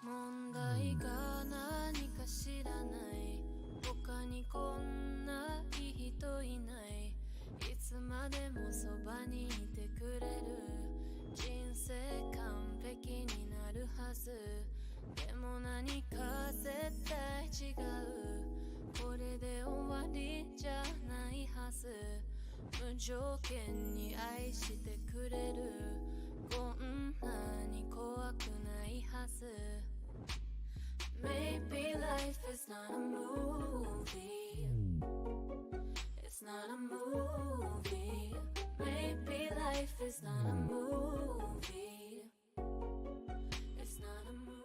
問題が何か知らない他にこんないい人いないいつまでもそばにいてくれる人生完璧になるはずでも何か絶対違うこれで終わりじゃないはず無条件に愛してくれるこんなに怖くないはずMaybe life is not a movie It's not a movie Maybe life is not a movie It's not a movie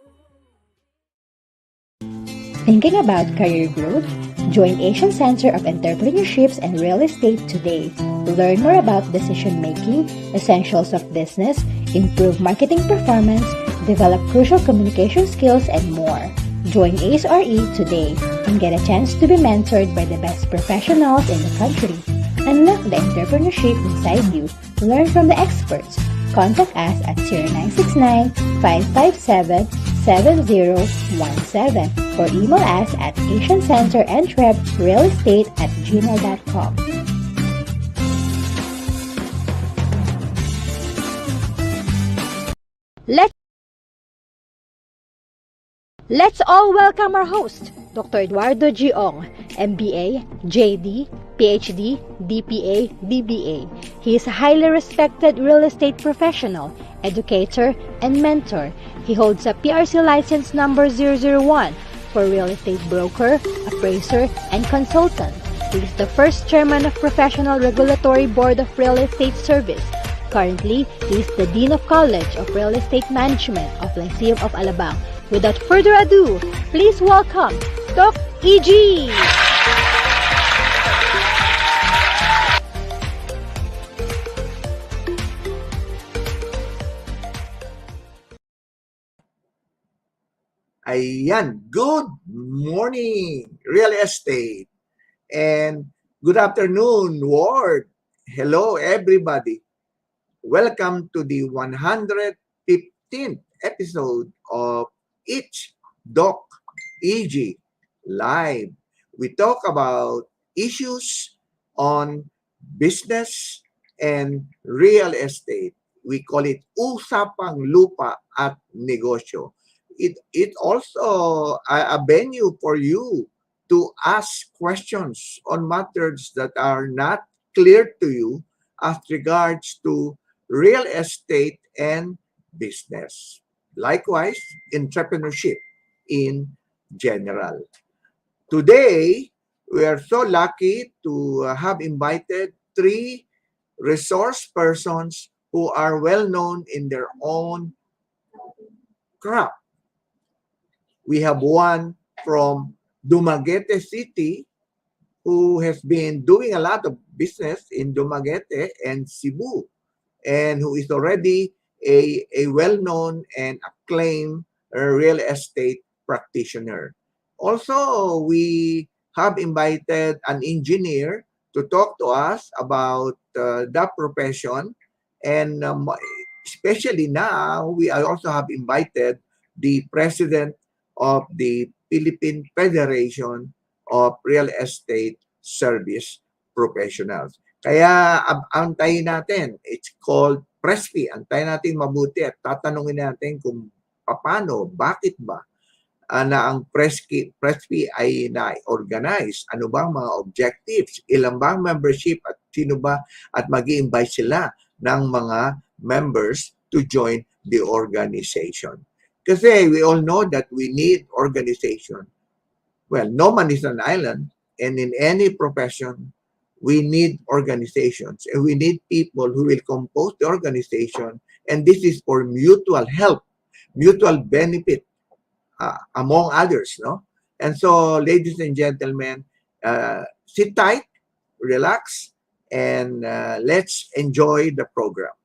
Thinking about career growth? Join Asian Center of Entrepreneurships and Real Estate today. Learn more about decision making, essentials of business, improve marketing performance, develop crucial communication skills, and more. Join ACE-RE today and get a chance to be mentored by the best professionals in the country. Unlock the entrepreneurship inside you. Learn from the experts. Contact us at 0969-557-7017 or email us at asiancenterentreprealestate@gmail.com. Let's all welcome our host, Dr. Eduardo G. Ong, MBA, JD, Ph.D., DPA, DBA. He is a highly respected real estate professional, educator, and mentor. He holds a PRC license number 001 for real estate broker, appraiser, and consultant. He is the first chairman of Professional Regulatory Board of Real Estate Service. Currently, he is the Dean of College of Real Estate Management of Lyceum of Alabang. Without further ado, please welcome Doc E.G. Ayan, good morning, real estate. And good afternoon, world. Hello, everybody. Welcome to the 115th episode of Each Doc EG Live. We talk about issues on business and real estate. We call it Usapang Lupa at Negosyo. It also a venue for you to ask questions on matters that are not clear to you as regards to real estate and business. Likewise, entrepreneurship in general. Today, we are so lucky to have invited three resource persons who are well known in their own craft. We have one from Dumaguete City who has been doing a lot of business in Dumaguete and Cebu, and who is already a well-known and acclaimed real estate practitioner. Also, we have invited an engineer to talk to us about the profession, and especially now, we also have invited the president of the Philippine Federation of Real Estate Service Professionals. Kaya antayin natin, it's called PFRESPI. Antayin natin mabuti at tatanungin natin kung paano, bakit ba na ang PFRESPI ay na-organize, ano ba ang mga objectives, ilan ba ang membership at sino ba at mag-i-invite sila ng mga members to join the organization. Kasi we all know that we need organization. Well, no man is an island, and in any profession, we need organizations, and we need people who will compose the organization, and this is for mutual help, mutual benefit, among others, no? And so, ladies and gentlemen, sit tight, relax, and let's enjoy the program.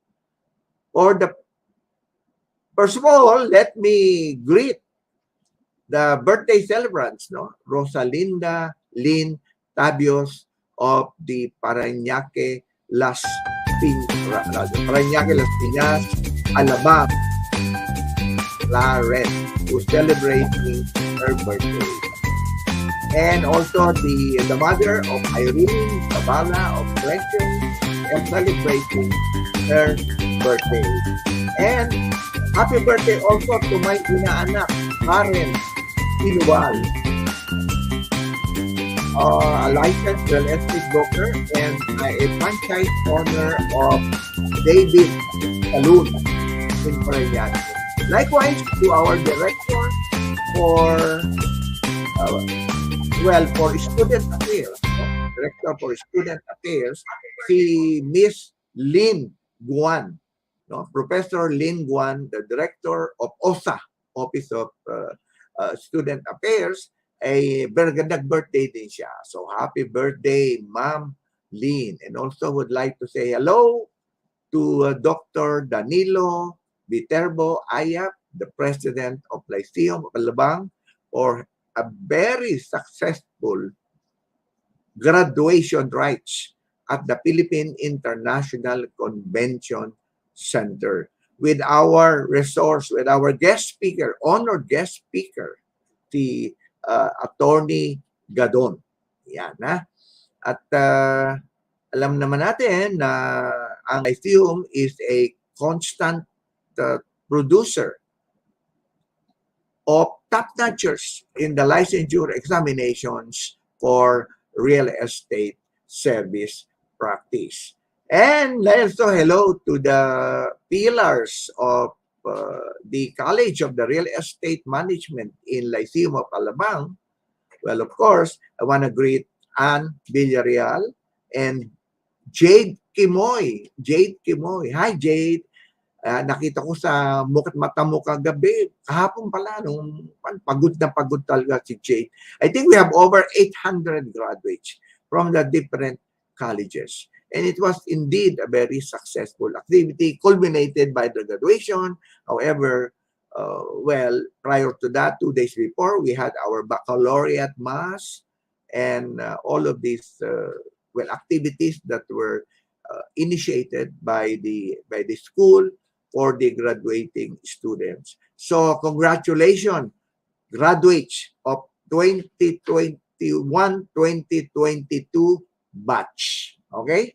First of all, let me greet the birthday celebrants, no? Rosalinda Lynn Tabios of the Parañaque Las Parañaque, Las Piñas, Alabang, Claret, who's celebrating her birthday. And also the mother of Irene Zabala of Fletcher is celebrating her birthday. And happy birthday also to my inaanak, Karen Inual, a licensed real estate broker and a franchise owner of David Saloon in Parañaque. Likewise to our director for for student affairs, director for student affairs, si Miss Lynn Guan, Professor Lynn Guan, the director of OSA, Office of Student Affairs, ay nag-birthday din siya. So happy birthday, Ma'am Lynn. And also would like to say hello to Dr. Danilo Viterbo Ayap, the president of Lyceum of Alabang, for a very successful graduation rites at the Philippine International Convention Center with our resource, with our guest speaker, honored guest speaker, si Attorney Gadon. Yan, ha? At alam naman natin na ang Lyceum is a constant producer of top-notchers in the licensure examinations for real estate service practice. And also hello to the pillars of the College of the Real Estate Management in Lyceum of Alabang. Well, of course, I want to greet Ann Villarreal and Jade Kimoy. Jade Kimoy. Hi, Jade. Nakita ko sa mata mo kagabi. Kahapon pala, nung pagod na pagod talaga si Jade. I think we have over 800 graduates from the different colleges. And it was indeed a very successful activity, culminated by the graduation. However, prior to that, 2 days before, we had our baccalaureate mass and all of these activities that were initiated by the school for the graduating students. So congratulations, graduates of 2021-2022 batch. Okay?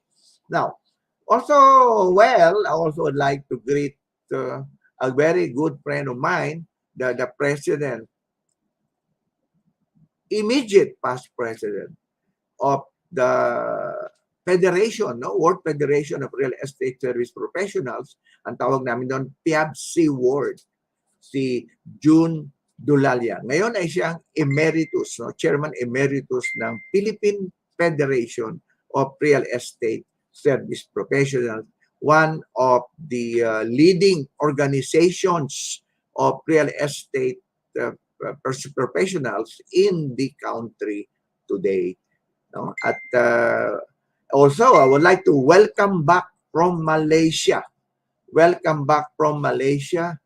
Now, also, I also would like to greet a very good friend of mine, the president, immediate past president of the Federation, World Federation of Real Estate Service Professionals, ang tawag namin doon, PFRESPI World, si June Dulalia. Ngayon ay siyang emeritus, chairman emeritus ng Philippine Federation of Real Estate Service Professionals, one of the leading organizations of real estate professionals in the country today. At also, I would like to welcome back from Malaysia. Welcome back from Malaysia,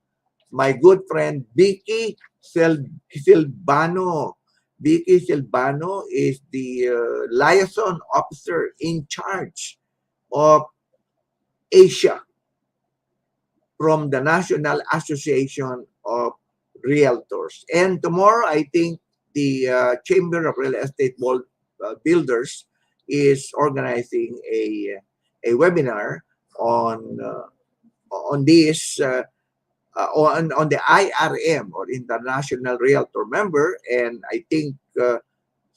my good friend Vicky Silvano. Vicky Silvano is the liaison officer in charge of Asia from the National Association of Realtors. And tomorrow, I think the Chamber of Real Estate Builders is organizing a webinar on this on the IRM, or International Realtor Member, and I think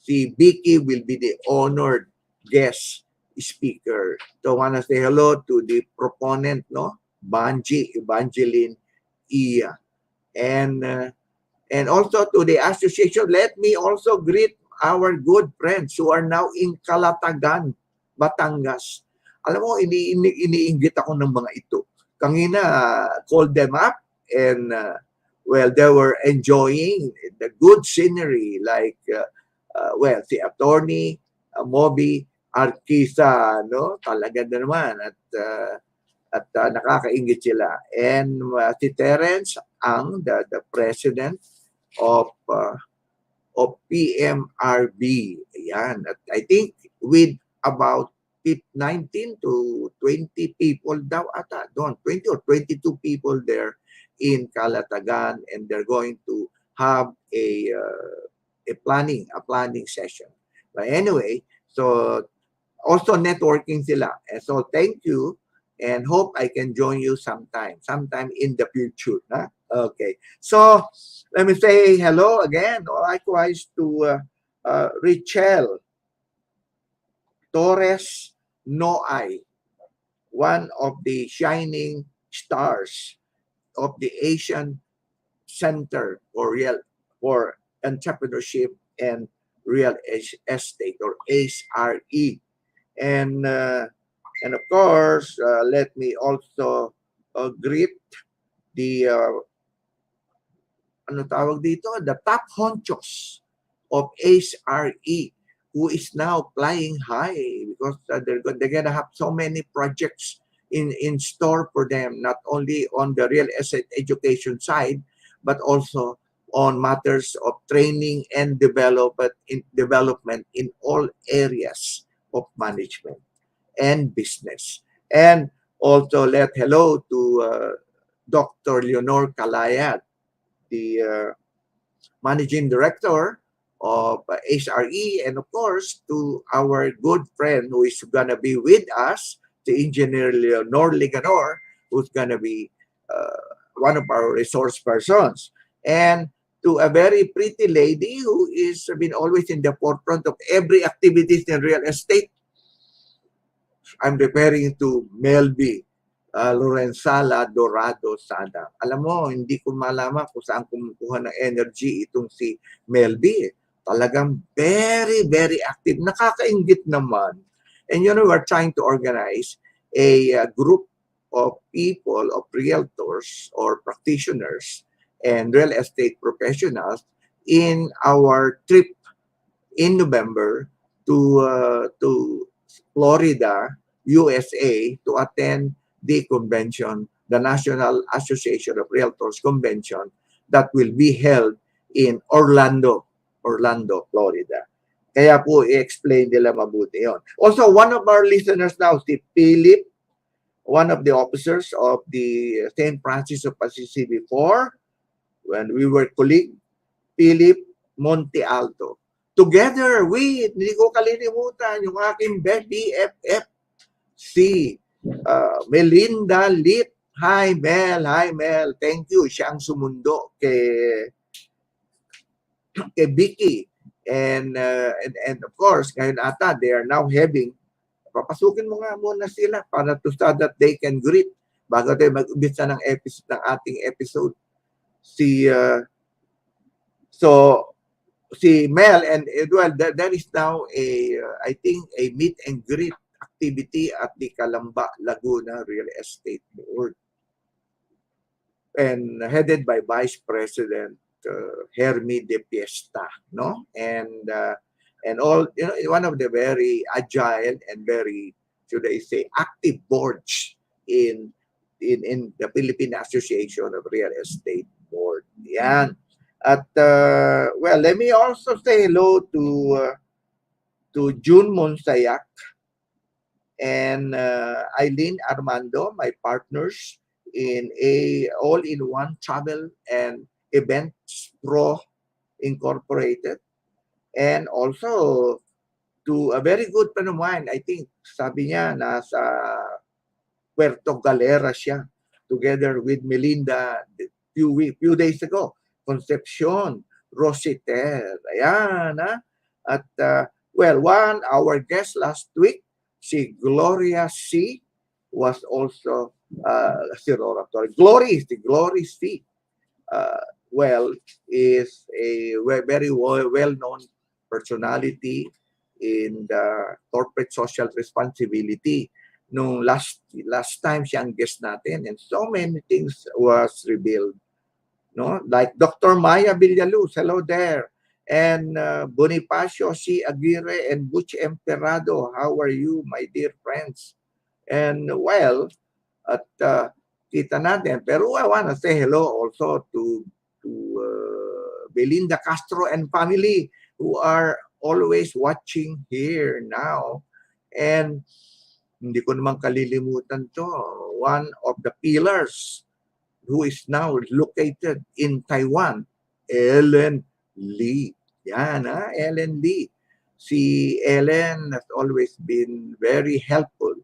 si Vicky will be the honored guest speaker. So I want to say hello to the proponent, Evangeline Iya, and also to the association. Let me also greet our good friends who are now in Calatagan, Batangas. Alam mo, iniinggit ako ng mga ito. Kanina, called them up and they were enjoying the good scenery like si Attorney Moby Arquisa, talaga na naman at nakakainggit sila. And si Terence Ang, the president of PMRB. Ayan. At I think with about 19 to 20 people daw ata doon, 20 or 22 people there in Calatagan, and they're going to have a planning session. But anyway, so also networking sila. And so thank you, and hope I can join you sometime in the future. Huh? Okay. So let me say hello again, likewise to Richel Torres Noay, one of the shining stars of the Asian Center for Entrepreneurship and Real Estate, or ACRE. And and of course, let me also greet the ano tawag dito, the top honchos of ACRE, who is now flying high because they're gonna have so many projects in store for them, not only on the real estate education side, but also on matters of training and development in all areas of management and business. And also let hello to Dr. Leonor Calayat, the managing director of HRE, and of course to our good friend who is gonna be with us, the engineer Leonor Liganor, who's gonna be one of our resource persons, and to a very pretty lady who is been always in the forefront of every activities in real estate. I'm referring to Melby Lorenzala Dorado Sada. Alam mo, hindi ko malaman kung saan kumukuha ng energy itong si Melby. Talagang very, very active. Nakakaingit naman. And you know, we're trying to organize a group of people, of realtors or practitioners and real estate professionals in our trip in November to Florida, USA, to attend the convention, the National Association of Realtors Convention, that will be held in Orlando, Florida. Kaya po i-explain nila mabuti yon. Also, one of our listeners now, si Philip, one of the officers of the St. Francis of Assisi before, when we were colleagues, Philip Monte Alto. Together with, hindi ko kalilimutan, yung aking BFF, si Melinda Lit. Hi Mel, thank you. Siya ang sumundo kay Vicky. And of course, ngayon ata, they are now having, papasukin mo nga muna sila para to so that they can greet bago tayo mag-umpisa ng ating episode. Si Mel and Eduardo, there is now I think a meet and greet activity at the Calamba, Laguna Real Estate Board, and headed by Vice President Hermi de Piesta, no? And all, you know, one of the very agile and very, should I say, active boards in the Philippine Association of Real Estate Board. Yan. At well, let me also say hello to June Monsayak and Eileen Armando, my partners in a all-in-one travel and events pro incorporated, and also to a very good friend of mine. I think sabi niya nasa Puerto Galera siya together with Melinda few days ago. Concepcion Rositel. Ayan, ha? At well, our guest last week, si Gloria C, was also si Glory C. Well, is a very well-known personality in the corporate social responsibility. Nung last time siya ang guest natin, and so many things was revealed. No, like Dr. Maya Villaluz, hello there, and Bonifacio C. Aguirre and Butch Emperado, how are you, my dear friends? And well, at kita natin, pero I want to say hello also to Belinda Castro and family who are always watching here now. And hindi ko naman kalilimutan to, one of the pillars who is now located in Taiwan, Ellen Lee. Yan, Ellen Lee. Si Ellen has always been very helpful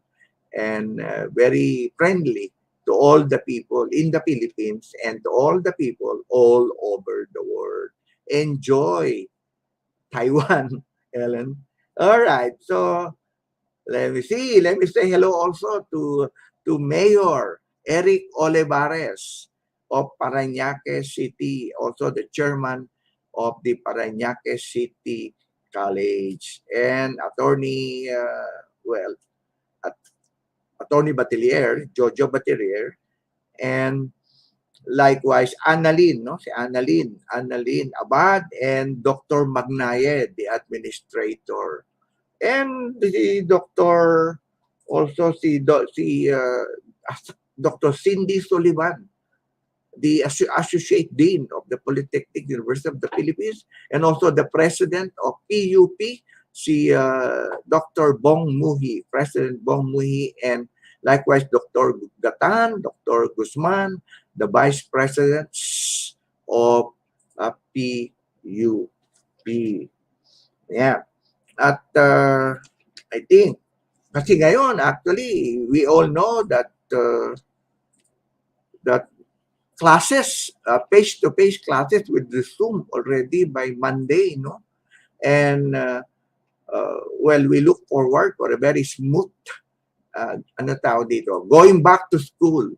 and very friendly to all the people in the Philippines and to all the people all over the world. Enjoy Taiwan, Ellen. All right, so let me see. Let me say hello also to Mayor Eric Olivares of Parañaque City, also the chairman of the Parañaque City College, and attorney, well, attorney Batilier, Jojo Batilier, and likewise Annalyn, no? Si Annalyn Abad, and Dr. Magnaye, the administrator. And si Dr. also Dr. Cindy Sullivan, the Associate Dean of the Polytechnic University of the Philippines, and also the President of PUP, si Dr. Bong Muhi, President Bong Muhi, and likewise Dr. Gatan, Dr. Guzman, the Vice Presidents of PUP. Yeah. At I think, kasi ngayon, actually, we all know that that classes, face-to-face classes will resume already by Monday, no? And, well, we look forward for a very smooth, going back to school,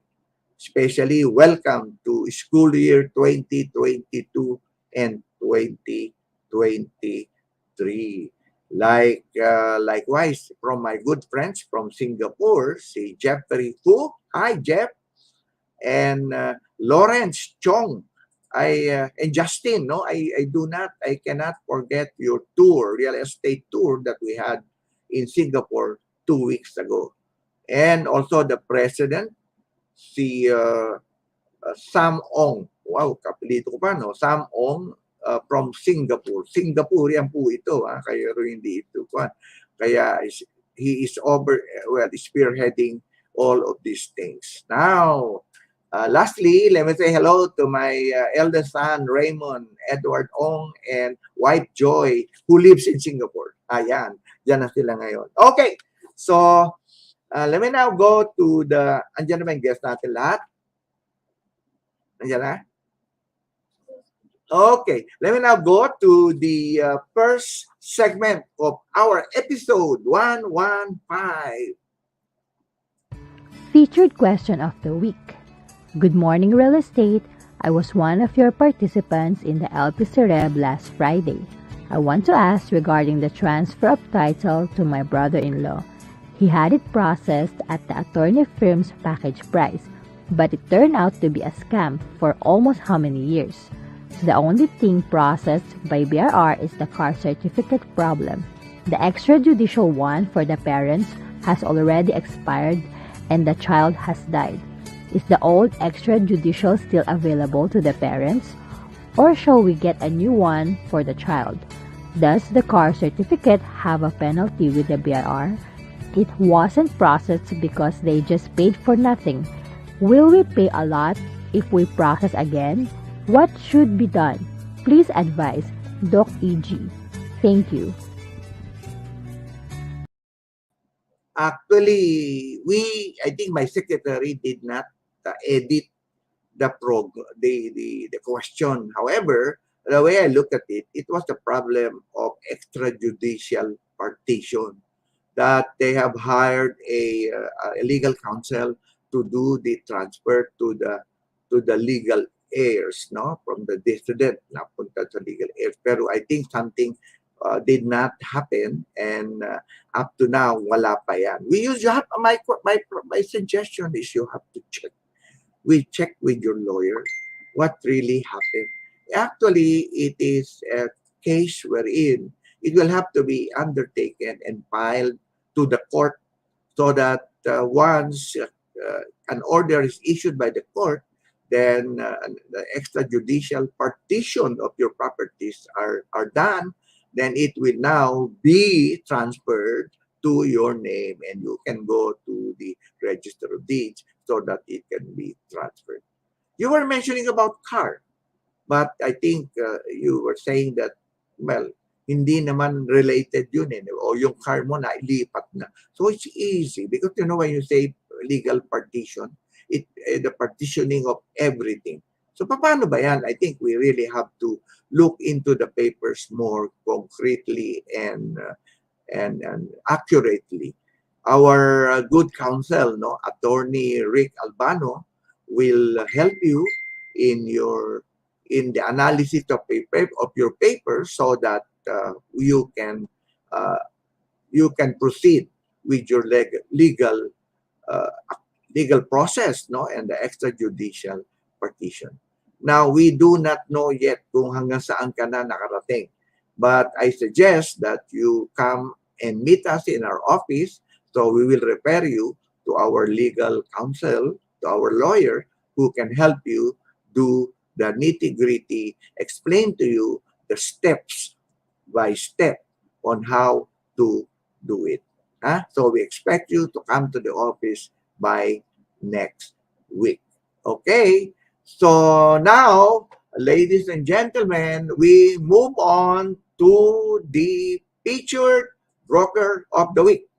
especially welcome to school year 2022 and 2023. Likewise, from my good friends from Singapore, si Jeffrey Fu, hi Jeff, and Lawrence Chong, and Justin, no, I cannot forget your tour, real estate tour that we had in Singapore 2 weeks ago, and also the president, si Sam Ong, wow, kapilito ko pa, no, Sam Ong, from Singapore. Singaporean po ito, kaya hindi ito. Kaya he is spearheading all of these things. Now, lastly, let me say hello to my eldest son, Raymond Edward Ong, and wife Joy, who lives in Singapore. Ayan, dyan na sila ngayon. Okay, so let me now go to the, andyan naman yung guest natin lahat. Andyan na? Okay, let me now go to the first segment of our episode 115. Featured question of the week. Good morning, real estate. I was one of your participants in the LPCREB last Friday. I want to ask regarding the transfer of title to my brother-in-law. He had it processed at the attorney firm's package price, but it turned out to be a scam for almost how many years? The only thing processed by BRR is the car certificate problem. The extrajudicial one for the parents has already expired and the child has died. Is the old extrajudicial still available to the parents? Or shall we get a new one for the child? Does the car certificate have a penalty with the BRR? It wasn't processed because they just paid for nothing. Will we pay a lot if we process again? What should be done? Please advise, Doc E.G. Thank you. Actually, I think my secretary did not edit the question. However, the way I look at it, it was the problem of extrajudicial partition, that they have hired a legal counsel to do the transfer to the legal heirs, no, from the decedent napunta sa legal heirs. Pero I think something did not happen, and up to now wala pa yan. You have my suggestion is you have to check. We check with your lawyer what really happened. Actually, it is a case wherein it will have to be undertaken and filed to the court, so that once an order is issued by the court, then the extrajudicial partition of your properties are done, then it will now be transferred to your name, and you can go to the Register of Deeds so that it can be transferred. You were mentioning about car, but I think you were saying that, well, hindi naman related yun eh. O yung car mo na ilipat na. So it's easy because you know when you say legal partition, the partitioning of everything. So paano ba yan? I think we really have to look into the papers more concretely and accurately. Our good counsel, no, Attorney Rick Albano, will help you in the analysis of your paper so that uh, you can proceed with your uh, legal process, no, and the extrajudicial partition. Now, we do not know yet kung hanggang saan ka na nakarating. But I suggest that you come and meet us in our office, so we will refer you to our legal counsel, to our lawyer, who can help you do the nitty-gritty, explain to you the steps by step on how to do it. So we expect you to come to the office by next week. Okay, so now, ladies and gentlemen, we move on to the featured broker of the week.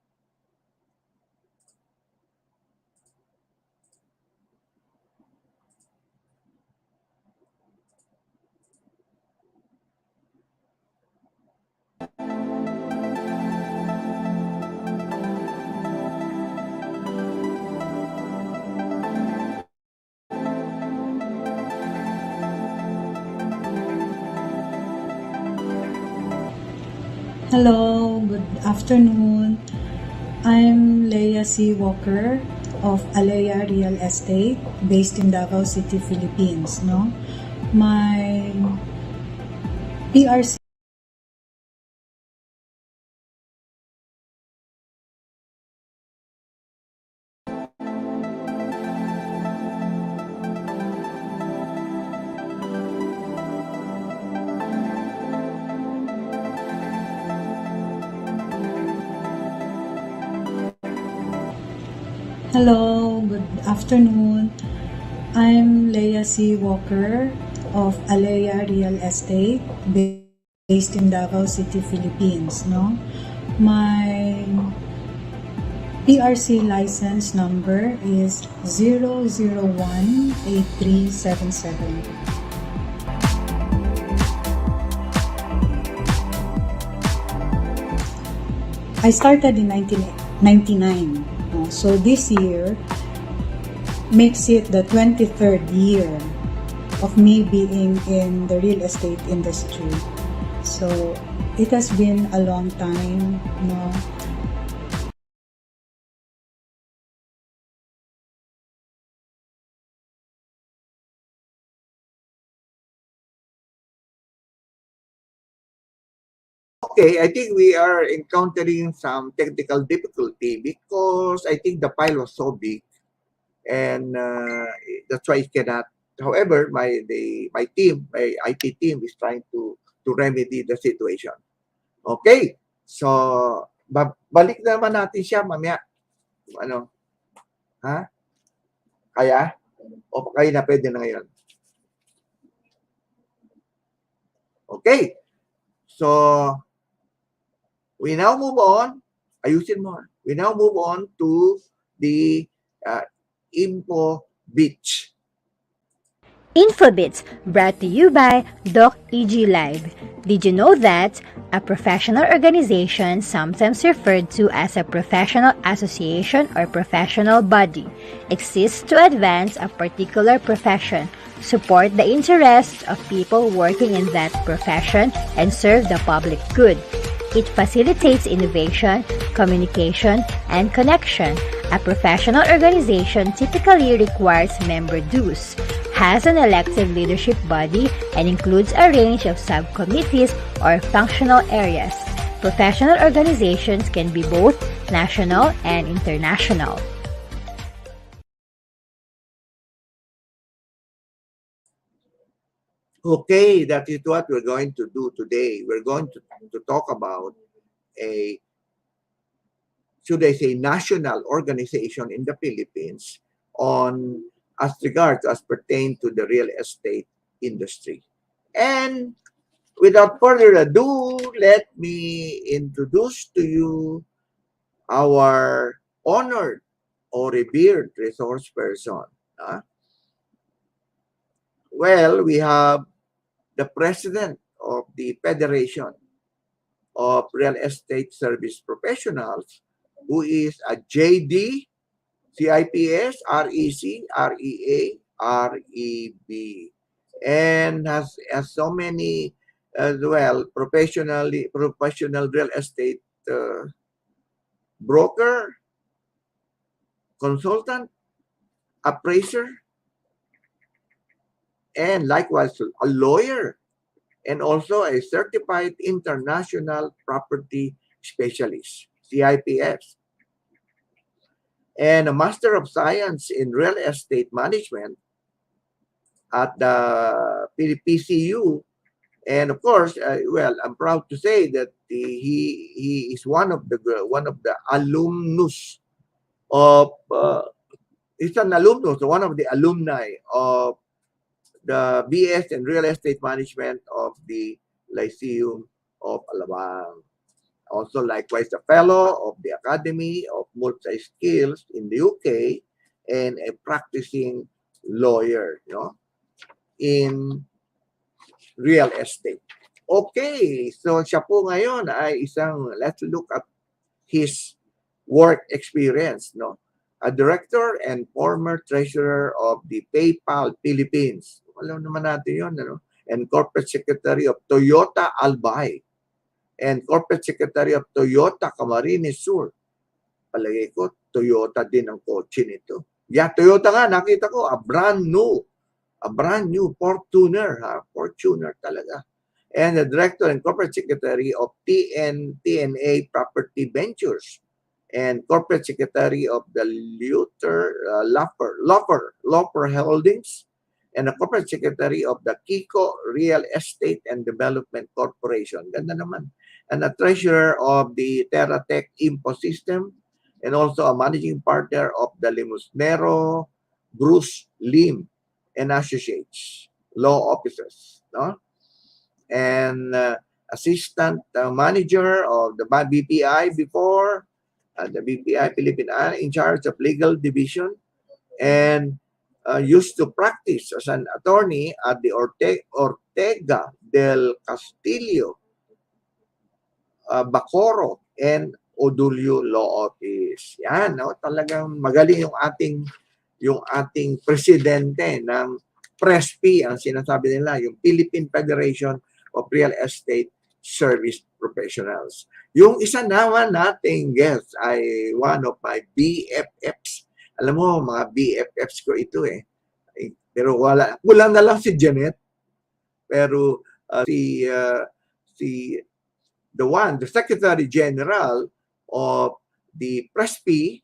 Hello, good afternoon. I'm Leia C. Walker of Alea Real Estate based in Davao City, Philippines. No, my PRC Hello, good afternoon. I'm Leia C. Walker of Alea Real Estate based in Davao City, Philippines. No, my PRC license number is 0018377. I started in 1999. So this year makes it the 23rd year of me being in the real estate industry. So it has been a long time, Okay, I think we are encountering some technical difficulty because I think the file was so big, and that's why it cannot. However, my team, my IT team, is trying to remedy the situation. Okay, so balik naman natin siya mamaya. Ano, ha? Kaya? O kaya na pwede na ngayon? Okay, so we now move on. Ayusin mo. We now move on to the Info Beach. Infobits brought to you by Doc EG Live. Did you know that a professional organization, sometimes referred to as a professional association or professional body, exists to advance a particular profession, support the interests of people working in that profession, and serve the public good? It facilitates innovation, communication, and connection. A professional organization typically requires member dues, has an elected leadership body, and includes a range of subcommittees or functional areas. Professional organizations can be both national and international. Okay, that is what we're going to do today. We're going to talk about a should I say, national organization in the Philippines on as regards as pertain to the real estate industry. And without further ado, let me introduce to you our honored or revered resource person. Well, we have the president of the Federation of Real Estate Service Professionals, who is a JD, CIPS, REC, REA, REB, and has so many as well professional real estate broker, consultant, appraiser, and likewise a lawyer, and also a certified international property specialist, CIPS, and a Master of Science in Real Estate Management at the PCU. And of course, well, I'm proud to say that he is one of the alumnus of he's an alumnus, one of the alumni of the BS in Real Estate Management of the Lyceum of Alabang. Also, likewise, a fellow of the Academy of Multi-Skills in the UK and a practicing lawyer, in real estate. Okay, so siya po ngayon ay let's look at his work experience, a director and former treasurer of the PayPal Philippines. Alam naman natin yun, and corporate secretary of Toyota Albay and corporate secretary of Toyota Camarines Sur. Palagay ko, Toyota din ang kotse nito. Yeah, Toyota nga, nakita ko, a brand new Fortuner talaga. And the director and corporate secretary of TNA Property Ventures and corporate secretary of the Loper Holdings and the corporate secretary of the Kiko Real Estate and Development Corporation. Ganda naman. And a treasurer of the TerraTech Impo System and also a managing partner of the Limosnero Bruce Lim and Associates law offices, and assistant manager of the BPI before the BPI Philippine in charge of legal division, and used to practice as an attorney at the Ortega del Castillo, Bacoro, and Odulio Law Office. Yan, talagang magaling yung ating presidente ng PRESPI, ang sinasabi nila, yung Philippine Federation of Real Estate Service Professionals. Yung isa naman nating guest ay one of my BFFs. Alam mo, mga BFFs ko ito eh. Pero kulang na lang si Janet. Pero the Secretary General of the PRESPI,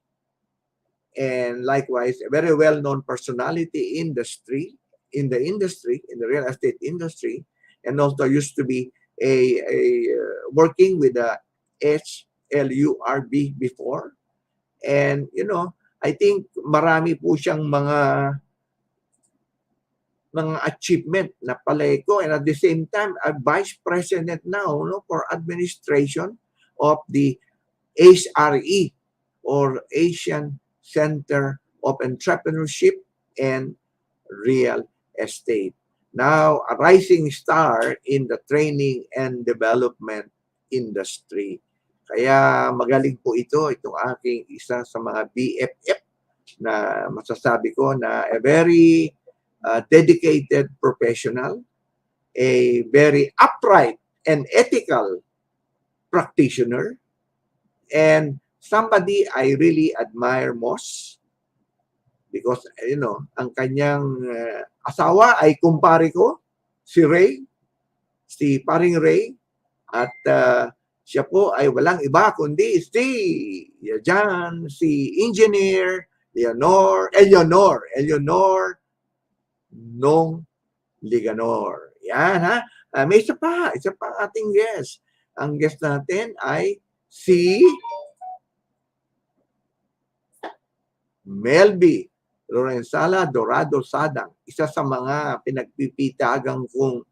and likewise a very well-known personality in the real estate industry, and also used to be working with the HLURB before. And I think marami po siyang mga achievement na palay ko, and at the same time a vice president now for administration of the ASRE, or Asian Center of Entrepreneurship and Real Estate. Now, a rising star in the training and development industry. Kaya magaling po itong aking isa sa mga BFF na masasabi ko na a very dedicated professional, a very upright and ethical practitioner, and somebody I really admire most because, ang kanyang asawa ay kumpare ko, si Paring Ray, at siya po ay walang iba kundi si Engineer Eleanor Nong Liganor. Yan, ha? May isa pa ating guest. Ang guest natin ay si Melby Lorenzala Dorado Sadang, isa sa mga pinagpipitagang kong,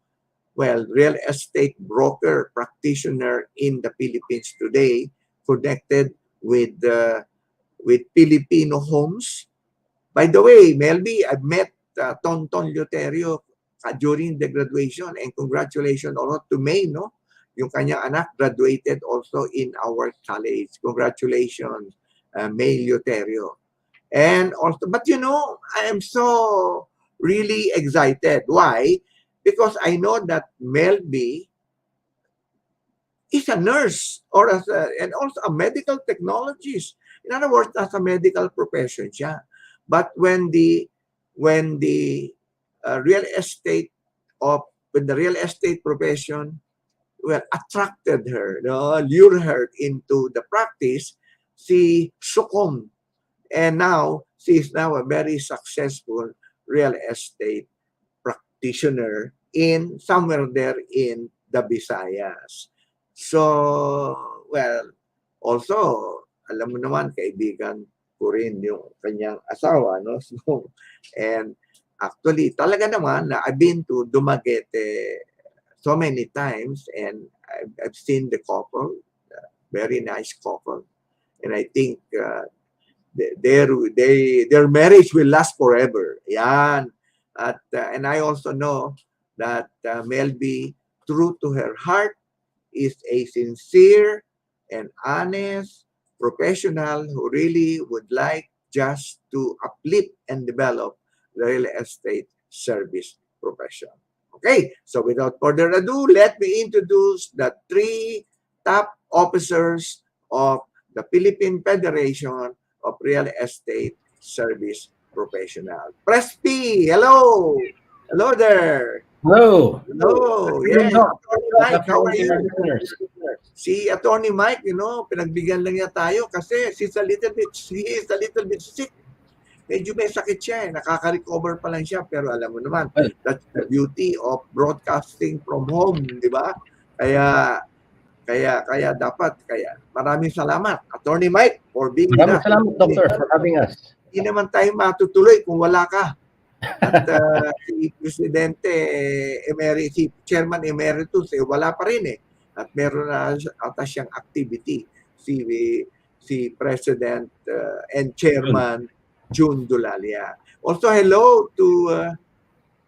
well, real estate broker practitioner in the Philippines today, connected with Filipino homes. By the way, Melby, I've met Tonton Luterio during the graduation, and congratulations also to May, no? Yung kanyang anak graduated also in our college. Congratulations, May Luterio. And also, but you know, I am so really excited. Why? Because I know that Melby is a nurse and also a medical technologist. In other words, as a medical profession siya. But when the real estate when the real estate profession, well, attracted her, lured her into the practice, she succumbed. And now she is now a very successful real estate practitioner in somewhere there in the Visayas. So, well, also, alam mo naman, kaibigan ko rin yung kanyang asawa, no? So, and actually, talaga naman, I've been to Dumaguete so many times, and I've seen the couple, very nice couple. And I think their marriage will last forever. Yan. And I also know that Melby, true to her heart, is a sincere and honest professional who really would like just to uplift and develop the real estate service profession. Okay, so without further ado, let me introduce the 3 top officers of the Philippine Federation of Real Estate Service Professional. PFRESPI, hello! Hello there! Hello. Hello! Yes, Attorney Mike, how are you? Si Attorney Mike, you know, pinagbigyan lang niya tayo kasi he is a little bit sick. Medyo may sakit siya, nakaka-recover pa lang siya, pero alam mo naman, that's the beauty of broadcasting from home, di ba? Kaya dapat, maraming salamat, Attorney Mike, for being with us. Salamat, Doctor, for having us. Hindi naman tayo matutuloy kung wala ka. At si Presidente si Chairman Emeritus, wala pa rin eh. At meron na ata siyang activity, si President and Chairman June Dulalia. Also, hello to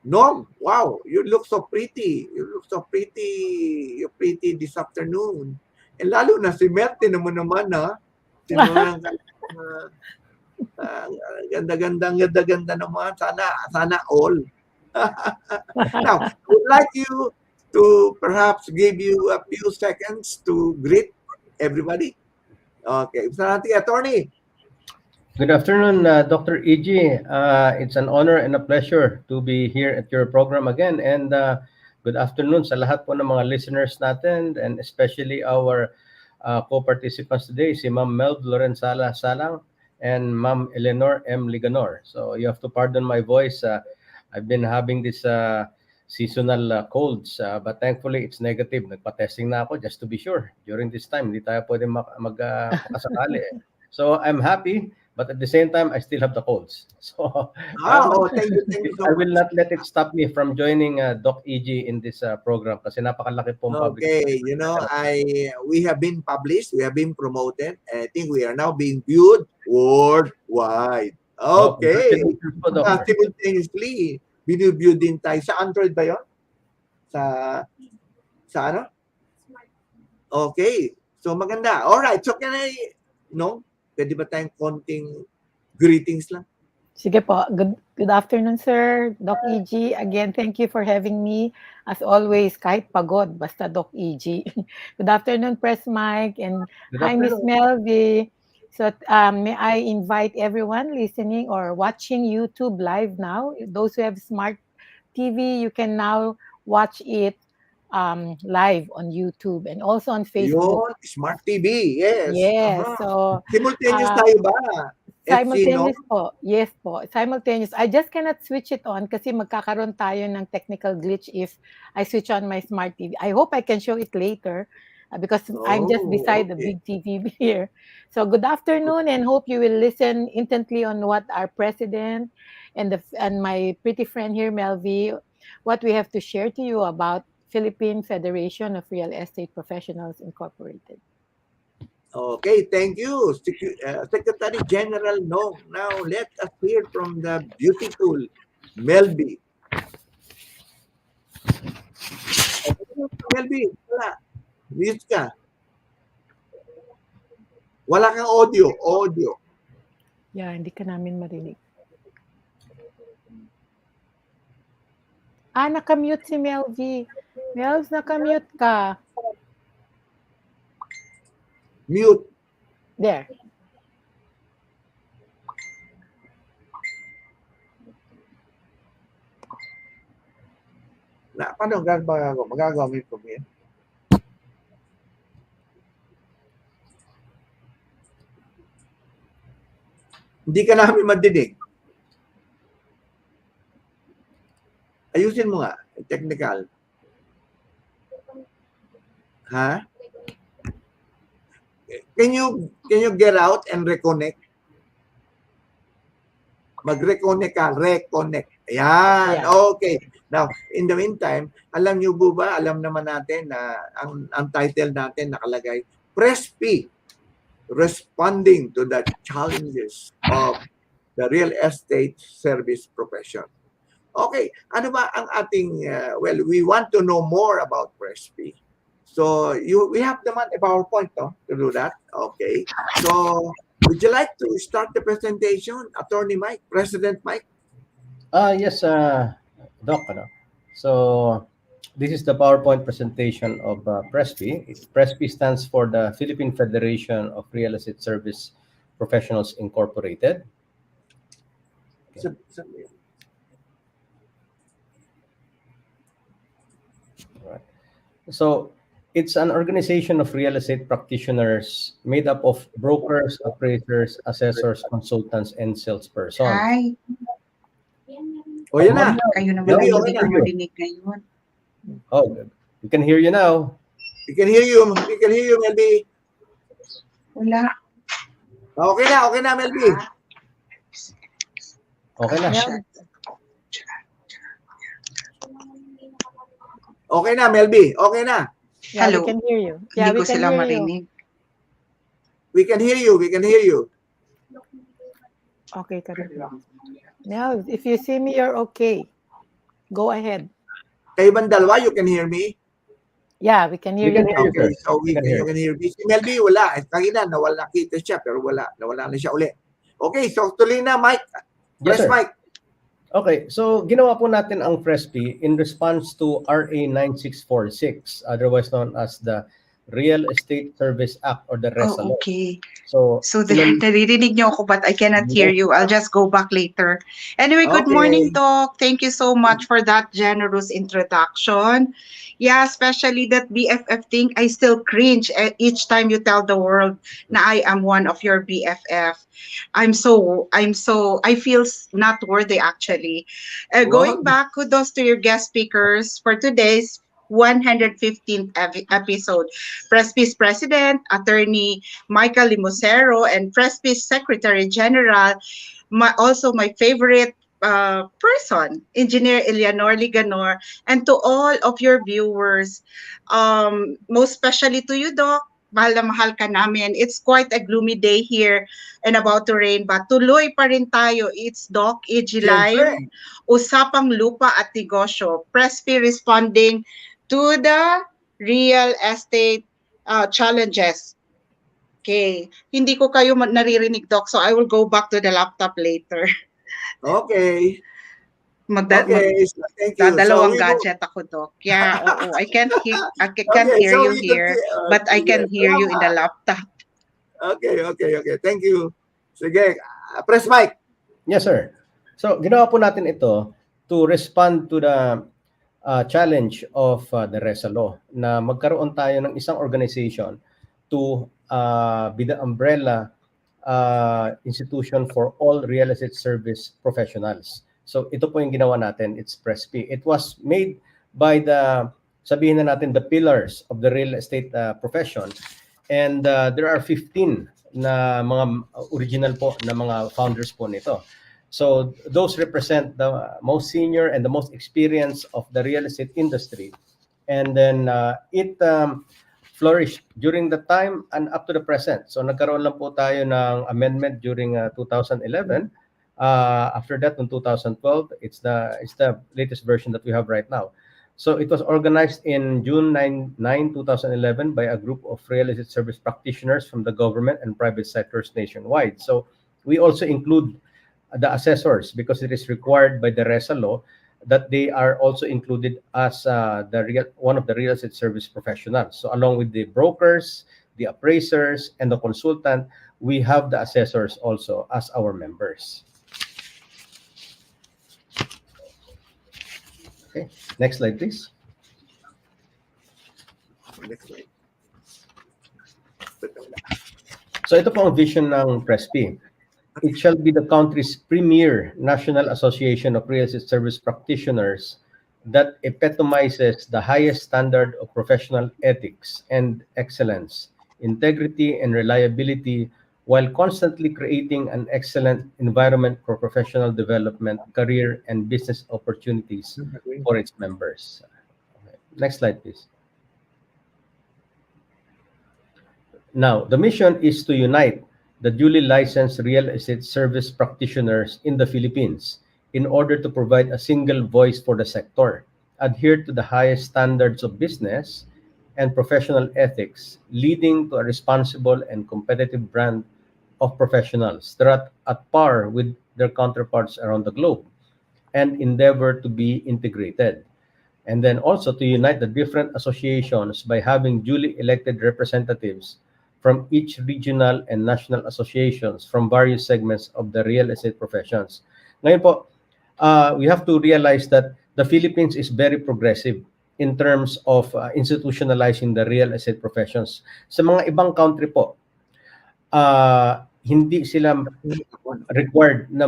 Nom. Wow, you look so pretty. You're pretty this afternoon. And lalo na si Merty naman ha. Ganda naman. Sana all. Now, I would like you to perhaps give you a few seconds to greet everybody. Okay. Attorney. Good afternoon, Dr. E.G. It's an honor and a pleasure to be here at your program again. And good afternoon sa lahat po ng mga listeners natin, and especially our co-participants today, si Ma'am Melb Lorenzala Salang and Ma'am Eleanor M. Liganor. So you have to pardon my voice. I've been having this seasonal colds, but thankfully it's negative. Nagpa-testing na ako just to be sure. During this time, hindi tayo pwede makasakali. So I'm happy, but at the same time, I still have the colds. So thank you so I will not let it stop me from joining Doc E.G. in this program kasi napakalaki pong public. Okay, you know, we have been published, we have been promoted, and I think we are now being viewed worldwide. Okay. Simultaneously, biniview din tayo. Sa Android ba yun? Sa ano? Okay. So maganda. Alright. So can I, pwede ba tayong konting greetings lang? Sige po. Good afternoon, sir. Doc E.G. Again, thank you for having me. As always, kahit pagod, basta Doc E.G. Good afternoon, Press Mike. And hi, Miss Melby. So may I invite everyone listening or watching YouTube live now. Those who have smart TV, you can now watch it live on YouTube and also on Facebook. Yun, smart TV, yes. Yes. So simultaneous tayo ba? Simultaneous po. Yes po. Simultaneous. I just cannot switch it on kasi magkakaroon tayo ng technical glitch if I switch on my smart TV. I hope I can show it later. because I'm just beside the big TV here. So good afternoon, and hope you will listen intently on what our president and my pretty friend here, Melvi, what we have to share to you about Philippine Federation of Real Estate Professionals Incorporated. Okay, thank you, Secretary General Nong. Now let us hear from the beautiful Melby. Melby, wala. Mute ka. Wala kang audio. Yeah, hindi ka namin marinig. Nakamute si Melvi. Melv, nakamute ka. Mute. There. Paano magagawa mo yan? Hindi ka namin madinig. Ayusin mo nga, technical. Ha? Can you get out and reconnect? Mag-reconnect ka, reconnect. Ayan, okay. Now, in the meantime, alam niyo ba, alam naman natin na ang title natin nakalagay, PRESPI, Responding to the Challenges of the Real Estate Service Profession. Okay, ano ba ang ating, well, we want to know more about PRESPI. So, we have naman a PowerPoint to do that. Okay, so would you like to start the presentation, Attorney Mike, President Mike? Yes, Doc. So, this is the PowerPoint presentation of PRESPI. PRESPI stands for the Philippine Federation of Real Estate Service Professionals Incorporated. Okay. Right. So, it's an organization of real estate practitioners made up of brokers, appraisers, assessors, consultants, and salespersons. Hi. O yan na. Kayo naman ay hindi ko marinig ngayon. Oh, good. We can hear you now. We can hear you, Melby. Wala. Okay na, Melby. Okay na. Okay na, Melby. Okay na. Yeah, Hello. we can hear you. Yeah, Hindi we ko can sila hear marinig. We can hear you. Okay, correct. Now, if you see me, you're okay. Go ahead. Kayo bang dalawa, you can hear me? Yeah, we can hear you. Okay, so you can hear me. Si Melby, wala. Kanina, nakita siya, pero nawala na siya uli. Okay, so tuloy na, Mike. Yes, sir. Mike. Okay, so ginawa po natin ang PRESPI in response to RA 9646, otherwise known as the Real Estate Service Act or the RESA law. Okay. So naririnig niyo ako but I cannot hear you. I'll just go back later. Anyway, good morning, Doc. Thank you so much for that generous introduction. Yeah, especially that BFF thing, I still cringe each time you tell the world na I am one of your BFF. I feel not worthy actually. Going back, kudos to your guest speakers for today's 115th episode. PRESPI's President, Attorney Michael Limosero, and PRESPI's Secretary General, also my favorite person, Engineer Eleanor Liganor, and to all of your viewers, most especially to you, Doc. Mahal na mahal ka namin. It's quite a gloomy day here and about to rain, but tuloy pa rin tayo. It's Doc EG Live, Usapang Lupa at Negosyo. PRESPI responding to the real estate challenges. Okay. Hindi ko kayo naririnig, Doc, so I will go back to the laptop later. Okay. Thank you. Dalawang gadget ako, Doc. Yeah, oo. I can't hear you here, but I can hear you in the laptop. Okay. Thank you. Sige, press mic. Yes, sir. So, ginawa po natin ito to respond to the challenge of the RESA law na magkaroon tayo ng isang organization to be the umbrella institution for all real estate service professionals. So ito po yung ginawa natin, it's PRESPI. It was made by the sabihin na natin the pillars of the real estate profession. And there are 15 na mga original po na mga founders po nito. So those represent the most senior and the most experienced of the real estate industry. And then it flourished during the time and up to the present. So nagkaroon lang po tayo ng amendment during 2011. After that, in 2012, it's the latest version that we have right now. So it was organized in June 9, 2011 by a group of real estate service practitioners from the government and private sectors nationwide. So we also include the assessors because it is required by the RESA law that they are also included as one of the real estate service professionals. So along with the brokers, the appraisers, and the consultant, we have the assessors also as our members. Okay, next slide, please. So ito po ang vision ng PRESPI. It shall be the country's premier national association of real estate service practitioners that epitomizes the highest standard of professional ethics and excellence, integrity and reliability, while constantly creating an excellent environment for professional development, career, and business opportunities for its members. Okay. Next slide, please. Now, the mission is to unite the duly licensed real estate service practitioners in the Philippines in order to provide a single voice for the sector, adhere to the highest standards of business and professional ethics, leading to a responsible and competitive brand of professionals that are at par with their counterparts around the globe and endeavor to be integrated. And then also to unite the different associations by having duly elected representatives from each regional and national associations from various segments of the real estate professions. Ngayon po, we have to realize that the Philippines is very progressive in terms of institutionalizing the real estate professions. Sa mga ibang country po, hindi sila required na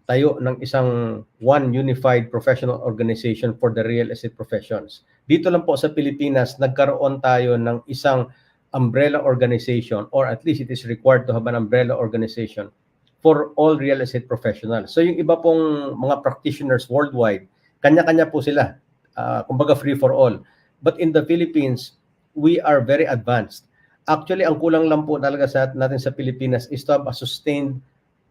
tayo ng isang one unified professional organization for the real estate professions. Dito lang po sa Pilipinas, nagkaroon tayo ng isang umbrella organization, or at least it is required to have an umbrella organization for all real estate professionals. So yung iba pong mga practitioners worldwide, kanya-kanya po sila. Kumbaga free for all. But in the Philippines, we are very advanced. Actually, ang kulang lang po talaga natin sa Pilipinas is to have a sustained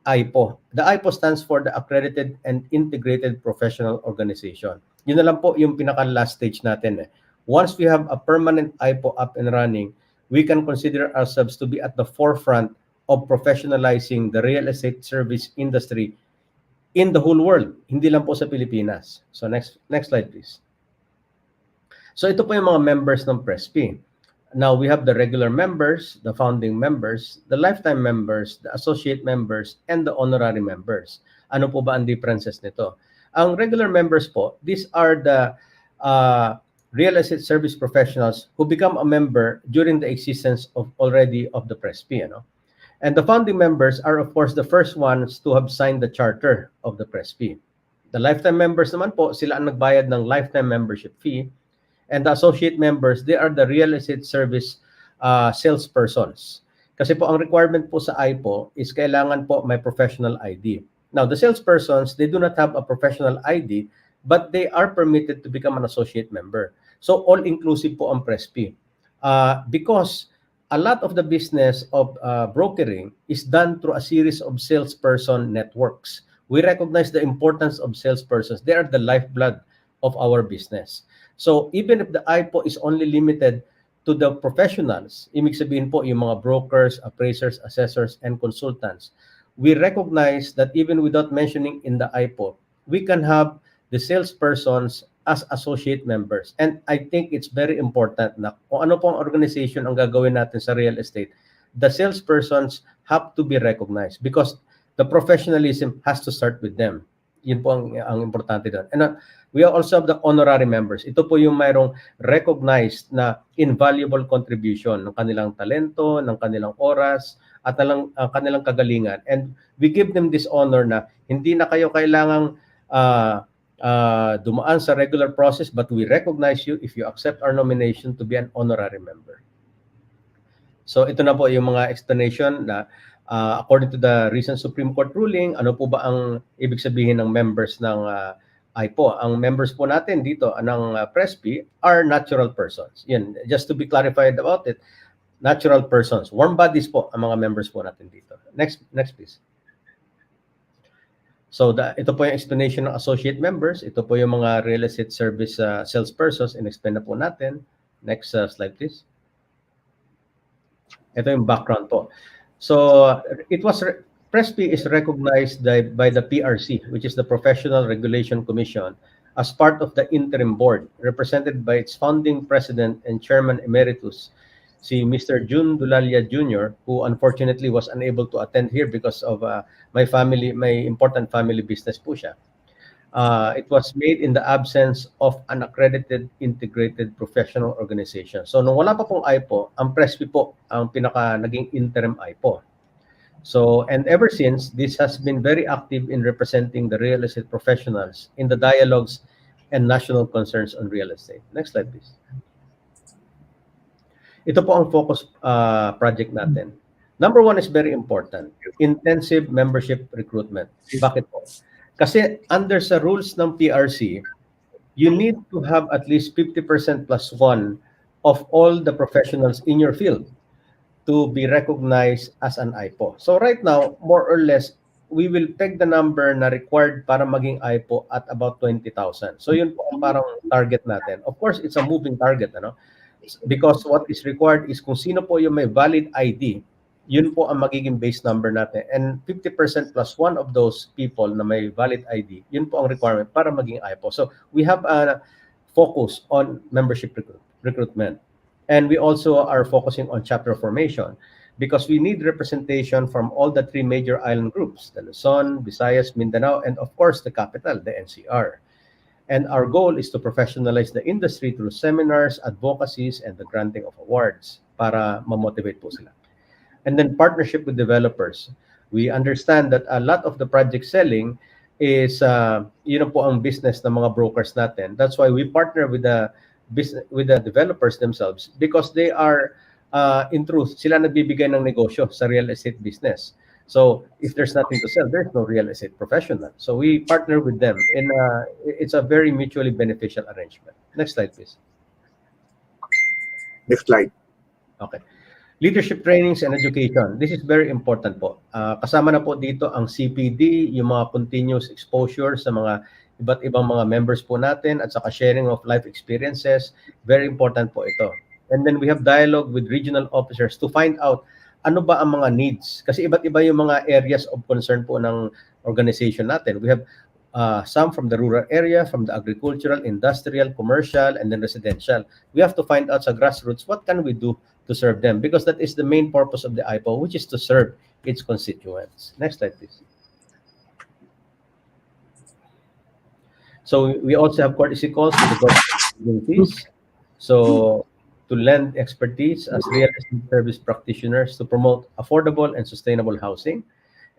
IPO. The IPO stands for the Accredited and Integrated Professional Organization. Yun na lang po yung pinaka-last stage natin. Once we have a permanent IPO up and running, we can consider ourselves to be at the forefront of professionalizing the real estate service industry in the whole world, hindi lang po sa Pilipinas. So next slide, please. So ito po yung mga members ng PRESPI. Now, we have the regular members, the founding members, the lifetime members, the associate members, and the honorary members. Ano po ba ang differences nito? Ang regular members po, these are the real estate service professionals who become a member during the existence of the PRESPI. And the founding members are, of course, the first ones to have signed the charter of the PRESPI. The lifetime members naman po, sila ang nagbayad ng lifetime membership fee. And the associate members, they are the real estate service salespersons. Kasi po ang requirement po sa IPO is kailangan po may professional ID. Now, the salespersons, they do not have a professional ID, but they are permitted to become an associate member. So, all-inclusive po ang PRESPI. Because a lot of the business of brokering is done through a series of salesperson networks. We recognize the importance of salespersons. They are the lifeblood of our business. So, even if the IPO is only limited to the professionals, ibig sabihin po yung mga brokers, appraisers, assessors, and consultants, we recognize that even without mentioning in the IPO, we can have the salespersons as associate members. And I think it's very important na kung ano pong organization ang gagawin natin sa real estate, the salespersons have to be recognized because the professionalism has to start with them. Yun po ang importante doon. And we also have the honorary members. Ito po yung mayroong recognized na invaluable contribution ng kanilang talento, ng kanilang oras, at kanilang kagalingan. And we give them this honor na hindi na kayo kailangang dumaan sa regular process, but we recognize you if you accept our nomination to be an honorary member. So ito na po yung mga explanation na according to the recent Supreme Court ruling, ano po ba ang ibig sabihin ng members ng IPO? Ang members po natin dito ng PRESPI are natural persons. Yan, just to be clarified about it, natural persons. Warm bodies po ang mga members po natin dito. Next please. So ito po yung explanation ng associate members. Ito po yung mga real estate service salespersons. In-explain na po natin. Next slide please. Ito yung background po. So PRESPI is recognized by the PRC, which is the Professional Regulation Commission, as part of the interim board, represented by its founding president and chairman emeritus, si Mr. June Dulalia Jr., who unfortunately was unable to attend here because of my important family business po siya. It was made in the absence of an accredited integrated professional organization. So nung wala pa pong IPO, ang PRESPI po ang naging interim IPO. So, and ever since, this has been very active in representing the real estate professionals in the dialogues and national concerns on real estate. Next slide, please. Ito po ang focus project natin. Number one is very important, intensive membership recruitment. Bakit po? Kasi under sa rules ng PRC, you need to have at least 50% plus one of all the professionals in your field to be recognized as an IPO. So right now, more or less, we will peg the number na required para maging IPO at about 20,000. So yun po ang parang target natin. Of course, it's a moving target, ano? Because what is required is kung sino po yung may valid ID, yun po ang magiging base number natin. And 50% plus one of those people na may valid ID, yun po ang requirement para maging IPO. So we have a focus on membership recruitment. And we also are focusing on chapter formation because we need representation from all the three major island groups, the Luzon, Visayas, Mindanao, and of course the capital, the NCR. And our goal is to professionalize the industry through seminars, advocacies, and the granting of awards para ma-motivate po sila. And then partnership with developers. We understand that a lot of the project selling is, yun po ang business ng mga brokers natin. That's why we partner with the developers themselves because they are, in truth, sila nagbibigay ng negosyo sa real estate business. So if there's nothing to sell, there's no real estate professional. So we partner with them, and it's a very mutually beneficial arrangement. Next slide, please. Next slide. Okay. Leadership trainings and education. This is very important po. Kasama na po dito ang CPD, yung mga continuous exposure sa mga iba't ibang mga members po natin at saka sharing of life experiences. Very important po ito. And then we have dialogue with regional officers to find out ano ba ang mga needs. Kasi iba't iba yung mga areas of concern po ng organization natin. We have some from the rural area, from the agricultural, industrial, commercial, and then residential. We have to find out sa grassroots, what can we do to serve them? Because that is the main purpose of the IPO, which is to serve its constituents. Next slide, please. So we also have courtesy calls to the government agencies. So to lend expertise as real estate service practitioners to promote affordable and sustainable housing.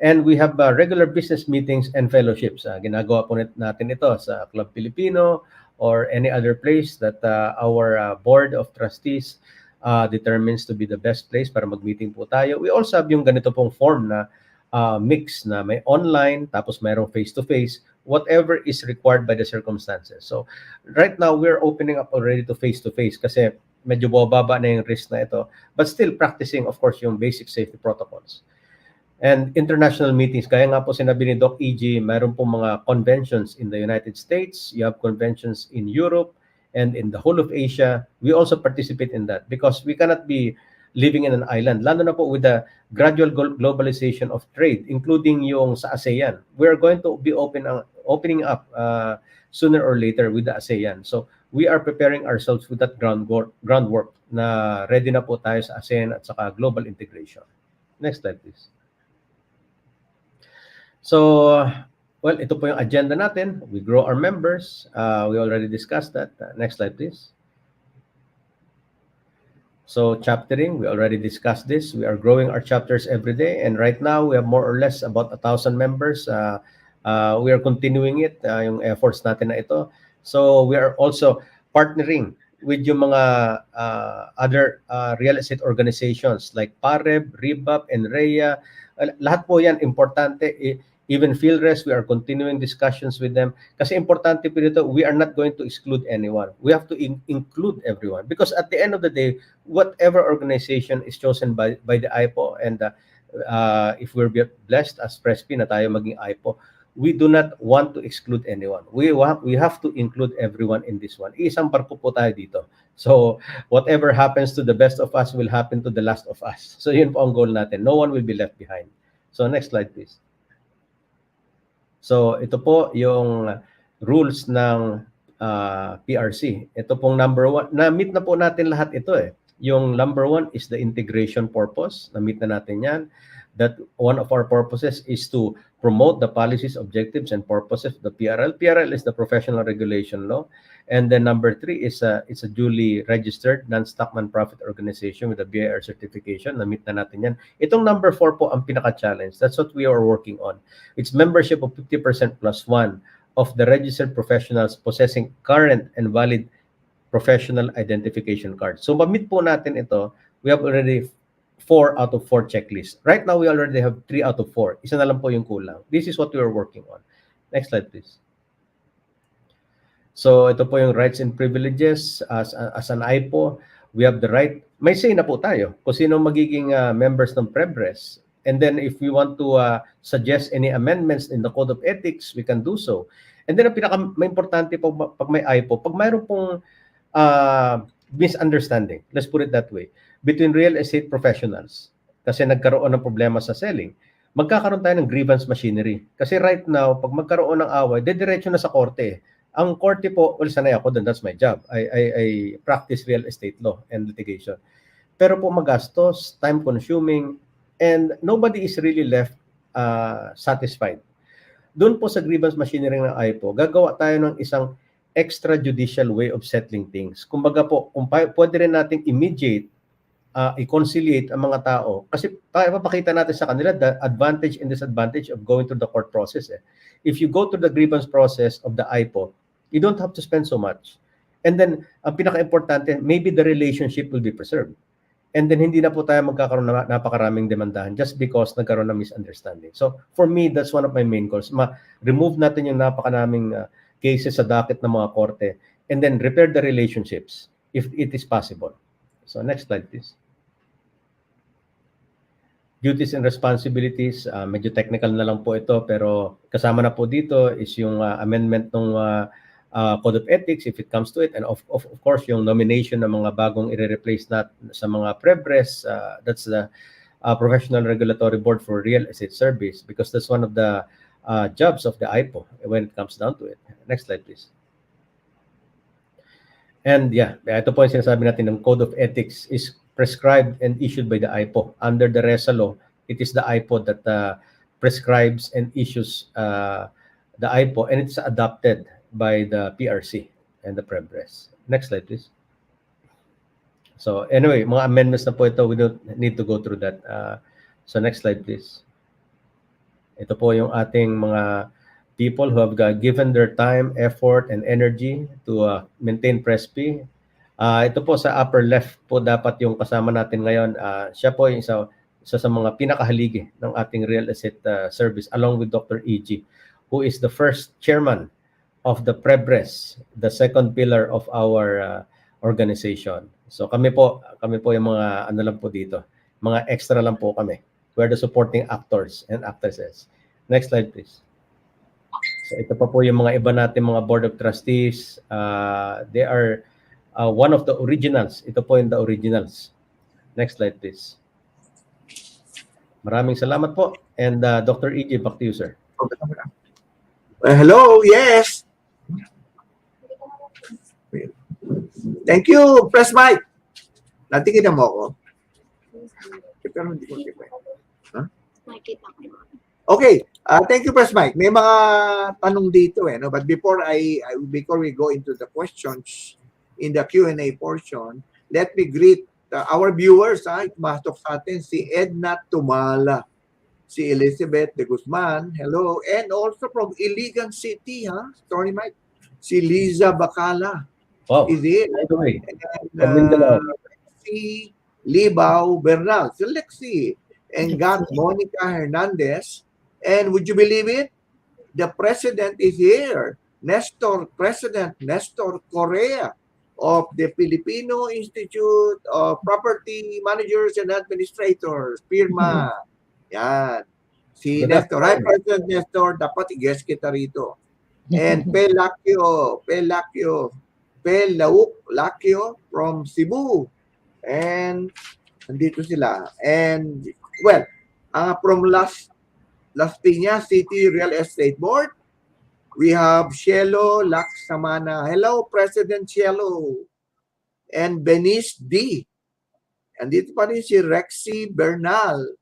And we have regular business meetings and fellowships. Ginagawa po natin ito sa Club Filipino or any other place that our board of trustees determines to be the best place para mag-meeting po tayo. We also have yung ganito pong form na mix na may online, tapos mayroong face-to-face, whatever is required by the circumstances. So right now, we're opening up already to face-to-face kasi medyo bababa na yung risk na ito. But still practicing, of course, yung basic safety protocols. And international meetings, kaya nga po sinabi ni Doc EG, mayroon po mga conventions in the United States, you have conventions in Europe, and in the whole of Asia. We also participate in that because we cannot be living in an island, lalo na po with the gradual globalization of trade, including yung sa ASEAN. We're going to be opening up sooner or later with the ASEAN. So we are preparing ourselves with that groundwork na ready na po tayo sa ASEAN at saka global integration. Next slide, please. So, well, ito po yung agenda natin. We grow our members. We already discussed that. Next slide, please. So, chaptering, we already discussed this. We are growing our chapters every day. And right now, we have more or less about 1,000 members We are continuing it, yung efforts natin na ito. So we are also partnering with yung mga other real estate organizations like PAREB, RIBAP, and REA. Lahat po yan importante. Even PhilRes, we are continuing discussions with them. Kasi importante po dito, we are not going to exclude anyone. We have to include everyone. Because at the end of the day, whatever organization is chosen by the IPO, and if we're blessed as PRESPI na tayo maging IPO, we do not want to exclude anyone. We have to include everyone in this one. Isang barko po tayo dito. So whatever happens to the best of us will happen to the last of us. So yun po ang goal natin. No one will be left behind. So next slide please. So ito po yung rules ng PRC. Ito pong number 1. Na-meet na po natin lahat ito eh. Yung number 1 is the integration purpose. Na-meet na natin yan. That one of our purposes is to promote the policies, objectives, and purposes of the PRL. PRL is the professional regulation law. And then number 3 is it's a duly registered non-stock non-profit organization with a BIR certification. Na-meet na natin yan. Itong number 4 po ang pinaka-challenge. That's what we are working on. It's membership of 50% plus 1 of the registered professionals possessing current and valid professional identification cards. So ma-meet po natin ito. We have already 4 out of 4 checklists. Right now, we already have 3 out of 4. Isa na lang po yung kulang. This is what we are working on. Next slide, please. So, ito po yung rights and privileges. As an IPO, we have the right, may say na po tayo kung sino magiging members ng PRBRES. And then, if we want to suggest any amendments in the Code of Ethics, we can do so. And then, ang may importante po, pag may IPO, pag mayroon pong misunderstanding, let's put it that way, between real estate professionals, kasi nagkaroon ng problema sa selling, magkakaroon tayo ng grievance machinery. Kasi right now, pag magkaroon ng away, dediretso na sa korte. Ang korte po, well, sanay ako doon, that's my job. I practice real estate law and litigation. Pero po magastos, time-consuming, and nobody is really left satisfied. Doon po sa grievance machinery ng IPO, gagawa tayo ng isang extrajudicial way of settling things. Kumbaga po, kung pwede rin nating immediate, i-conciliate ang mga tao. Kasi papakita natin sa kanila the advantage and disadvantage of going through the court process. If you go through the grievance process of the IPO, you don't have to spend so much. And then, ang pinaka-importante, maybe the relationship will be preserved. And then, hindi na po tayo magkakaroon na napakaraming demandahan just because nagkaroon ng misunderstanding. So, for me, that's one of my main goals. Remove natin yung napakaraming cases sa docket ng mga korte and then repair the relationships if it is possible. So, next slide, please. Duties and responsibilities, medyo technical na lang po ito, pero kasama na po dito is yung amendment ng Code of Ethics if it comes to it, and of course yung nomination ng mga bagong i-replace na sa mga PRBRES. That's the Professional Regulatory Board for Real Estate Service, because that's one of the jobs of the IPO when it comes down to it. Next slide, please. And yeah, ito po yung sinasabi natin ng Code of Ethics is prescribed and issued by the IPO. Under the RESA law, it is the IPO that prescribes and issues the IPO, and it's adopted by the PRC and the PRBRES. Next slide, please. So anyway, mga amendments na po ito, we don't need to go through that. So next slide, please. Ito po yung ating mga people who have given their time, effort, and energy to maintain PRESPI. Ito po sa upper left po dapat yung kasama natin ngayon. Siya po yung isa sa mga pinakahaligi ng ating real estate service, along with Dr. E.G., who is the first chairman of the PRBRES, the second pillar of our organization. So kami po yung mga ano lang po dito, mga extra lang po kami. We're the supporting actors and actresses. Next slide, please. So ito pa po yung mga iba natin, mga board of trustees. They are one of the originals. Ito po yung the originals. Next slide, please. Maraming salamat po. And Dr. E.G., back to you, sir. Hello, yes. Thank you, Press Mike. Natingin mo ako. Pero hindi ko okay, thank you, Press Mike. May mga tanong dito no? But before we go into the questions in the Q&A portion, let me greet our viewers. Pumasok sa atin si Edna Tumala. si Elizabeth de Guzman, hello, and also from Iligan City, Story Mike, si Liza Bacala Wow. is here. By the way, from And Mindanao. si Libao Bernal, si Lexi, and got Monica Hernandez. And would you believe it? The president is here. President Nestor Correa of the Filipino Institute of Property Managers and Administrators, PIRMA. Yan. Si Good Nestor. Hi, afternoon. President Nestor. Dapat i-guest kita rito. And Pelakio from Cebu. And nandito sila. And, well, from Las Piñas City Real Estate Board, we have Cielo Laksamana. Hello, President Cielo. And Benice D. Andito pa rin si Rexy Bernal.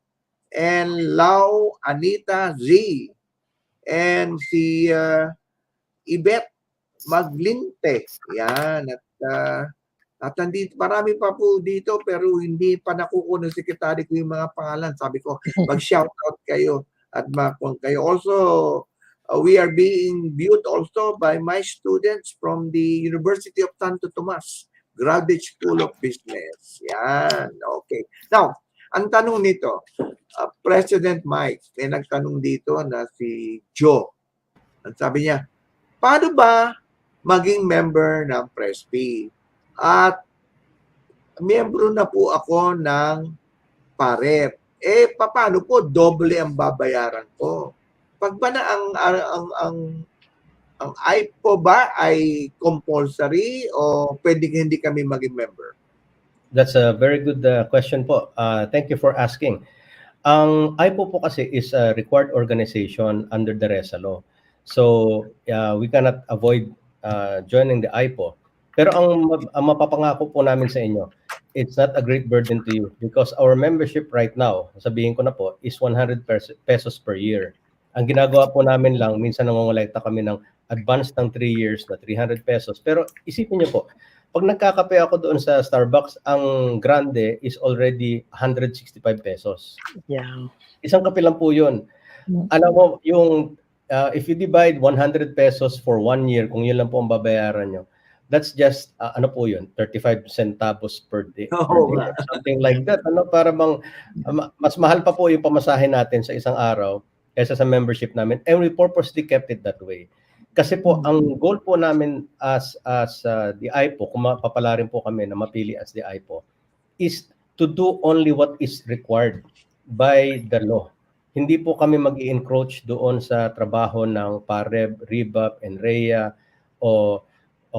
And Lau Anita Z. And si Ibet Maglinte. Yan. At nandito, marami pa po dito pero hindi pa nakukuha ng sekretary ko yung mga pangalan. Sabi ko, mag-shoutout kayo at makon kayo. Also, we are being viewed also by my students from the University of Santo Tomas, Graduate School of Business. Yan, okay. Now, ang tanong nito, President Mike, may nagtanong dito na si Joe. Ang sabi niya, paano ba maging member ng PRESPI? At miyembro na po ako ng PAREP. Paano po doble ang babayaran ko? Pag ba na ang IPO ba ay compulsory o pwedeng hindi kami maging member? That's a very good question po. Thank you for asking. Ang IPO po kasi is a required organization under the RESA law. So we cannot avoid joining the IPO. Pero ang mapapangako po namin sa inyo, it's not a great burden to you because our membership right now, sabihin ko na po, is 100 pesos per year. Ang ginagawa po namin lang, minsan nangongolekta kami ng advance ng 3 years na 300 pesos. Pero isipin niyo po, pag nagkakape ako doon sa Starbucks, ang grande is already 165 pesos. Yeah. Isang kape lang po yun. Alam mo, yung if you divide 100 pesos for 1 year, kung yun lang po ang babayaran nyo, that's just, ano po yun, 35 centavos per day. Something like that. Para bang, mas mahal pa po yung pamasahe natin sa isang araw kaysa sa membership namin. And we purposely kept it that way. Kasi po, ang goal po namin as the IPO, kung mapapalarin po kami na mapili as the IPO, is to do only what is required by the law. Hindi po kami mag-i-encroach doon sa trabaho ng PAREB, RIBAP, NREA, o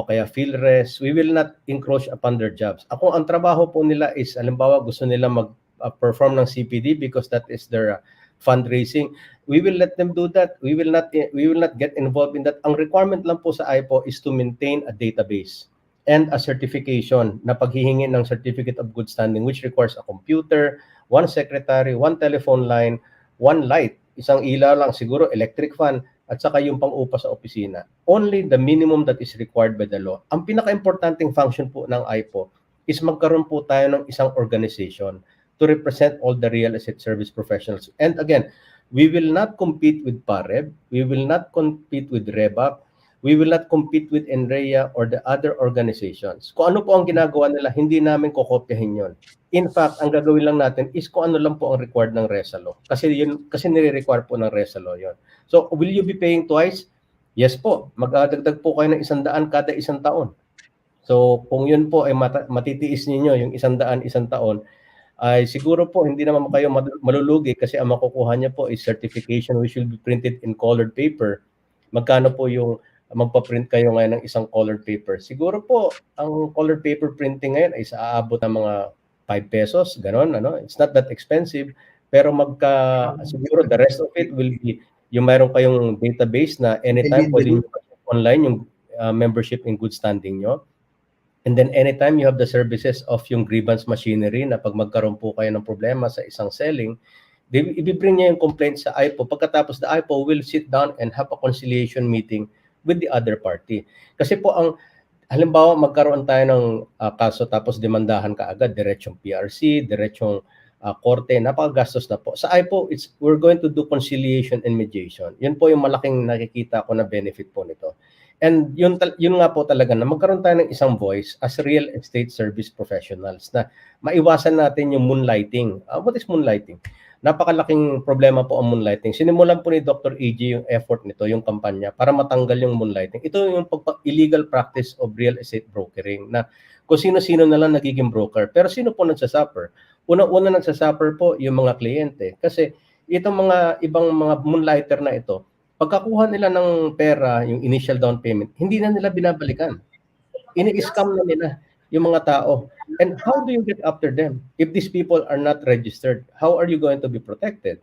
kaya PhilRes. We will not encroach upon their jobs. Ako, ang trabaho po nila is, halimbawa, gusto nila mag-perform ng CPD because that is their fundraising. We will let them do that. We will not get involved in that. Ang requirement lang po sa IPO is to maintain a database and a certification na paghihingi ng Certificate of Good Standing, which requires a computer, one secretary, one telephone line, one light, isang ilaw lang, siguro electric fan, at saka yung pang-upa sa opisina. Only the minimum that is required by the law. Ang pinaka-importanting function po ng IPO is magkaroon po tayo ng isang organization to represent all the real estate service professionals. And again, we will not compete with PAREB, we will not compete with REBAP, we will not compete with NREA or the other organizations. Kung ano po ang ginagawa nila, hindi namin kokopyahin yon. In fact, ang gagawin lang natin is kung ano lang po ang required ng RESA law. Kasi nire-require po ng RESA law yon. So, will you be paying twice? Yes po. Magdagdag po kayo ng 100 kada isang taon. So, kung yun po ay matitiis ninyo yung 100 isang taon, ay siguro po hindi naman kayo malulugi kasi ang makukuha niya po is certification which will be printed in colored paper. Magkano po yung magpa-print kayo ngayon ng isang colored paper? Siguro po, ang colored paper printing ngayon ay aabot ng mga 5 pesos, ganon, It's not that expensive, pero siguro the rest of it will be yung mayroon kayong database na anytime pwede nyo online yung membership in good standing nyo. And then anytime you have the services of yung grievance machinery na pag magkaroon po kayo ng problema sa isang selling, i-bring niya yung complaint sa IPO. Pagkatapos the IPO will sit down and have a conciliation meeting with the other party. Kasi po halimbawa magkaroon tayo ng kaso tapos demandahan ka agad, diretsong PRC, diretsong korte, napakagastos na po. Sa IPO, we're going to do conciliation and mediation. Yun po yung malaking nakikita ko na benefit po nito. And yun nga po talaga na magkaroon tayo ng isang voice as real estate service professionals na maiwasan natin yung moonlighting. What is moonlighting? Napakalaking problema po ang moonlighting. Sinimulan po ni Dr. EG yung effort nito, yung kampanya, para matanggal yung moonlighting. Ito yung illegal practice of real estate brokering na kung sino-sino na lang nagiging broker. Pero sino po nagsasuffer? Una-una nagsasuffer po yung mga kliyente. Kasi itong mga ibang mga moonlighter na ito, pagkakuha nila ng pera, yung initial down payment, hindi na nila binabalikan. Ini-scam na nila yung mga tao. And how do you get after them? If these people are not registered, how are you going to be protected?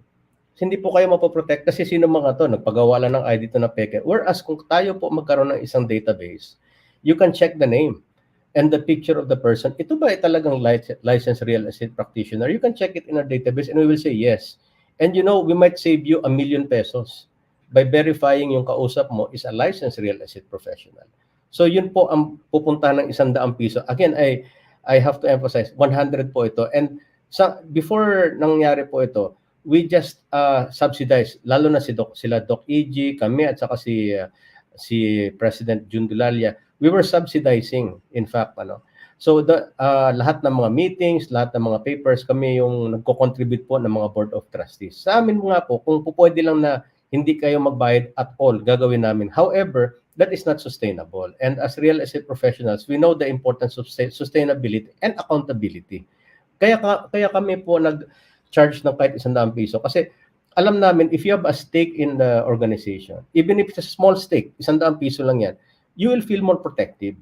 Hindi po kayo mapoprotect kasi sino mga to, nagpagawa lang ng ID to na peke. Whereas kung tayo po magkaroon ng isang database, you can check the name and the picture of the person. Ito ba ay talagang licensed real estate practitioner? You can check it in our database and we will say yes. And you know, we might save you ₱1 million by verifying yung kausap mo is a licensed real estate professional. So yun po ang pupuntahan ng ₱100. Again, I have to emphasize, 100 po ito. And before nangyari po ito, we just subsidize, lalo na sila Doc EG, kami at saka si President Jun Dulalia, we were subsidizing, in fact, So lahat ng mga meetings, lahat ng mga papers, kami yung nagko-contribute po ng mga board of trustees. Sa amin nga po, kung pwede lang na hindi kayo magbayad at all, gagawin namin. However, that is not sustainable. And as real estate professionals, we know the importance of sustainability and accountability. Kaya kami po nag-charge ng kahit ₱100 kasi alam namin, if you have a stake in the organization, even if it's a small stake, ₱100 lang yan, you will feel more protective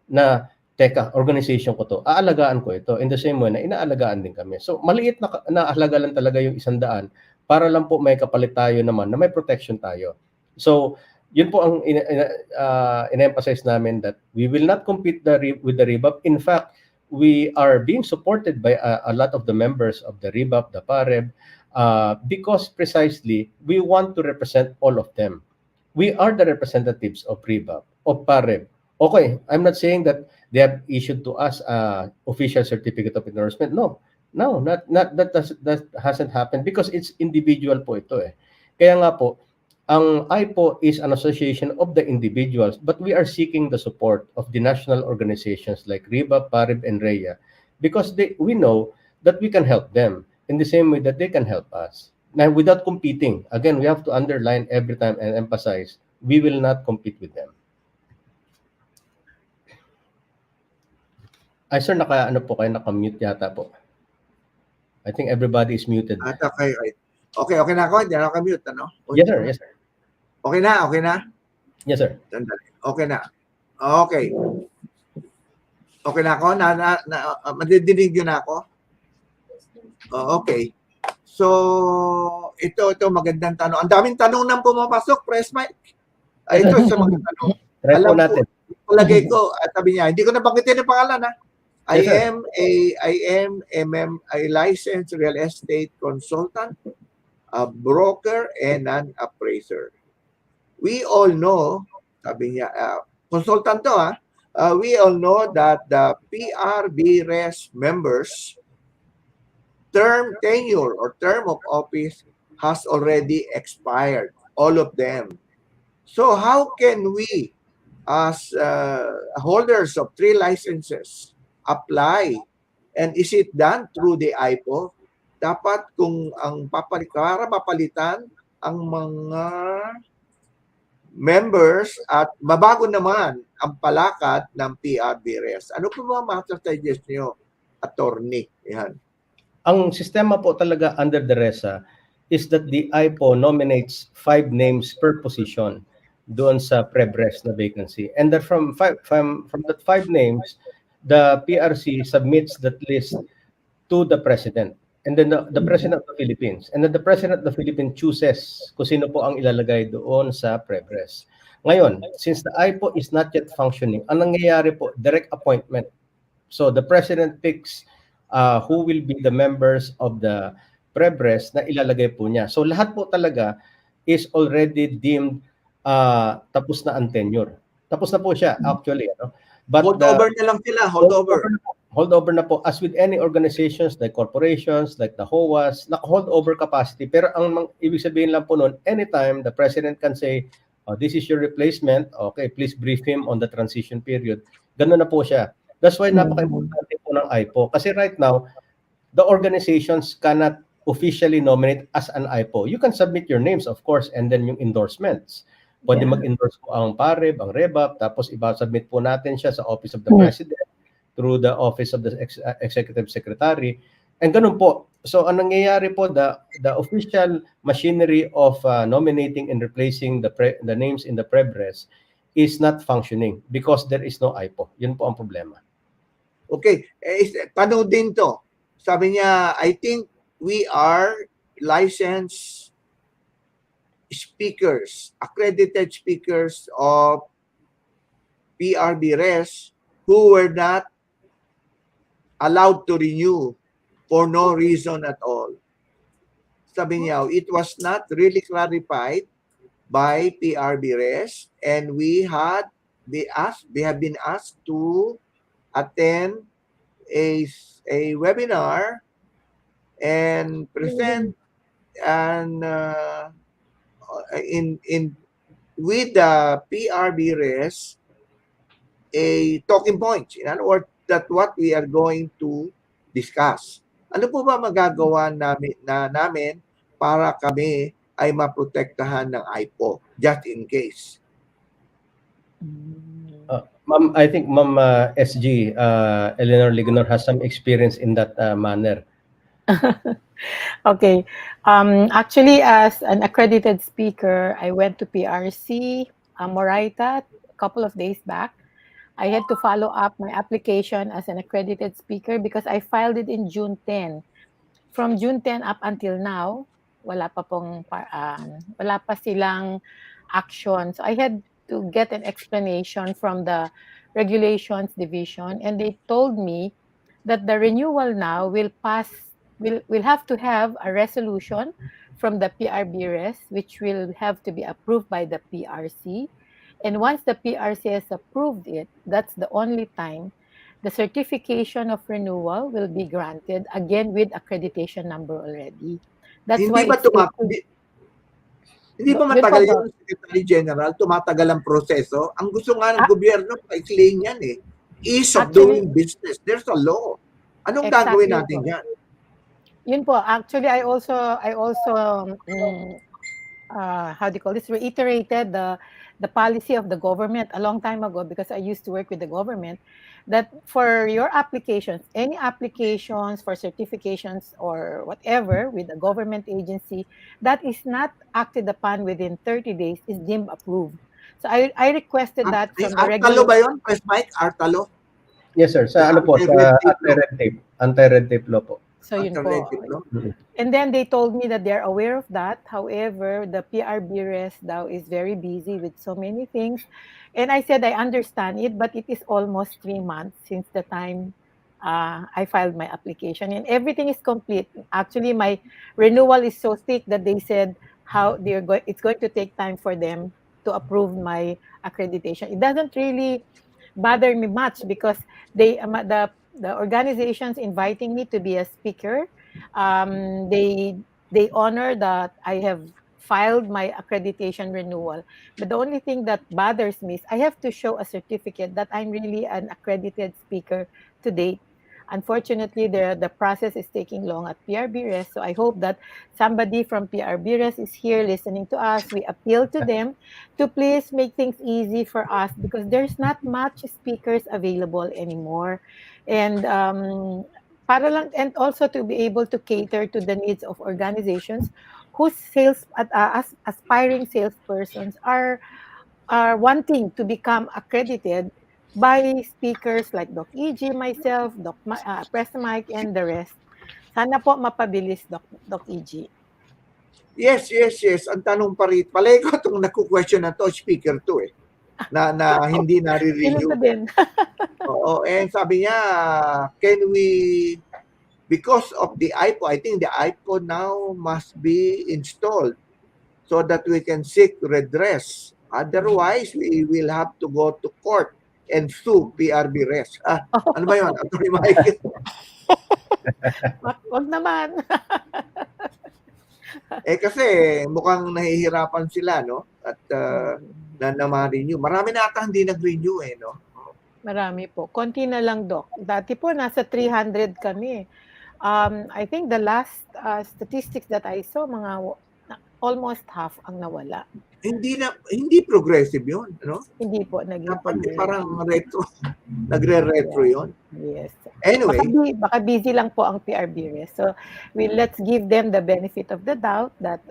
na, teka, organization ko to, aalagaan ko ito. In the same way na inaalagaan din kami. So, maliit na halaga lang talaga yung 100 para lang po may kapalit tayo naman na may protection tayo. So, yun po ang in-emphasize namin that we will not compete with the REBAP. In fact, we are being supported by a lot of the members of the REBAP, the PREB, because precisely we want to represent all of them. We are the representatives of REBAP, of PREB. Okay, I'm not saying that they have issued to us official certificate of endorsement. No, that hasn't happened because it's individual po ito eh. Kaya nga po, ang IPO is an association of the individuals, but we are seeking the support of the national organizations like REBAP, PAREB, and REA because we know that we can help them in the same way that they can help us. Now, without competing, again, we have to underline every time and emphasize, we will not compete with them. Ay, sir, naka-mute yata po. I think everybody is muted. Okay, right. Okay na ako, hindi na naka-mute, ano? Yes, sir. Okay na? Yes, sir. Okay na. Okay. Okay na ako? Madidinig yun na ako? Okay. So, ito magandang tanong. Ang daming tanong nang pumapasok, Press Mike. Ito sa mga tanong. Try po natin. Palagay ko, at sabi niya, hindi ko nabanggitin yung pangalan, ha? Yes, I am a licensed real estate consultant, a broker, and an appraiser. We all know, sabi niya, consultant to we all know that the PRBRES members term tenure or term of office has already expired, all of them. So how can we, as holders of 3 licenses, apply? And is it done through the IPO? Dapat kung ang papalitan ang mga members at mabago naman ang palakad ng PRBRES. Ano po mga master-suggest nyo, attorney? Yan. Ang sistema po talaga under the RESA is that the IPO nominates 5 names per position doon sa PRBRES na vacancy. And that from that 5 names, the PRC submits that list to the President. And then the President of the Philippines. And then the President of the Philippines chooses kung sino po ang ilalagay doon sa PRBRES. Ngayon, since the IPO is not yet functioning, ang nangyayari po, direct appointment. So the President picks who will be the members of the PRBRES na ilalagay po niya. So lahat po talaga is already deemed tapos na ang tenure. Tapos na po siya, actually. But hold over na lang sila, hold over. holdover na po as with any organizations like corporations, like the HOAs, naka-holdover capacity. Pero ang ibig sabihin lang po nun, anytime the president can say, oh, this is your replacement, okay, please brief him on the transition period. Ganun na po siya. That's why napaka-importante po ng IPO. Kasi right now, the organizations cannot officially nominate as an IPO. You can submit your names, of course, and then yung endorsements. Pwede mag-endorse po ang PAREB, ang REBAP, tapos submit po natin siya sa Office of the President through the Office of the Executive Secretary. And ganun po. So, ang nangyayari po, the official machinery of nominating and replacing the names in the PRBRES is not functioning because there is no IPO. Yun po ang problema. Okay. Tanong din to. Sabi niya, I think we are licensed speakers, accredited speakers of PRBRES who were not allowed to renew for no reason at all. Sabi niya, it was not really clarified by PRBRES, and we have been asked to attend a webinar and present and with the PRBRES a talking points. In other words, that what we are going to discuss. Ano po ba magagawa namin para kami ay maprotektahan ng IPO just in case? Ma'am, I think Ma'am SG, Eleanor Ligonor has some experience in that manner. Okay. Actually, as an accredited speaker, I went to PRC, Moraita, a couple of days back. I had to follow up my application as an accredited speaker because I filed it in June 10. From June 10 up until now, wala pa silang action. So I had to get an explanation from the regulations division, and they told me that the renewal now will have to have a resolution from the PRBRES, which will have to be approved by the PRC. And once the PRC has approved it, that's the only time the certification of renewal will be granted, again with accreditation number already. That's Hindi why ba hindi ba matagal yung Secretary General, tumatagal ang proseso? Ang gusto nga ng gobyerno, paikliin yan eh. Ease of doing business. There's a law. Anong gagawin natin yan? Yun po. Actually, I also how do you call this, reiterated the policy of the government a long time ago, because I used to work with the government, that for your applications, any applications for certifications or whatever with a government agency that is not acted upon within 30 days is deemed approved. So I requested that from the regular... Artalo ba yun? Press mic? Artalo? Yes, sir. Sa ano po? Sa anti-red tape. Anti-red tape law po. So yun po. And then they told me that they're aware of that. However, the PRBRES now is very busy with so many things. And I said, I understand it, but it is almost 3 months since the time I filed my application. And everything is complete. Actually, my renewal is so thick that they said it's going to take time for them to approve my accreditation. It doesn't really bother me much because the organizations inviting me to be a speaker, they honor that I have filed my accreditation renewal. But the only thing that bothers me is I have to show a certificate that I'm really an accredited speaker to date. Unfortunately, the process is taking long at PRBRES, so I hope that somebody from PRBRES is here listening to us. We appeal to them to please make things easy for us because there's not much speakers available anymore. And and also to be able to cater to the needs of organizations whose aspiring salespersons are wanting to become accredited by speakers like Doc EG, myself, PRESPI, and the rest. Sana po mapabilis, Doc EG. Yes. Ang tanong pa rin, palay ko itong naku-question na to, speaker to eh, na hindi nare-renew. Oo, and sabi niya, can we, because of the IPO, I think the IPO now must be installed so that we can seek redress. Otherwise, we will have to go to court and sue PRBRES. Ano ba yun? Attorney Mike? Wag naman. Kasi mukhang nahihirapan sila, no? At na ma-renew. Marami na ata hindi nag-renew no? Marami po. Konti na lang, Doc. Dati po, nasa 300 kami. I think the last statistics that I saw, almost half ang nawala. Hindi progressive yun, no? Hindi po naging progressive. Parang retro. Nagre-retro yun. Yes. Anyway. Baka busy lang po ang PRBRES. So, let's give them the benefit of the doubt that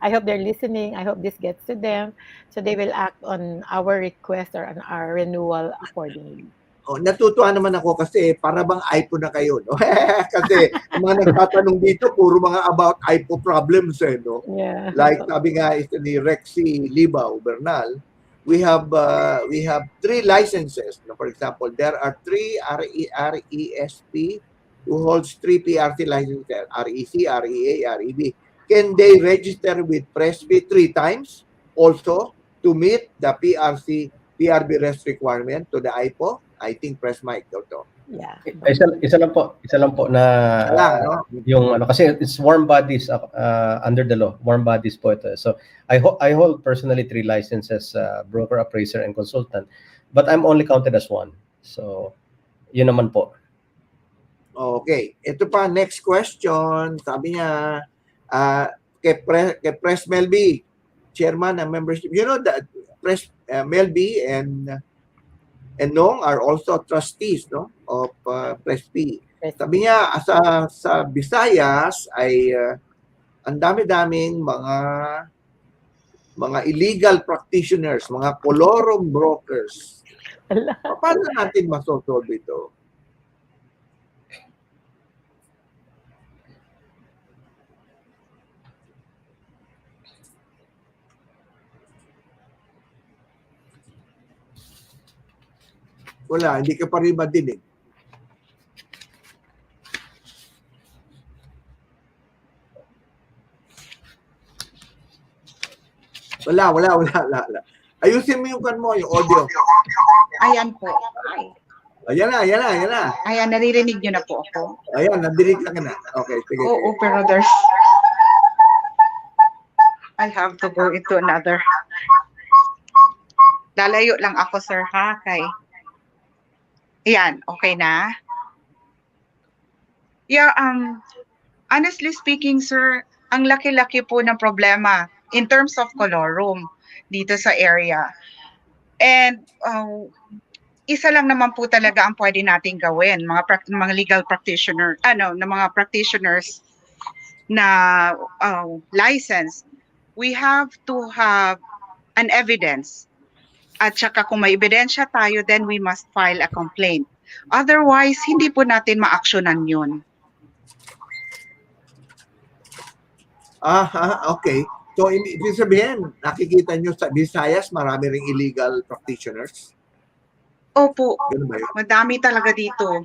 I hope they're listening. I hope this gets to them. So, they will act on our request or on our renewal accordingly. Natutuwa naman ako kasi para bang iPhone na kayo, no? Kasi mga nagtatanong dito, puro mga about iPhone problems, no? Yeah. Like sabi nga ni Rexy Libao Bernal, we have 3 licenses. No? For example, there are 3 RESP who holds 3 PRC licenses, REC, REA, REB. Can they register with PRESPI 3 times also to meet the PRBRES requirement to the IPO? I think press mic daw to. Yeah. Isa lang po na no? Yung kasi it's warm bodies under the law. Warm bodies po ito. So I hold personally 3 licenses, broker, appraiser, and consultant. But I'm only counted as 1. So yun naman po. Okay. Ito pa, next question. Sabi niya, kay Press Melby, chairman ng membership. You know that Press Melby and Nong are also trustees, no, of PRESPI. Sabi niya, sa Visayas ay ang dami-daming mga illegal practitioners, mga colorum brokers. Paano natin masosolve ito? Wala, hindi ka pa rin madinig. Wala. Ayusin mo yung yung audio. Ayan po. Ayan na. Ayan, naririnig nyo na po ako. Ayan, nadinig ka na. Okay, sige. Oo, pero I have to go into another. Lalayo lang ako, sir, ha? Ayan, okay na? Yeah, honestly speaking, sir, ang laki-laki po ng problema in terms of colorum dito sa area. And isa lang naman po talaga ang pwede nating gawin, mga legal practitioner, mga practitioners na license. We have to have an evidence. At saka kung may ebidensya tayo, then we must file a complaint. Otherwise, hindi po natin ma-actionan yun. Okay. So, ibig sabihin, nakikita nyo sa Visayas, marami ring illegal practitioners? Opo. Ganun ba yun? Madami talaga dito.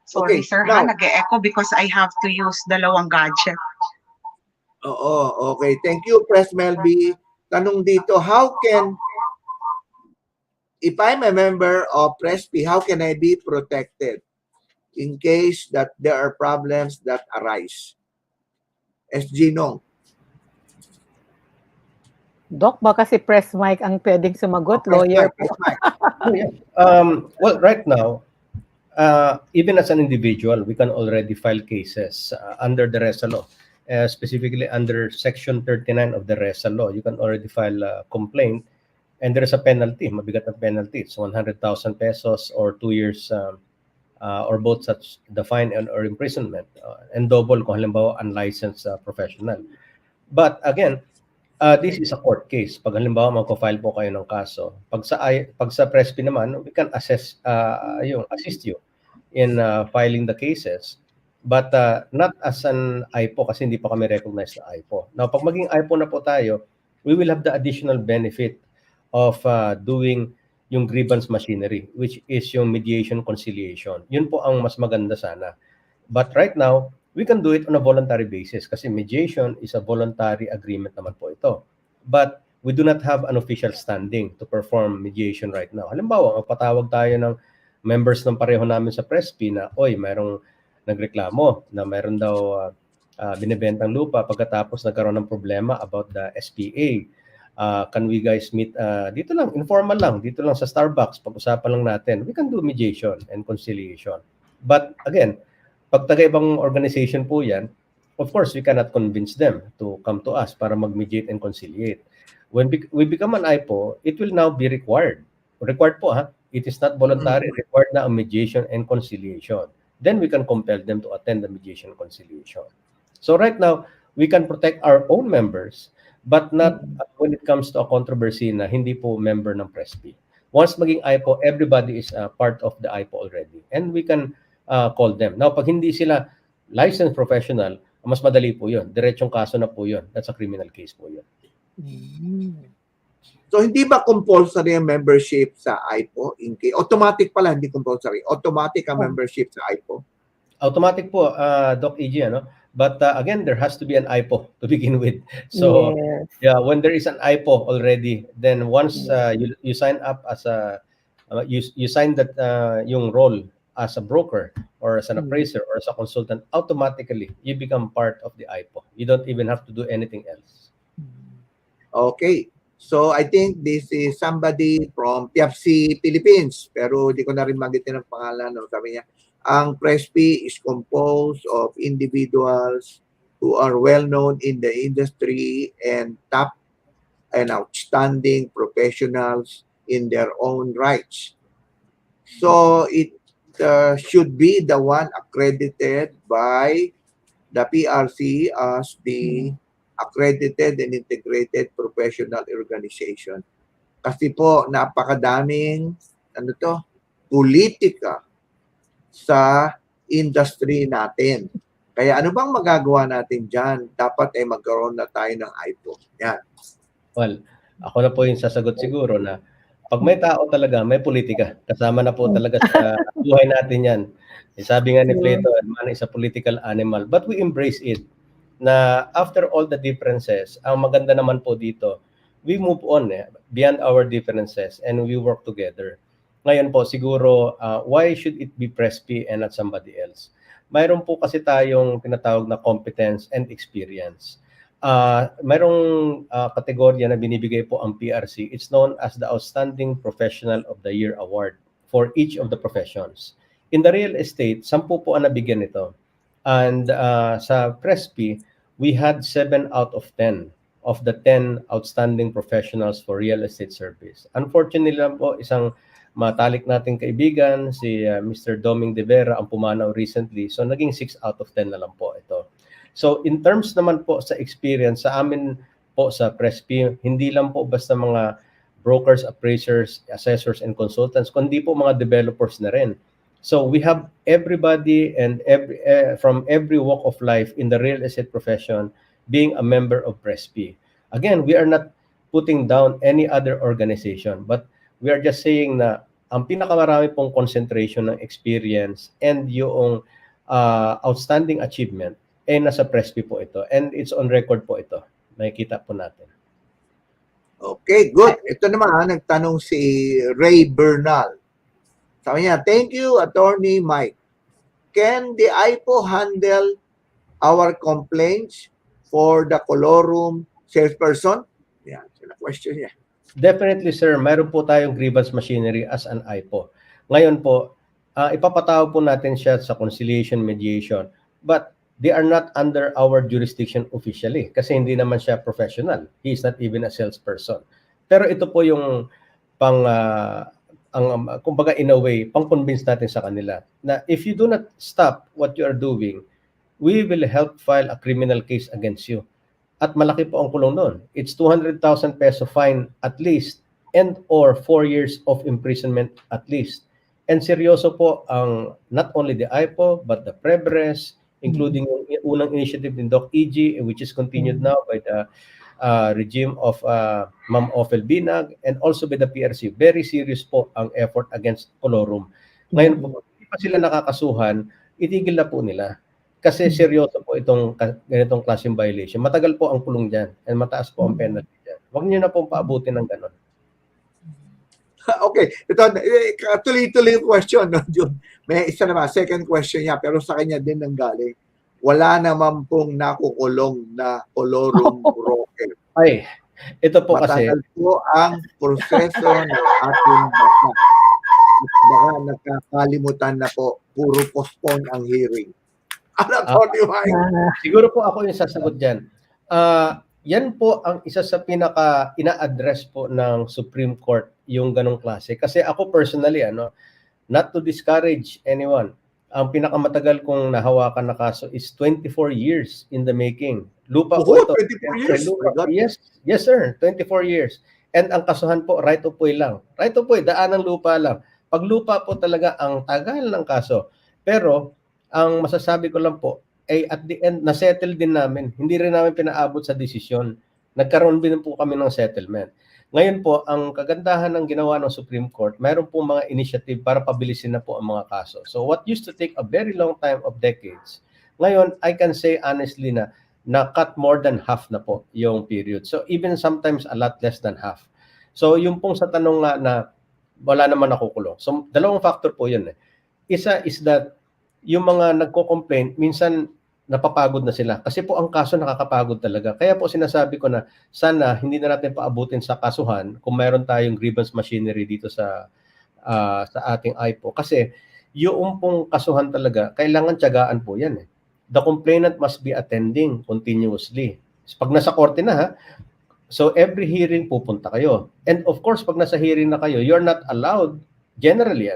Sorry, Okay, sir, nag-e-echo because I have to use dalawang gadget. Oo, okay. Thank you, Press Melby. Tanong dito, if I'm a member of PRESPI, how can I be protected in case that there are problems that arise? SG Nong. Doc, baka si Press Mike ang pwedeng sumagot, lawyer po. Well, right now, even as an individual, we can already file cases under the RESA law. Specifically under Section 39 of the RESA law, you can already file a complaint and there is a penalty, mabigat na penalty. It's 100,000 pesos or 2 years or both such the fine or imprisonment and double kung halimbawa unlicensed professional. But again, this is a court case. Pag halimbawa magko-file po kayo ng kaso, pag sa PRESPI naman, we can assist you in filing the cases. But not as an IPO kasi hindi pa kami recognized na IPO. Now, pag maging IPO na po tayo, we will have the additional benefit of doing yung grievance machinery, which is yung mediation conciliation. Yun po ang mas maganda sana. But right now, we can do it on a voluntary basis kasi mediation is a voluntary agreement naman po ito. But we do not have an official standing to perform mediation right now. Halimbawa, magpatawag tayo ng members ng pareho namin sa PRESPI na, oy, mayroong nagreklamo na mayroon daw binibentang lupa pagkatapos nagkaroon ng problema about the SPA. Can we guys meet dito lang, informal lang, dito lang sa Starbucks, pag-usapan lang natin. We can do mediation and conciliation. But again, pag taga-ibang organization po yan, of course, we cannot convince them to come to us para mag-mediate and conciliate. When we become an IPO, it will now be required. Required po ha. It is not voluntary. Required na a mediation and conciliation. Then we can compel them to attend the mediation and conciliation. So right now, we can protect our own members, but not when it comes to a controversy na hindi po member ng PRESPI. Once maging IPO, everybody is part of the IPO already. And we can call them. Now, pag hindi sila licensed professional, mas madali po yun. Diretsong kaso na po yun. That's a criminal case po yun. So, hindi ba compulsory ang membership sa IPO? Automatic pala, hindi compulsory. Automatic ang membership sa IPO? Automatic po, Doc EG, ano? But again, there has to be an IPO to begin with. So, yeah, when there is an IPO already, then once you sign up as a, you sign that yung role as a broker or as an appraiser or as a consultant, automatically, you become part of the IPO. You don't even have to do anything else. Okay. So, I think this is somebody from PFC Philippines. Pero di ko na rin magitin ang pangalan. No? Sabi niya, ang PRESPI is composed of individuals who are well-known in the industry and top and outstanding professionals in their own rights. So, it should be the one accredited by the PRC as the accredited and integrated professional organization. Kasi po, napakadaming politika sa industry natin. Kaya ano bang magagawa natin dyan? Dapat ay magkaroon na tayo ng IPO. Yan. Well, ako na po yung sasagot siguro na pag may tao talaga, may politika. Kasama na po talaga sa buhay natin yan. Sabi nga ni Plato, man is a political animal. But we embrace it. Na after all the differences, ang maganda naman po dito, we move on beyond our differences and we work together. Ngayon po, siguro, why should it be PRESPI and not somebody else? Mayroon po kasi tayong tinatawag na competence and experience. Mayroong kategorya na binibigay po ang PRC. It's known as the Outstanding Professional of the Year Award for each of the professions. In the real estate, 10 po ang nabigyan ito. And sa PRESPI, we had 7 out of 10 of the 10 outstanding professionals for real estate service. Unfortunately lang po, isang matalik nating kaibigan, si Mr. Doming De Vera, ang pumanaw recently. So, naging 6 out of 10 na lang po ito. So, in terms naman po sa experience, sa amin po sa PRESPI, hindi lang po basta mga brokers, appraisers, assessors, and consultants, kundi po mga developers na rin. So we have everybody and from every walk of life in the real estate profession being a member of PRESPI. Again, we are not putting down any other organization, but we are just saying na ang pinakamarami pong concentration ng experience and yung outstanding achievement ay nasa PRESPI po ito. And it's on record po ito. Nakikita po natin. Okay, good. Ito naman, nagtanong si Ray Bernal. Sabi niya, thank you, Attorney Mike. Can the IPO handle our complaints for the colorum salesperson? Yan, sila question niya. Definitely, sir. Mayroon po tayong grievance machinery as an IPO. Ngayon po, ipapatawag po natin siya sa conciliation mediation. But they are not under our jurisdiction officially kasi hindi naman siya professional. He is not even a salesperson. Pero ito po yung kumbaga in a way, pang-convince natin sa kanila na if you do not stop what you are doing, we will help file a criminal case against you. At malaki po ang kulong doon. It's 200,000 peso fine at least and or 4 years of imprisonment at least. And seryoso po ang not only the IPO but the PRBRES, including yung unang initiative ng Doc EG, which is continued now by the regime of Ma'am Ophel Binag and also by the PRC. Very serious po ang effort against colorum. Ngayon po, hindi pa sila nakakasuhan, itigil na po nila. Kasi seryoso po itong ganitong klaseng violation. Matagal po ang kulong dyan and mataas po ang penalty dyan. Huwag niyo na pong paabutin ng ganon. Okay, ito, tuloy-tuloy yung question, no, Jun? May isa naman, second question niya, pero sa kanya din nanggaling. Wala naman pong nakukulong na kolorum broker. Ay, ito po kasi. Matagal po ang proseso ng ating bata. Baka nakakalimutan na po, puro postpone ang hearing. Ano po, di ba? Siguro po ako yung sasagot dyan. Yan po ang isa sa pinaka ina-address po ng Supreme Court, yung ganong klase. Kasi ako personally, not to discourage anyone, ang pinakamatagal kong nahawakan na kaso is 24 years in the making. Lupa po ito. 24 years? Lupa. Yes sir, 24 years. And ang kasuhan po, right of way lang. Right of way, daan ng lupa lang. Pag lupa po talaga ang tagal ng kaso. Pero, ang masasabi ko lang po, ay at the end, na-settle din namin. Hindi rin namin pinaabot sa desisyon. Nagkaroon din po kami ng settlement. Ngayon po, ang kagandahan ng ginawa ng Supreme Court, mayroon po mga initiative para pabilisin na po ang mga kaso. So what used to take a very long time of decades, ngayon, I can say honestly na cut more than half na po yung period. So even sometimes a lot less than half. So yung pong sa tanong nga na wala naman nakukulong. So dalawang factor po yun. Isa is that yung mga nagko-complain, minsan napapagod na sila. Kasi po ang kaso nakakapagod talaga. Kaya po sinasabi ko na sana hindi na natin paabutin sa kasuhan kung mayroon tayong grievance machinery dito sa ating IPO. Kasi yung pong kasuhan talaga, kailangan tiyagaan po yan. The complainant must be attending continuously. Pag nasa korte na so every hearing pupunta kayo. And of course, pag nasa hearing na kayo, you're not allowed, generally,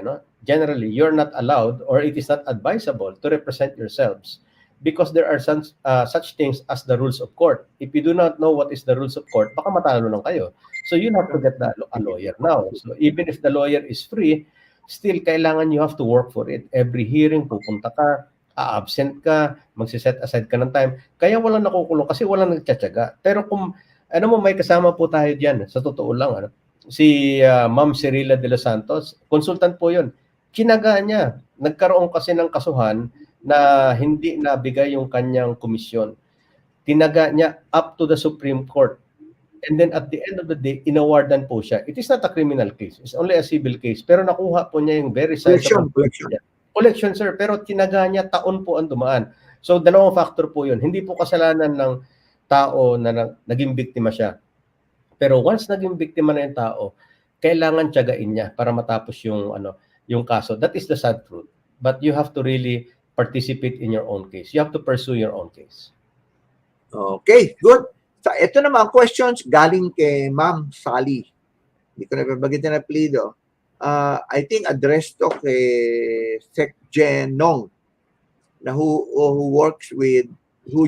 you're not allowed or it is not advisable to represent yourselves because there are such things as the rules of court. If you do not know what is the rules of court, baka matalo lang kayo. So you have to get a lawyer now. So even if the lawyer is free, still kailangan you have to work for it. Every hearing, pupunta ka, absent ka, magsiset aside ka ng time. Kaya walang nakukulong kasi walang nagtsatsaga. Pero kung, may kasama po tayo diyan, sa totoo lang, si Ma'am Cirila de los Santos, consultant po yun. Kinaga niya, nagkaroon kasi ng kasuhan na hindi nabigay yung kanyang komisyon. Tinaga niya up to the Supreme Court. And then at the end of the day, inawardan po siya. It is not a criminal case. It's only a civil case. Pero nakuha po niya yung very sizable collection, sir. Pero tinaga niya, taon po ang dumaan. So dalawang factor po yun. Hindi po kasalanan ng tao na naging biktima siya. Pero once naging biktima na yung tao, kailangan tiyagain niya para matapos yung kaso. That is the sad truth. But you have to really participate in your own case. You have to pursue your own case. Okay, good. So, ito naman, questions galing kay Ma'am Sally. Hindi ko na pabagitin na plido. I think addressed to kay Sec Genong na who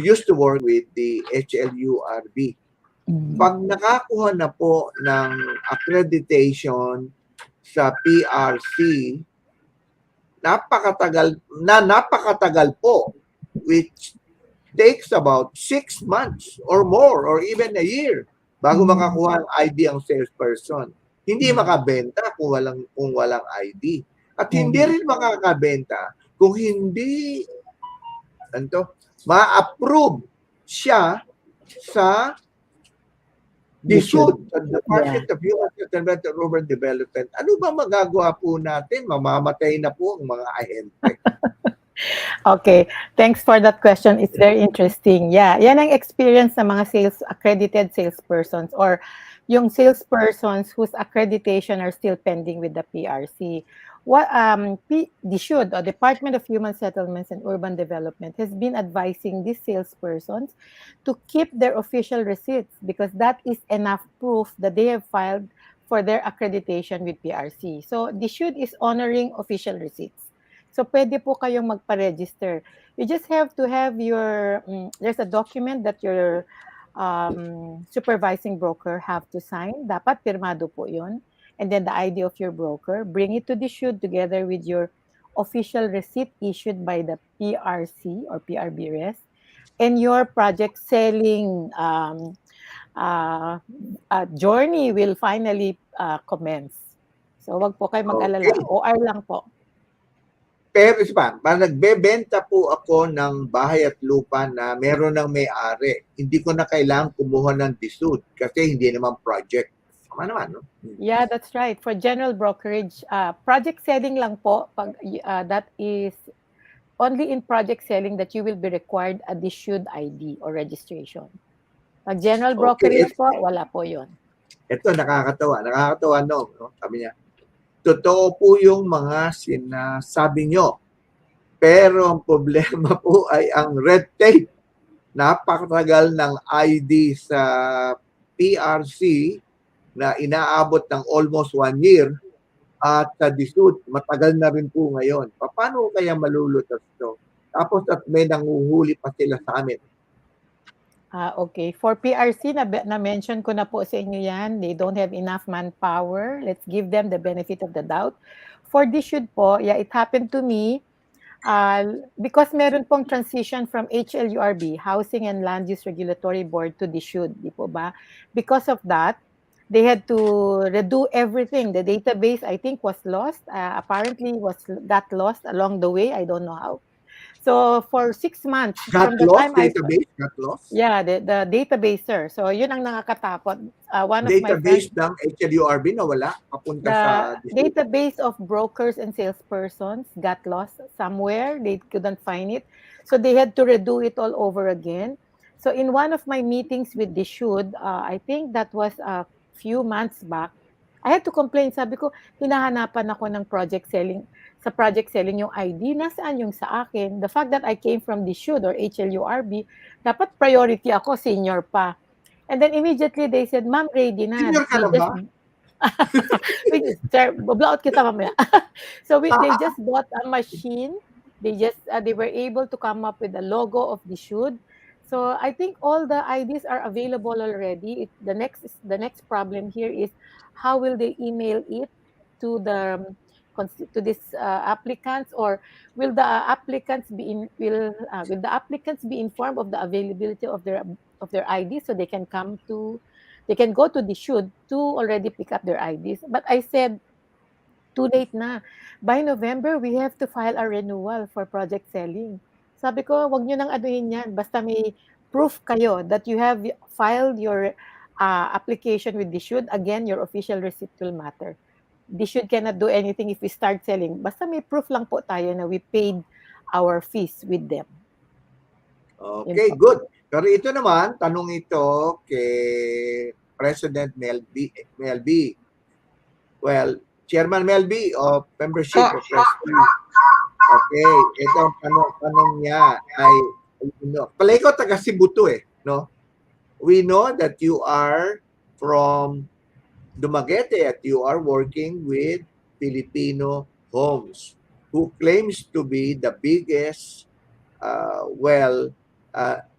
used to work with the HLURB. Pag nakakuha na po ng accreditation sa PRC, napakatagal po, which takes about 6 months or more or even a year bago makakuha ng ID ang salesperson. Hindi makabenta kung walang ID. At hindi rin makakabenta kung hindi ma-approve siya sa DSUD, the Department of Human Settlement and Urban Development. Ano ba magagawa po natin? Mamamatay na po ang mga ahente. Okay, thanks for that question. It's very interesting. Yeah, yan ang experience ng mga accredited salespersons or yung salespersons whose accreditation are still pending with the PRC. What DSUD, or Department of Human Settlements and Urban Development, has been advising these salespersons to keep their official receipts because that is enough proof that they have filed for their accreditation with PRC. So DSUD is honoring official receipts. So pwede po kayong magpa-register. You just have to have your, there's a document that your supervising broker have to sign. Dapat pirmado po yun. And then the ID of your broker, bring it to DSUD together with your official receipt issued by the PRC or PRBRES, and your project selling journey will finally commence. So wag po kayo mag-alala. OR lang po. pero isa pa, nagbebenta po ako ng bahay at lupa na meron ng may-ari. Hindi ko na kailangan kumuha ng disud kasi hindi naman project. Tama naman, no? Yeah, that's right. For general brokerage, project selling lang po, that is only in project selling that you will be required a issued ID or registration. Pag general brokerage po, wala po yon. Ito, nakakatawa. Nakakatawa, no? Sabi niya, totoo po yung mga sinasabi nyo. Pero ang problema po ay ang red tape. Napakatagal ng ID sa PRC na inaabot ng almost 1 year at sa DSUD, matagal na rin po ngayon. Paano kaya malulutas ito? Tapos at may nanguhuli pa sila sa amin. Okay. For PRC, na-mention ko na po sa inyo yan. They don't have enough manpower. Let's give them the benefit of the doubt. For DSUD po, yeah, it happened to me because meron pong transition from HLURB, Housing and Land Use Regulatory Board, to DSUD, di po ba? Because of that, they had to redo everything. The database, I think, was lost. Apparently, got lost along the way. I don't know how. So for 6 months from the time database got lost? Yeah, the database, sir. So yun ang nakakatakot. One database of my ng friends, HLURB na wala papunta sa database of brokers and salespersons got lost somewhere. They couldn't find it. So they had to redo it all over again. So in one of my meetings with DSUD, I think that was a few months back, I had to complain. Sabi ko, hinahanapan ako ng project selling. Sa project selling yung ID, nasaan yung sa akin? The fact that I came from DSUD or HLURB, dapat priority ako, senior pa. And then immediately they said, ma'am, ready na. Senior ka na ba? Sir, blowout kita mamaya. So they just bought a machine. They were able to come up with the logo of DSUD. So I think all the IDs are available already. The next problem here is how will they email it to these applicants, or will the applicants be informed of the availability of their IDs so they can go to DSUD to already pick up their IDs. But I said, too late na. By November, we have to file a renewal for project selling. Sabi ko, wag nyo nang anuhin yan. Basta may proof kayo that you have filed your application with DSUD. Again, your official receipt will matter. DSUD cannot do anything if we start selling. Basta may proof lang po tayo na we paid our fees with them. Okay, good. Pero ito naman, tanong ito kay President Melby. Well, Chairman Melby of Membership of PFRESPI. Okay, ito ang tanong niya ay, palay ko taga Cebu to no? We know that you are from Dumaguete at you are working with Filipino Homes, who claims to be the biggest,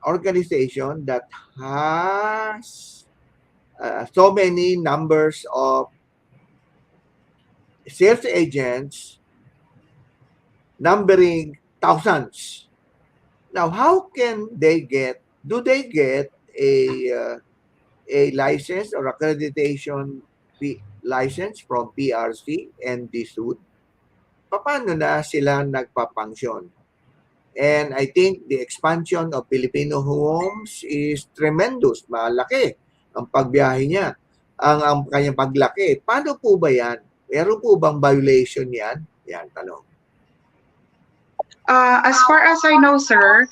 organization that has so many numbers of sales agents numbering thousands. Now, how can they get a license or accreditation license from PRC and DSUD? Paano na sila nagpapangsyon? And I think the expansion of Filipino Homes is tremendous. Malaki ang pagbiyahe niya. Ang kanyang paglaki. Paano po ba yan? Meron po bang violation yan? Yan, tanong. As far as I know, sir,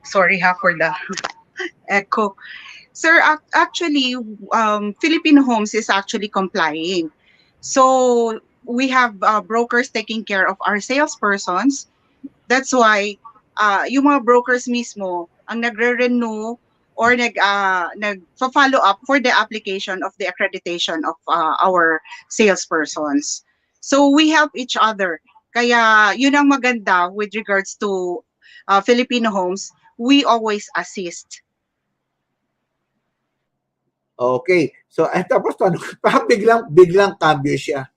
sorry for the echo. Sir, actually, Filipino Homes is actually complying. So we have brokers taking care of our salespersons. That's why yung mga brokers mismo ang nagre-renew or nag-follow up for the application of the accreditation of our salespersons. So we help each other. Kaya yun ang maganda with regards to Filipino Homes. We always assist. Okay. So, tapos biglang cambio siya.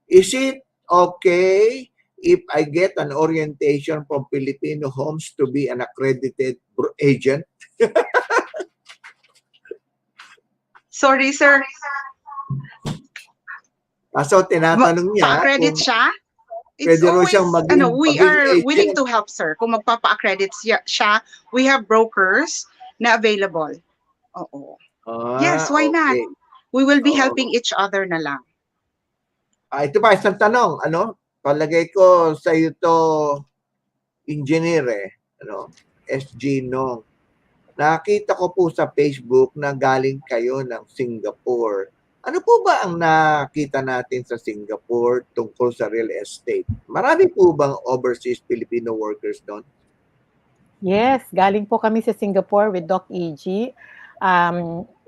Is it okay if I get an orientation from Filipino Homes to be an accredited agent? Sorry, sir. So, tinatanong niya. Pa-accredit siya? It's Pwede rin always, siyang we maging are willing agent. to help, sir. Kung magpapa-accredit siya, we have brokers na available. Oo. Yes, why not? Okay. We will be Oo. helping each other na lang. Ito pa, isang tanong. Palagay ko sa iyo to, engineer SG Nong. Nakita ko po sa Facebook na galing kayo ng Singapore. Ano po ba ang nakita natin sa Singapore tungkol sa real estate? Marami po bang overseas Filipino workers doon? Yes, galing po kami sa Singapore with Doc EG.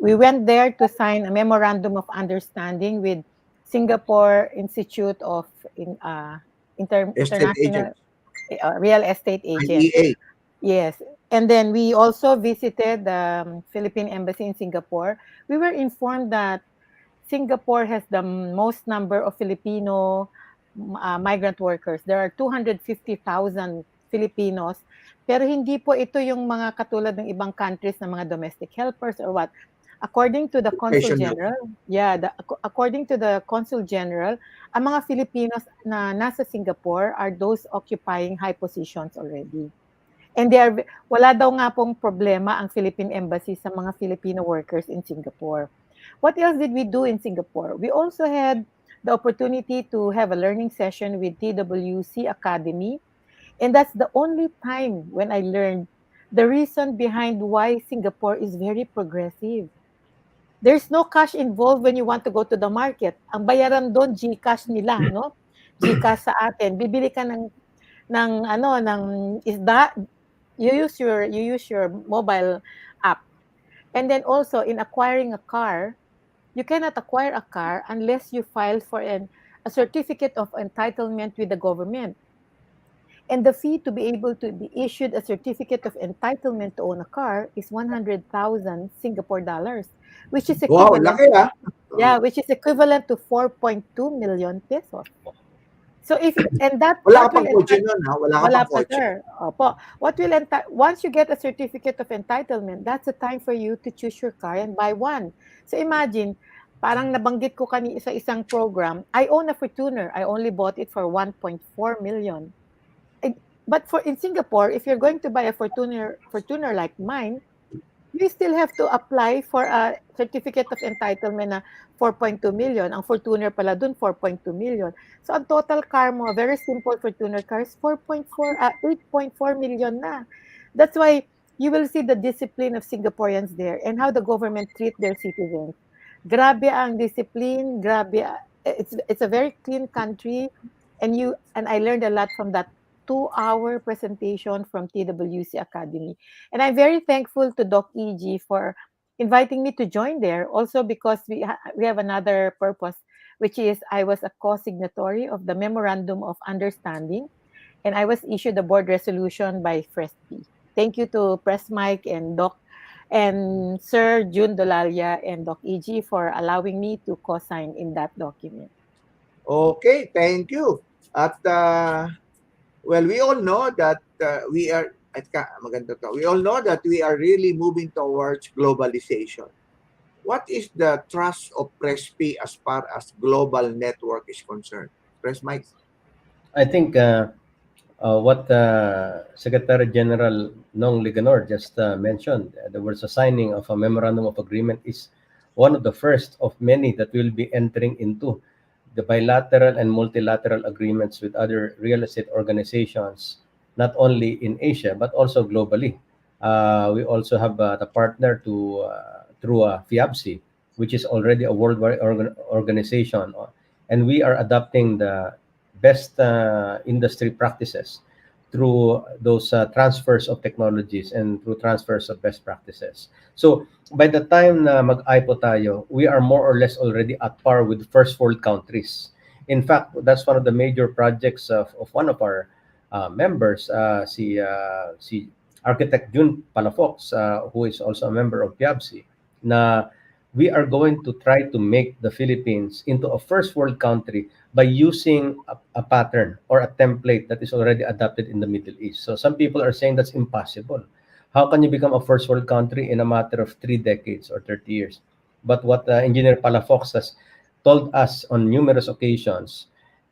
We went there to sign a memorandum of understanding with Singapore Institute of International Real Estate Agents. IEA. Yes, and then we also visited the Philippine Embassy in Singapore. We were informed that Singapore has the most number of Filipino migrant workers. There are 250,000 Filipinos. Pero hindi po ito yung mga katulad ng ibang countries na mga domestic helpers or what. According to the Consul General, according to the Consul General, ang mga Filipinos na nasa Singapore are those occupying high positions already. And wala daw nga pong problema ang Philippine Embassy sa mga Filipino workers in Singapore. What else did we do in Singapore? We also had the opportunity to have a learning session with TWC Academy. And that's the only time when I learned the reason behind why Singapore is very progressive. There's no cash involved when you want to go to the market. Ang bayaran doon, GCash nila, no? GCash sa atin. Bibili ka ng isda, you use your mobile app. And then also in acquiring a car, you cannot acquire a car unless you file for a certificate of entitlement with the government. And the fee to be able to be issued a certificate of entitlement to own a car is 100,000 Singapore dollars, which is equivalent. Wow, laki which is equivalent to 4.2 million pesos. So wala pang kotse nun, ha? Wala pang kotse. Sir. Opo. Once you get a certificate of entitlement, that's the time for you to choose your car and buy one. So imagine, parang nabanggit ko sa isang program, I own a Fortuner. I only bought it for 1.4 million. But in Singapore, if you're going to buy a Fortuner like mine, you still have to apply for a certificate of entitlement na 4.2 million. Ang Fortuner pala dun, 4.2 million. So, ang total car mo, very simple Fortuner car is 8.4 million na. That's why you will see the discipline of Singaporeans there and how the government treat their citizens. Grabe ang discipline, grabe. It's a very clean country, and I learned a lot from that 2-hour presentation from TWC Academy. And I'm very thankful to Doc EG for inviting me to join there, also because we have another purpose, which is I was a co-signatory of the Memorandum of Understanding, and I was issued a board resolution by PFRESPI. Thank you to Press Mike and Doc and Sir June Dolalia and Doc EG for allowing me to co-sign in that document. Okay, thank you. At well, we all know that we are really moving towards globalization. What is the thrust of PRESPI as far as global network is concerned? Press Mike. I think what Secretary General Nong Liganor just mentioned, there was a signing of a memorandum of agreement is one of the first of many that will be entering into the bilateral and multilateral agreements with other real estate organizations, not only in Asia, but also globally. We also have the partner through PFRESPI, which is already a worldwide organization. And we are adopting the best industry practices through those transfers of technologies and through transfers of best practices. So by the time na mag-IPO tayo, we are more or less already at par with first world countries. In fact, that's one of the major projects of one of our members, si Architect June Palafox, who is also a member of PFRESPI, na we are going to try to make the Philippines into a first world country by using a pattern or a template that is already adopted in the Middle East. So some people are saying that's impossible. How can you become a first world country in a matter of 3 decades or 30 years? But what Engineer Palafox has told us on numerous occasions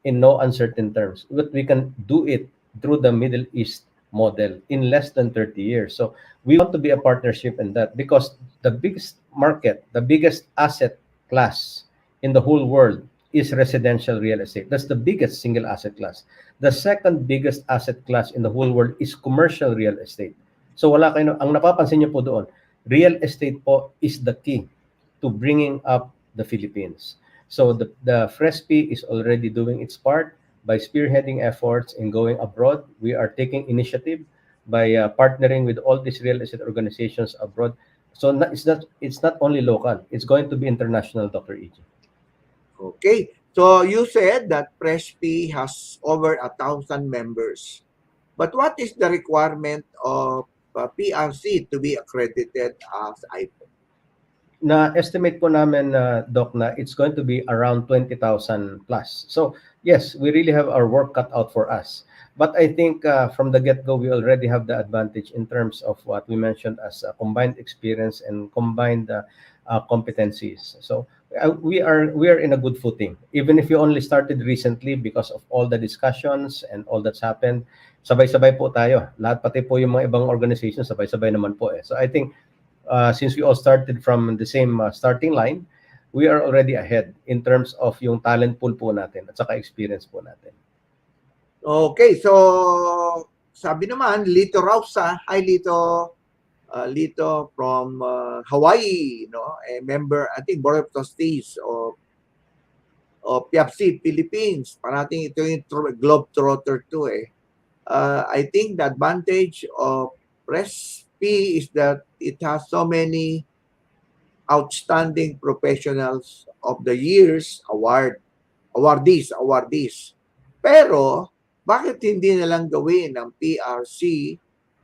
in no uncertain terms. But we can do it through the Middle East model in less than 30 years. So we want to be a partnership in that, because the biggest market, the biggest asset class in the whole world is residential real estate. That's the biggest single asset class. The second biggest asset class in the whole world is commercial real estate. So wala kayo, ang napapansin niyo po doon, real estate po is the key to bringing up the Philippines. So the FRESPI is already doing its part by spearheading efforts in going abroad. We are taking initiative by partnering with all these real estate organizations abroad. So it's not only local, it's going to be international, Dr. E.J. Okay. So you said that PRESPI has over 1,000 members. But what is the requirement of PRC to be accredited as IPO? Na-estimate po namin, Doc, na it's going to be around 20,000 plus. So, yes, we really have our work cut out for us. But I think from the get-go, we already have the advantage in terms of what we mentioned as combined experience and combined competencies. So, we are in a good footing. Even if you only started recently, because of all the discussions and all that's happened, sabay-sabay po tayo. Lahat, pati po yung mga ibang organizations, sabay-sabay naman po eh. So, I think since we all started from the same starting line, we are already ahead in terms of yung talent pool po natin at saka experience po natin. Okay, so sabi naman, Lito Rausa, hi Lito, Lito from Hawaii, no? A member, I think, Board of Trustees of PFC Philippines. Parating ito yung Globetrotter too eh. I think the advantage of PRESPI is that it has so many outstanding professionals of the years awardees. Pero bakit hindi na lang gawin ng PRC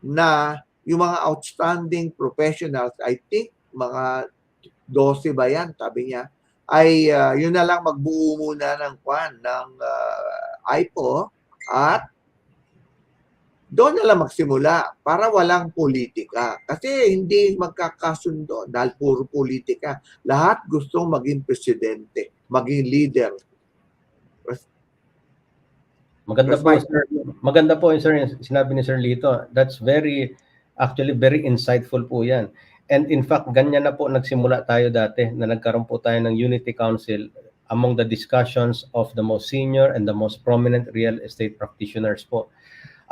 na yung mga outstanding professionals, I think mga 12 ba yan, sabi niya, ay yun na lang magbuo muna ng IPO at doon na lang magsimula para walang politika. Kasi hindi magkakasundo dahil puro politika. Lahat gustong maging presidente, maging leader. Maganda po, sir, yung sinabi ni Sir Lito. That's actually very insightful po yan. And in fact, ganyan na po nagsimula tayo dati na nagkaroon po tayo ng Unity Council among the discussions of the most senior and the most prominent real estate practitioners po.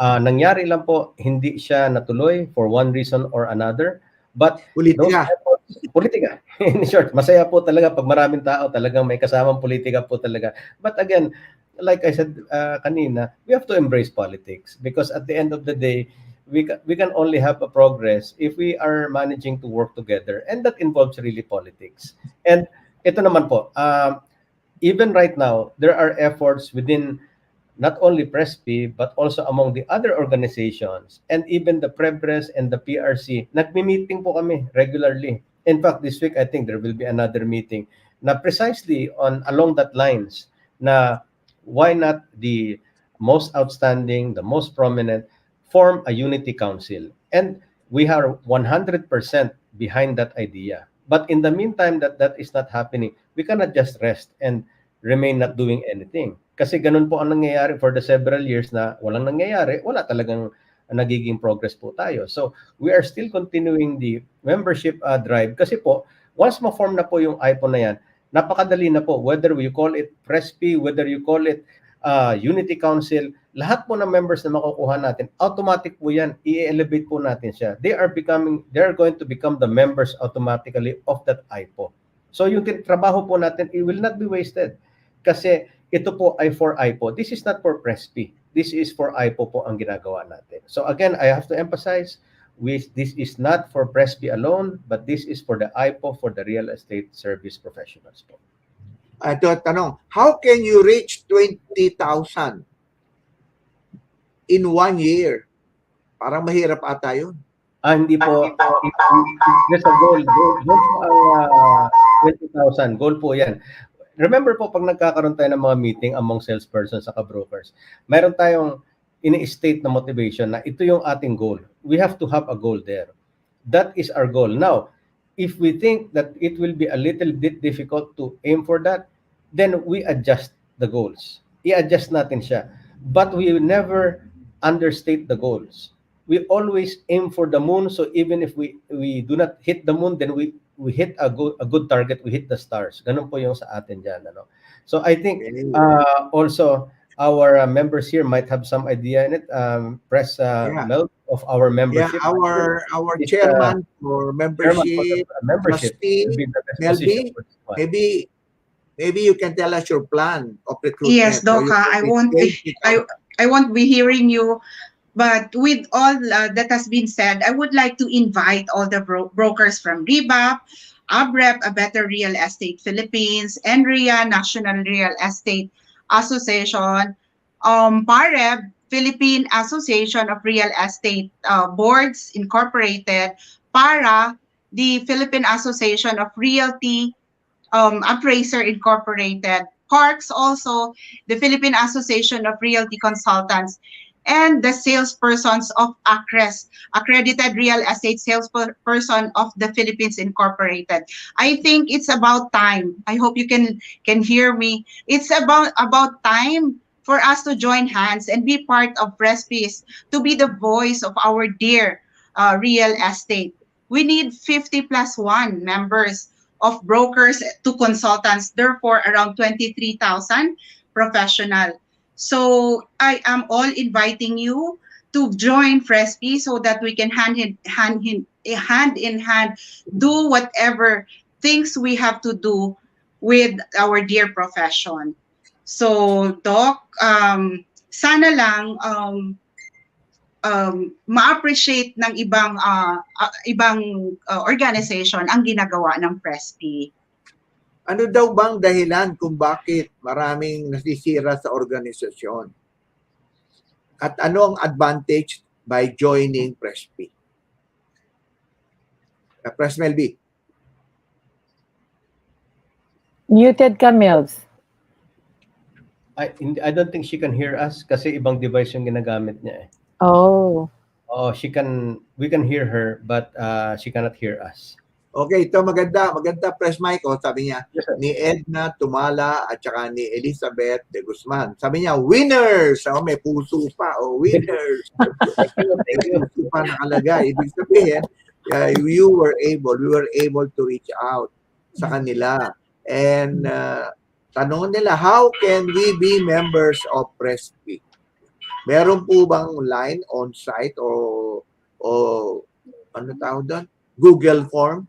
Nangyari lang po, hindi siya natuloy for one reason or another. But politika. In short, masaya po talaga pag maraming tao, talagang may kasamang politika po talaga. But again, like I said kanina, we have to embrace politics because at the end of the day, we can only have a progress if we are managing to work together, and that involves really politics. And ito naman po, even right now, there are efforts within not only PRESPI, but also among the other organizations, and even the PRBRES and the PRC, nagmi-meeting po kami regularly. In fact, this week, I think there will be another meeting na precisely along that lines, na why not the most outstanding, the most prominent, form a unity council. And we are 100% behind that idea. But in the meantime that is not happening, we cannot just rest and remain not doing anything. Kasi ganun po ang nangyayari for the several years na walang nangyayari, wala talagang nagiging progress po tayo. So we are still continuing the membership drive kasi po, once ma-form na po yung IPO na yan, napakadali na po, whether you call it PRESPI, whether you call it Unity Council, lahat po ng members na makukuha natin, automatic po yan, i-elevate po natin siya. They are going to become the members automatically of that IPO. So yung trabaho po natin, it will not be wasted. Kasi ito po ay for IPO. This is not for PRESPI. This is for IPO po ang ginagawa natin. So again, I have to emphasize, this is not for PRESPI alone, but this is for the IPO, for the real estate service professionals po. Ito tanong, how can you reach 20,000 in 1 year? Parang mahirap ata yun. Hindi po. There's a goal. Goal po ang 20,000. Goal po yan. Remember po, pag nagkakaroon tayo ng mga meeting among salespersons at brokers, meron tayong ini-state na motivation na ito yung ating goal. We have to have a goal there. That is our goal. Now, if we think that it will be a little bit difficult to aim for that, then we adjust the goals. i-adjust natin siya. But we never understate the goals. We always aim for the moon. So even if we do not hit the moon, then we hit a good target. We hit the stars. Ganun po yung sa atin dyan. Ano? So I think Okay. also our members here might have some idea in it. Press Yeah. Mel of our Yeah, membership. our Is chairman for chairman for the membership, membership will trustee, be the best position Melby, for this one. maybe you can tell us your plan of Yes, recruitment. So you Doka, will be paid I won't be hearing you. But with all that has been said, I would like to invite all the brokers from REBAP, ABREP, A Better Real Estate Philippines, NREA, National Real Estate Association, PAREB, Philippine Association of Real Estate Boards Incorporated, PARA, the Philippine Association of Realty Appraiser Incorporated, Parks also, the Philippine Association of Realty Consultants, and the salespersons of ACRES, Accredited Real Estate Salesperson of the Philippines Incorporated. I think it's about time. I hope you can hear me. It's about time for us to join hands and be part of PRESPIs, to be the voice of our dear real estate. We need 50 plus 1 members of brokers to consultants, therefore around 23,000 professional. So I am all inviting you to join PRESPI so that we can hand in hand do whatever things we have to do with our dear profession. So Doc, sana lang ma-appreciate ng ibang organization ang ginagawa ng PRESPI. Ano daw bang dahilan kung bakit maraming nasisira sa organisasyon? At ano ang advantage by joining PRESPI? Press Melby. Muted ka, Melvs. I don't think she can hear us kasi ibang device yung ginagamit niya eh. Oh. Oh, we can hear her but she cannot hear us. Okay, ito maganda press mic. Sabi niya, Yes, sir. ni Edna Tumala at saka ni Elizabeth de Guzman. Sabi niya, winners! May puso pa. Winners! Thank you. Puso pa nakalagay. Ibig sabihin, we were able to reach out sa kanila. And tanong nila, how can we be members of PRESPI? Meron po bang line on-site o ano tawag doon? Google form?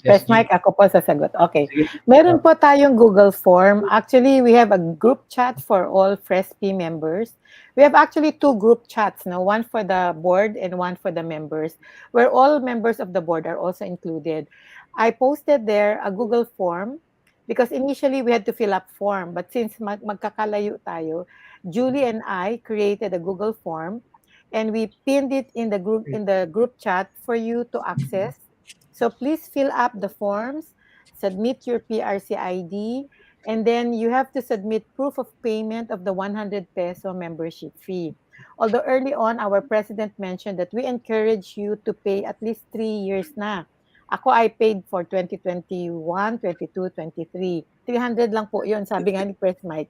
Press mic, ako po sasagot. Okay. Meron po tayong Google form. Actually, we have a group chat for all PRESPI members. We have actually 2 group chats, one for the board and one for the members, where all members of the board are also included. I posted there a Google form because initially we had to fill up form. But since magkakalayo tayo, Julie and I created a Google form and we pinned it in the group chat for you to access. So please fill up the forms, submit your PRC ID, and then you have to submit proof of payment of the 100 peso membership fee. Although early on, our president mentioned that we encourage you to pay at least 3 years na. Ako, I paid for 2021, 22, 23. 300 lang po yun, sabi nga ni Press Mike.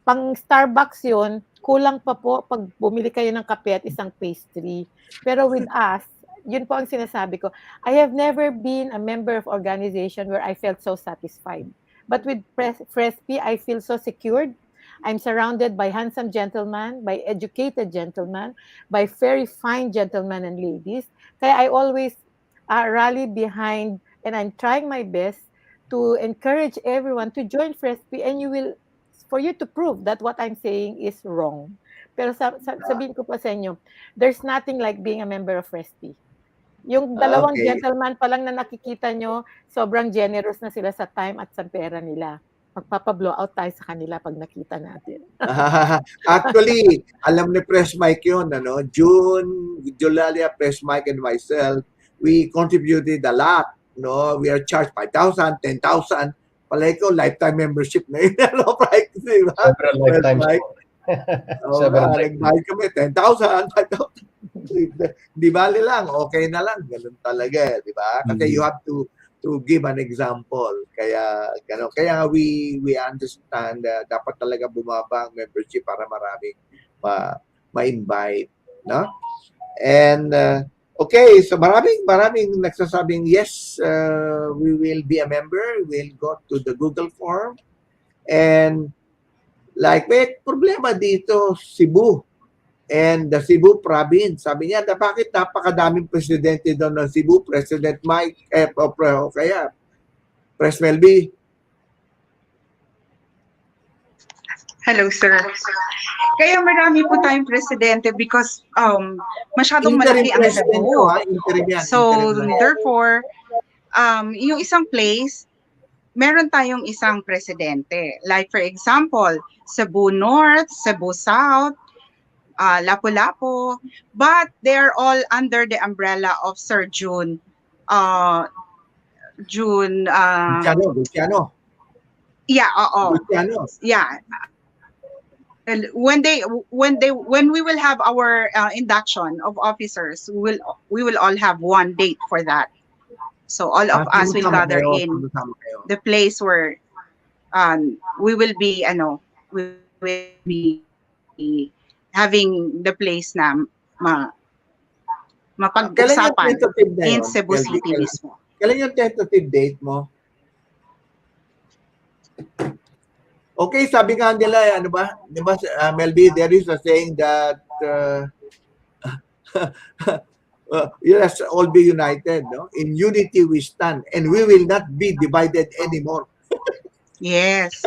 Pang Starbucks yun, kulang pa po pag bumili kayo ng kape at isang pastry. Pero with us, yun po ang sinasabi ko. I have never been a member of organization where I felt so satisfied. But with PRESPI, I feel so secured. I'm surrounded by handsome gentlemen, by educated gentlemen, by very fine gentlemen and ladies. Kaya I always rally behind, and I'm trying my best to encourage everyone to join PRESPI, and for you to prove that what I'm saying is wrong. Pero sabihin ko pa sa inyo, there's nothing like being a member of PRESPI. Yung dalawang gentleman pa lang na nakikita nyo, sobrang generous na sila sa time at sa pera nila. Magpapa-blow out tayo sa kanila pag nakita natin. Actually, alam ni Press Mike yun, June, Julalia, Press Mike, and myself, we contributed a lot. We are charged 5,000, 10,000. Palay ko, lifetime membership na yun. Right? Diba? Several lifetimes. Nag-buy kami, 10,000, 5,000. Di bali lang, okay na lang. Ganun talaga, di ba? Kasi you have to to give an example. Kaya we understand dapat talaga bumaba ang membership para maraming ma-invite, no? And okay, so maraming nagsasabing yes, we will be a member. We'll go to the Google form. And like, may problema dito, Cebu and the Cebu province. Sabi niya, bakit napakadaming presidente doon ng Cebu? President Mike, o kaya Pres Melby. Hello, sir. Kaya marami po tayong presidente because masyadong Interim malaki ang president Cebu. nyo, ha? Interim yan. So, Interim lang. therefore, yung isang place, meron tayong isang presidente. Like, for example, Cebu North, Cebu South, Lapu-Lapu, but they are all under the umbrella of Sir June. Luciano. Yeah, oo. Luciano. Yeah. And when we will have our induction of officers, we will all have one date for that. So all of us will gather in the place where we will be having the place na mapag-usapan in Cebu City mismo. Kailan yung tentative date mo? Okay, sabi nga nila, ano ba? Di ba, Melby, there is a saying that let's all be united, no? In unity we stand, and we will not be divided anymore. Yes.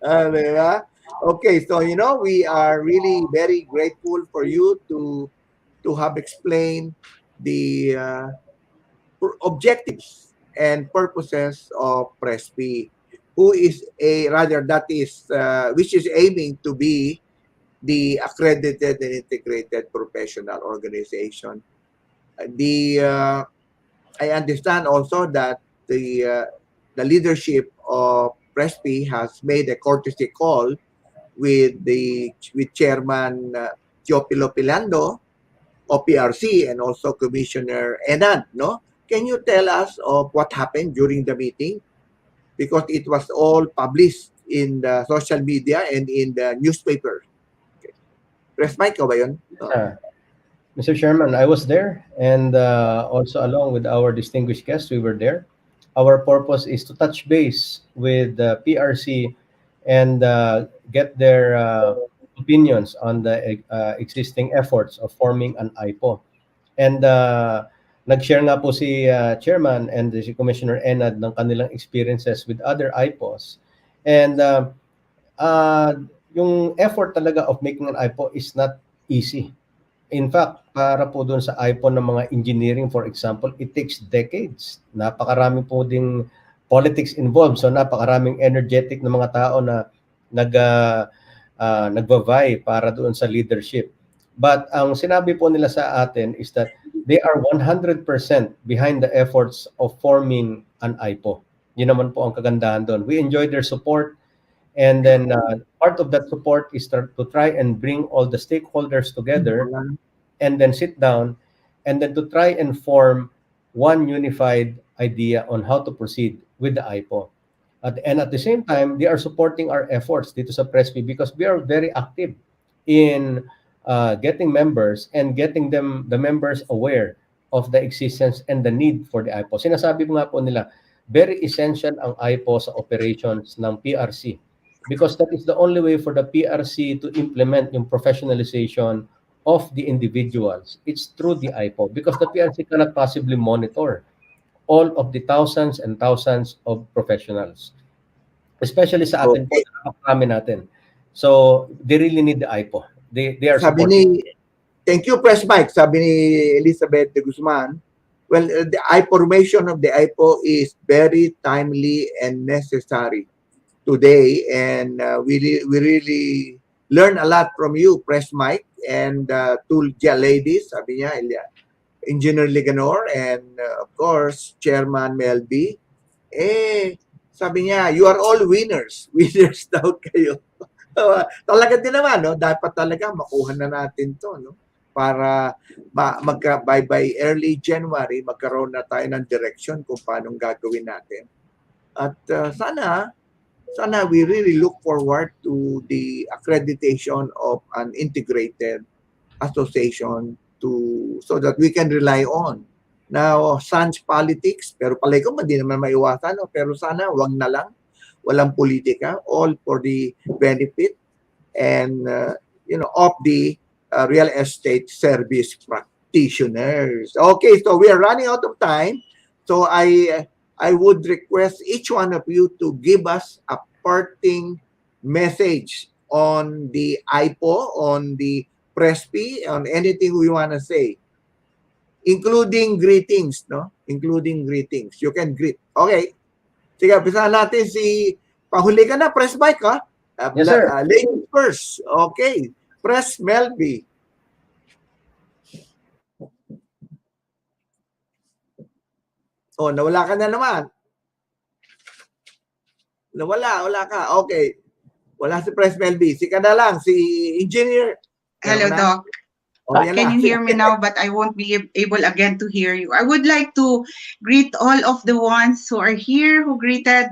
Diba? Okay, so we are really very grateful for you to have explained the objectives and purposes of PRESPI, which is aiming to be the accredited and integrated professional organization. I understand also that the leadership of PRESPI has made a courtesy call with Chairman Teopilo Pilando of PRC and also Commissioner Enad, no? Can you tell us of what happened during the meeting? Because it was all published in the social media and in the newspaper. Okay. Press mic ba yun? Mr. Chairman, I was there, and also along with our distinguished guests, we were there. Our purpose is to touch base with the PRC and get their opinions on the existing efforts of forming an IPO. And nag-share nga po si Chairman and si Commissioner Enad ng kanilang experiences with other IPOs. And yung effort talaga of making an IPO is not easy. In fact, para po doon sa IPO ng mga engineering, for example, it takes decades. Napakarami po ding politics involved. So napakaraming energetic na mga tao na nagva-vie para doon sa leadership. But ang sinabi po nila sa atin is that they are 100% behind the efforts of forming an IPO. Yun naman po ang kagandahan doon. We enjoy their support, and then part of that support is to try and bring all the stakeholders together and then sit down and then to try and form one unified idea on how to proceed with the IPO. And at the same time, they are supporting our efforts dito sa PRESPI because we are very active in getting members and getting the members aware of the existence and the need for the IPO. Sinasabi nga po nila, very essential ang IPO sa operations ng PRC because that is the only way for the PRC to implement yung professionalization of the individuals. It's through the IPO because the PRC cannot possibly monitor all of the thousands and thousands of professionals. Especially sa atin, napakarami natin. So, they really need the IPO. They are supporting. Thank you, Press Mike. Sabi ni Elizabeth de Guzman, well, the formation of the IPO is very timely and necessary today, and we really learn a lot from you, Press Mike, and two ladies, sabi niya, Engineer Liganor, and of course, Chairman Melby. Sabi niya, you are all winners. Winners daw kayo. Talaga din naman, no? Dapat talaga makuha na natin to, no? para by early January, magkaroon na tayo ng direction kung paano gagawin natin. At sana we really look forward to the accreditation of an integrated association so that we can rely on. Now, sans politics, pero palay ko hindi naman maiwasan, no? Pero sana wag na lang, walang politika, all for the benefit and of the real estate service practitioners. Okay, so we are running out of time. So I would request each one of you to give us a parting message on the IPO, on the PRESPI, on anything we want to say, including greetings, no? Including greetings. You can greet. Okay. Sige, bisa natin si pahuli ka na, press mic, ha? Yes, sir. Ladies first. Okay. Press Melby. Oh, nawala ka na naman. Wala ka. Okay. Wala si Press Melby. Si ka na lang, si Engineer. Hello, Doc. Oh, Can you hear me now? But I won't be able again to hear you. I would like to greet all of the ones who are here, who greeted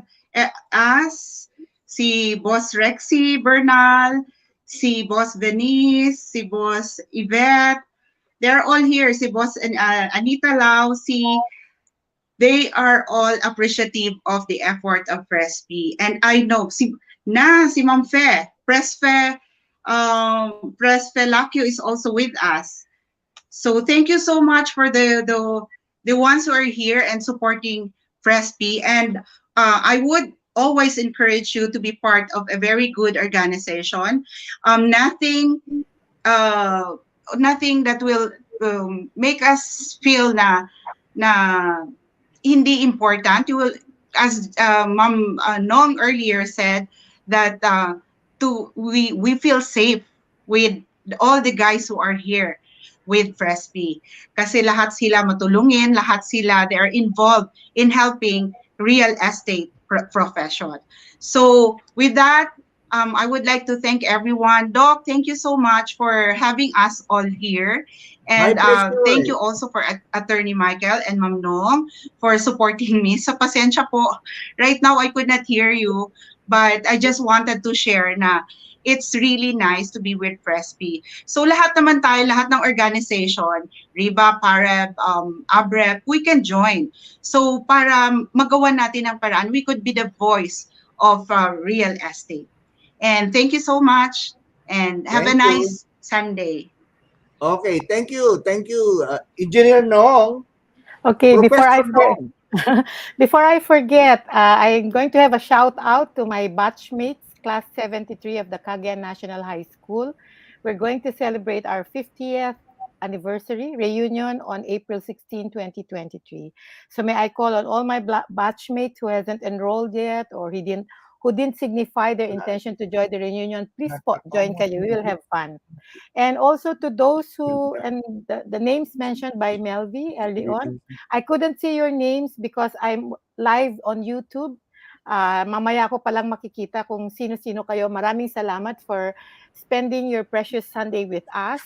us. Si Boss Rexy Bernal, si Boss Denise, si Boss Yvette. They're all here. Si Boss Anita Lau, they are all appreciative of the effort of PRESPI. And I know, si Ma'am Fe, PRESFE Lakio is also with us. So thank you so much for the ones who are here and supporting PRESPI. And I would always encourage you to be part of a very good organization. Nothing that will make us feel na hindi important. You will, as Ma'am Nong earlier said, that we feel safe with all the guys who are here with PRESPI. Kasi lahat sila matulungin, lahat sila, they are involved in helping real estate profession. So with that, I would like to thank everyone. Doc, thank you so much for having us all here. And thank you also for Attorney Michael and Ma'am Nong for supporting me. So pasensya po, right now I could not hear you, but I just wanted to share na it's really nice to be with PRESPI. So lahat naman tayo, lahat ng organization, RIBA, PREB, ABREP, we can join. So para magawa natin ang paraan, we could be the voice of real estate. And thank you so much and have a nice Sunday. Okay, thank you. Engineer Nong. Okay, before I forget, I'm going to have a shout out to my batchmates, class 73 of the Cagayan National High School. We're going to celebrate our 50th anniversary reunion on April 16, 2023. So may I call on all my batchmates who hasn't enrolled yet or who didn't signify their intention to join the reunion, please join kayo. We will have fun. And also to those who, and the names mentioned by Melvi early on, I couldn't see your names because I'm live on YouTube. Mamaya ko palang makikita kung sino-sino kayo. Maraming salamat for spending your precious Sunday with us.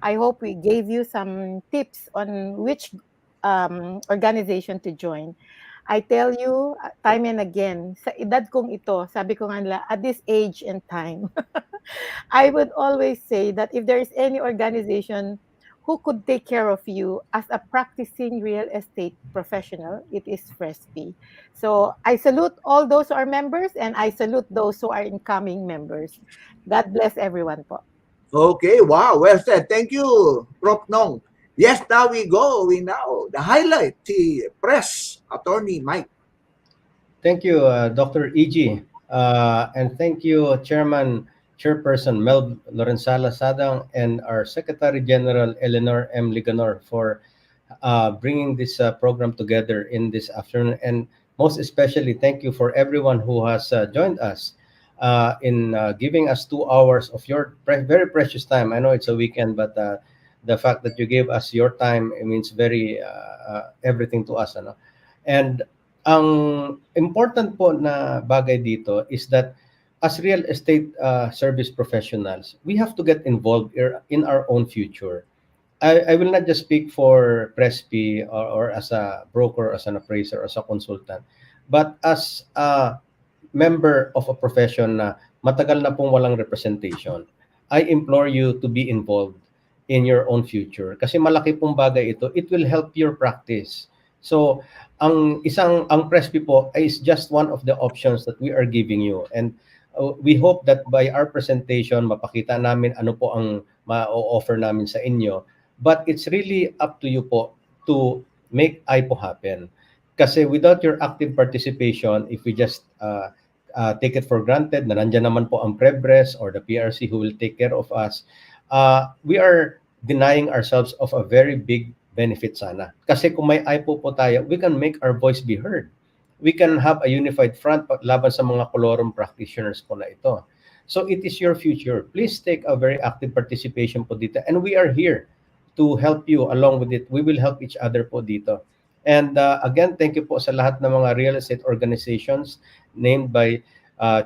I hope we gave you some tips on which organization to join. I tell you time and again, sa edad kong ito, sabi ko nga nila, at this age and time, I would always say that if there is any organization who could take care of you as a practicing real estate professional, it is PRESPI. So I salute all those who are members and I salute those who are incoming members. God bless everyone po. Okay, wow, well said. Thank you, Prof. Nong. Yes, now we go. We now, the highlight, the press, Attorney Mike. Thank you, Dr. E.G. And thank you, Chairperson Mel Lorenzala Sadang and our Secretary General Eleanor M. Liganor for bringing this program together in this afternoon. And most especially, thank you for everyone who has joined us in giving us 2 hours of your very precious time. I know it's a weekend, but the fact that you gave us your time, it means very everything to us. Ano? And ang important po na bagay dito is that as real estate service professionals, we have to get involved in our own future. I will not just speak for PRESPI or as a broker, as an appraiser, as a consultant, but as a member of a profession na matagal na pong walang representation. I implore you to be involved in your own future kasi malaki pong bagay ito. It will help your practice. So, ang PRESPI po is just one of the options that we are giving you, and we hope that by our presentation mapakita namin ano po ang ma-offer namin sa inyo. But it's really up to you po to make IPO happen. Kasi without your active participation, if we just take it for granted na nandyan naman po ang PRBRES or the PRC who will take care of us, we are denying ourselves of a very big benefit sana. Kasi kung may IPO po tayo, we can make our voice be heard. We can have a unified front laban sa mga colorum practitioners po na ito. So it is your future. Please take a very active participation po dito. And we are here to help you along with it. We will help each other po dito. And again, thank you po sa lahat ng mga real estate organizations named by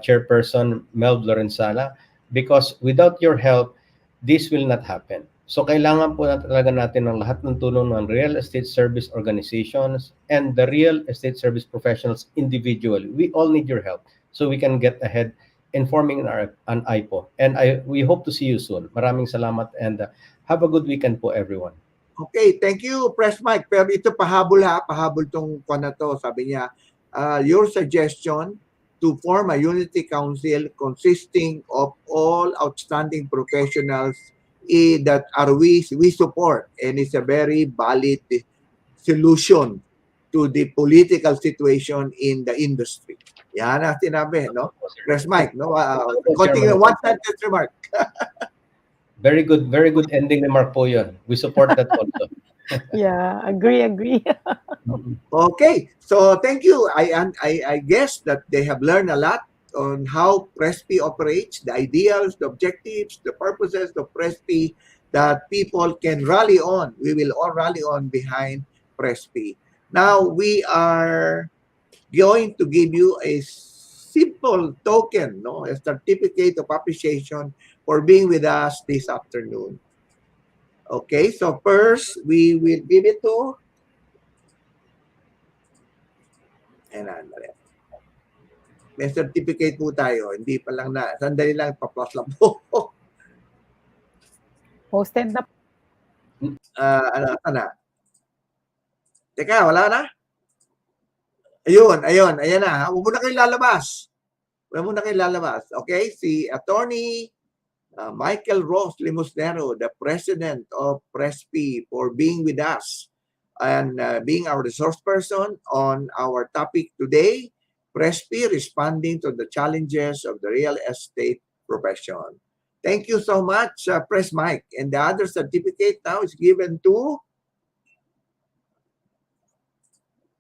Chairperson Mel Lorenzala, because without your help, this will not happen. So kailangan po talaga natin ng lahat ng tulong ng real estate service organizations and the real estate service professionals individually. We all need your help so we can get ahead in forming an IPO. And we hope to see you soon. Maraming salamat and have a good weekend po, everyone. Okay, thank you, Press Mike. Pero ito pahabol tong na to. Sabi niya, your suggestion to form a unity council consisting of all outstanding professionals that we support, and it's a very valid solution to the political situation in the industry. Yan ang sinabi, no? Press Mike, no? Continue, one sentence remark. Very good ending remark po yun. We support that also. Yeah, agree. Okay, so thank you. I guess that they have learned a lot on how PRESPI operates, the ideals, the objectives, the purposes of PRESPI that people can rally on. We will all rally on behind PRESPI. Now, we are going to give you a simple token, no, a certificate of appreciation for being with us this afternoon. Okay, so first, we will give it to... May certificate po tayo. Hindi pa lang na. Sandali lang, pa-plus lang po. Posted na. Ano? Teka, wala na? Ayan na. Huwag mo na kayo lalabas. Okay, si Attorney Michael Ross Limosnero, the President of PRESPI, for being with us and being our resource person on our topic today, PRESPI responding to the challenges of the real estate profession. Thank you so much, Press Mike. And the other certificate now is given to...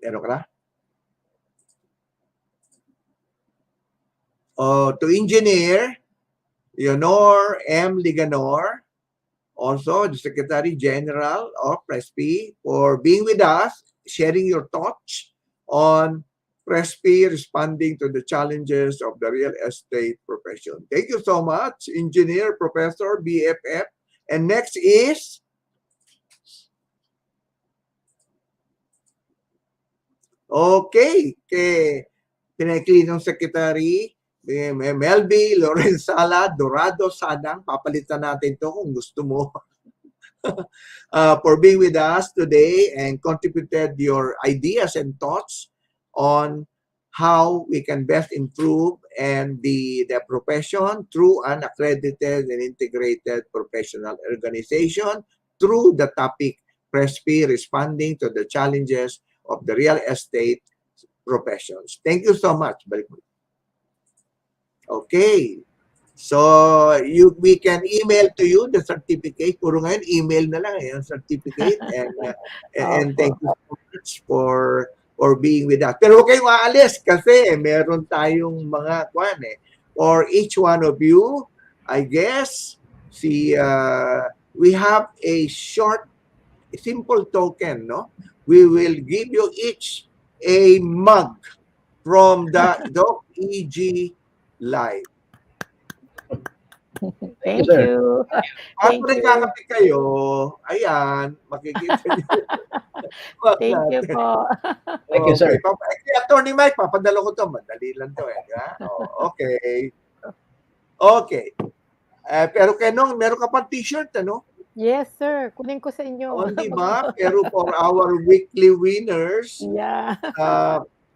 Meron ka na? To Engineer Leonor M. Liganor, also the Secretary General of PRESPI, for being with us, sharing your thoughts on PRESPI responding to the challenges of the real estate profession. Thank you so much, Engineer Professor BFF. And next is... Okay, Pinaklinong Secretary Melby Lorenzala Dorado Sadang, papalitan natin to kung gusto mo, for being with us today and contributed your ideas and thoughts on how we can best improve and the profession through an accredited and integrated professional organization through the topic PRESPI responding to the challenges of the real estate professions. Thank you so much. Okay. So, we can email to you the certificate. Puro ngayon, email na lang yung certificate. And thank you so much for being with us. Pero huwag kayong aalis kasi meron tayong mga for each one of you, I guess, we have a short, simple token, no? We will give you each a mug from the Doc EG Live. Thank sir. you. After Thank you. nagkakape kayo, ayan, makikita niyo. Thank you po. Thank you, sir. Okay, Attorney Mike, papadala ko to. Madali lang to eh. Ha? Okay. Okay. Pero Kenong, meron ka pang t-shirt, ano? Yes, sir. Kunin ko sa inyo. Di ba? Pero for our weekly winners, Yeah.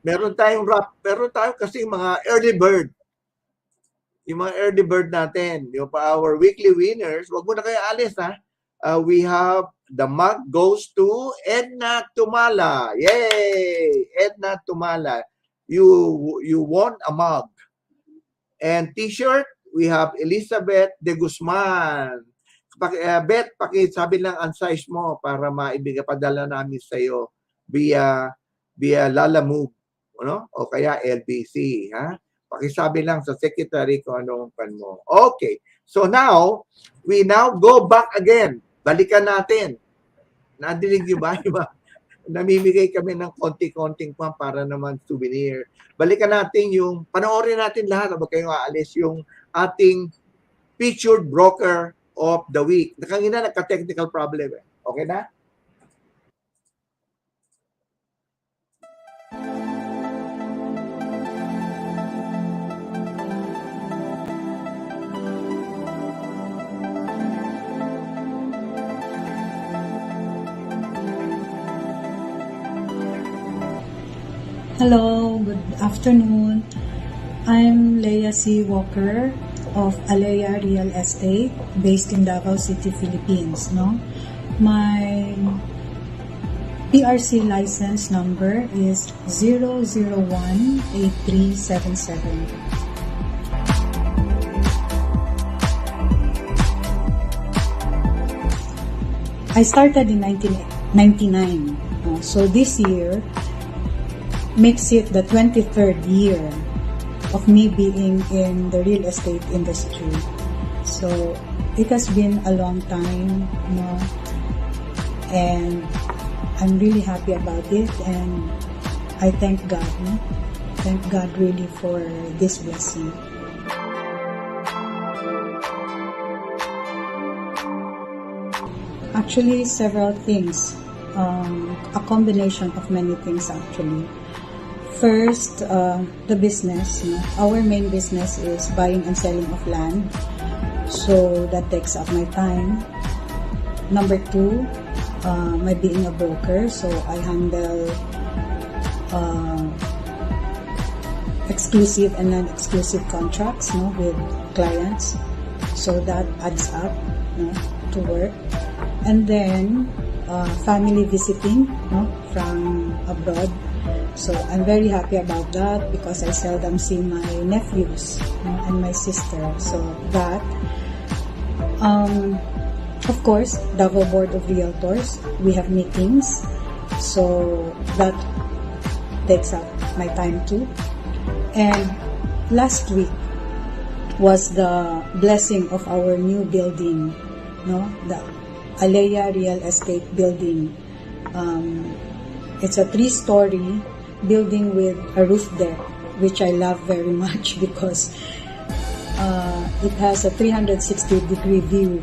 meron tayong kasi mga early bird. Yung mga early bird natin, yung pa our weekly winners, wag mo na kayo alis ha. We have the mug goes to Edna Tumala. Yay! Edna Tumala. You won a mug. And t-shirt, we have Elizabeth de Guzman. Beth, pakisabi lang ang size mo para maibigay padala namin sa iyo via Lala Move, no? O kaya LBC, ha? Pakisabi lang sa secretary kung anong pan mo. Okay. So now, we now go back again. Balikan natin. Nadinig niyo ba? Namimigay kami ng konti-konting pan para naman souvenir. Balikan natin yung, panoorin natin lahat, huwag kayong aalis, yung ating featured broker of the week. Nakangina, nagka-technical problem eh. Okay na? Hello, good afternoon. I'm Leia C. Walker of Alea Real Estate based in Davao City, Philippines. No, my PRC license number is 0018377. I started in 1999. So this year makes it the 23rd year of me being in the real estate industry. So it has been a long time, and I'm really happy about it, and I thank God. Thank God really for this blessing. Actually, several things. A combination of many things actually. First, the business. Our main business is buying and selling of land. So that takes up my time. Number two, my being a broker. So I handle exclusive and non-exclusive contracts with clients. So that adds up to work. And then, family visiting from abroad. So I'm very happy about that because I seldom see my nephews and my sister. So that, of course, Davao Board of Realtors, we have meetings. So that takes up my time too. And last week was the blessing of our new building, the Alea Real Estate building. It's a 3-story building with a roof deck, which I love very much because it has a 360-degree view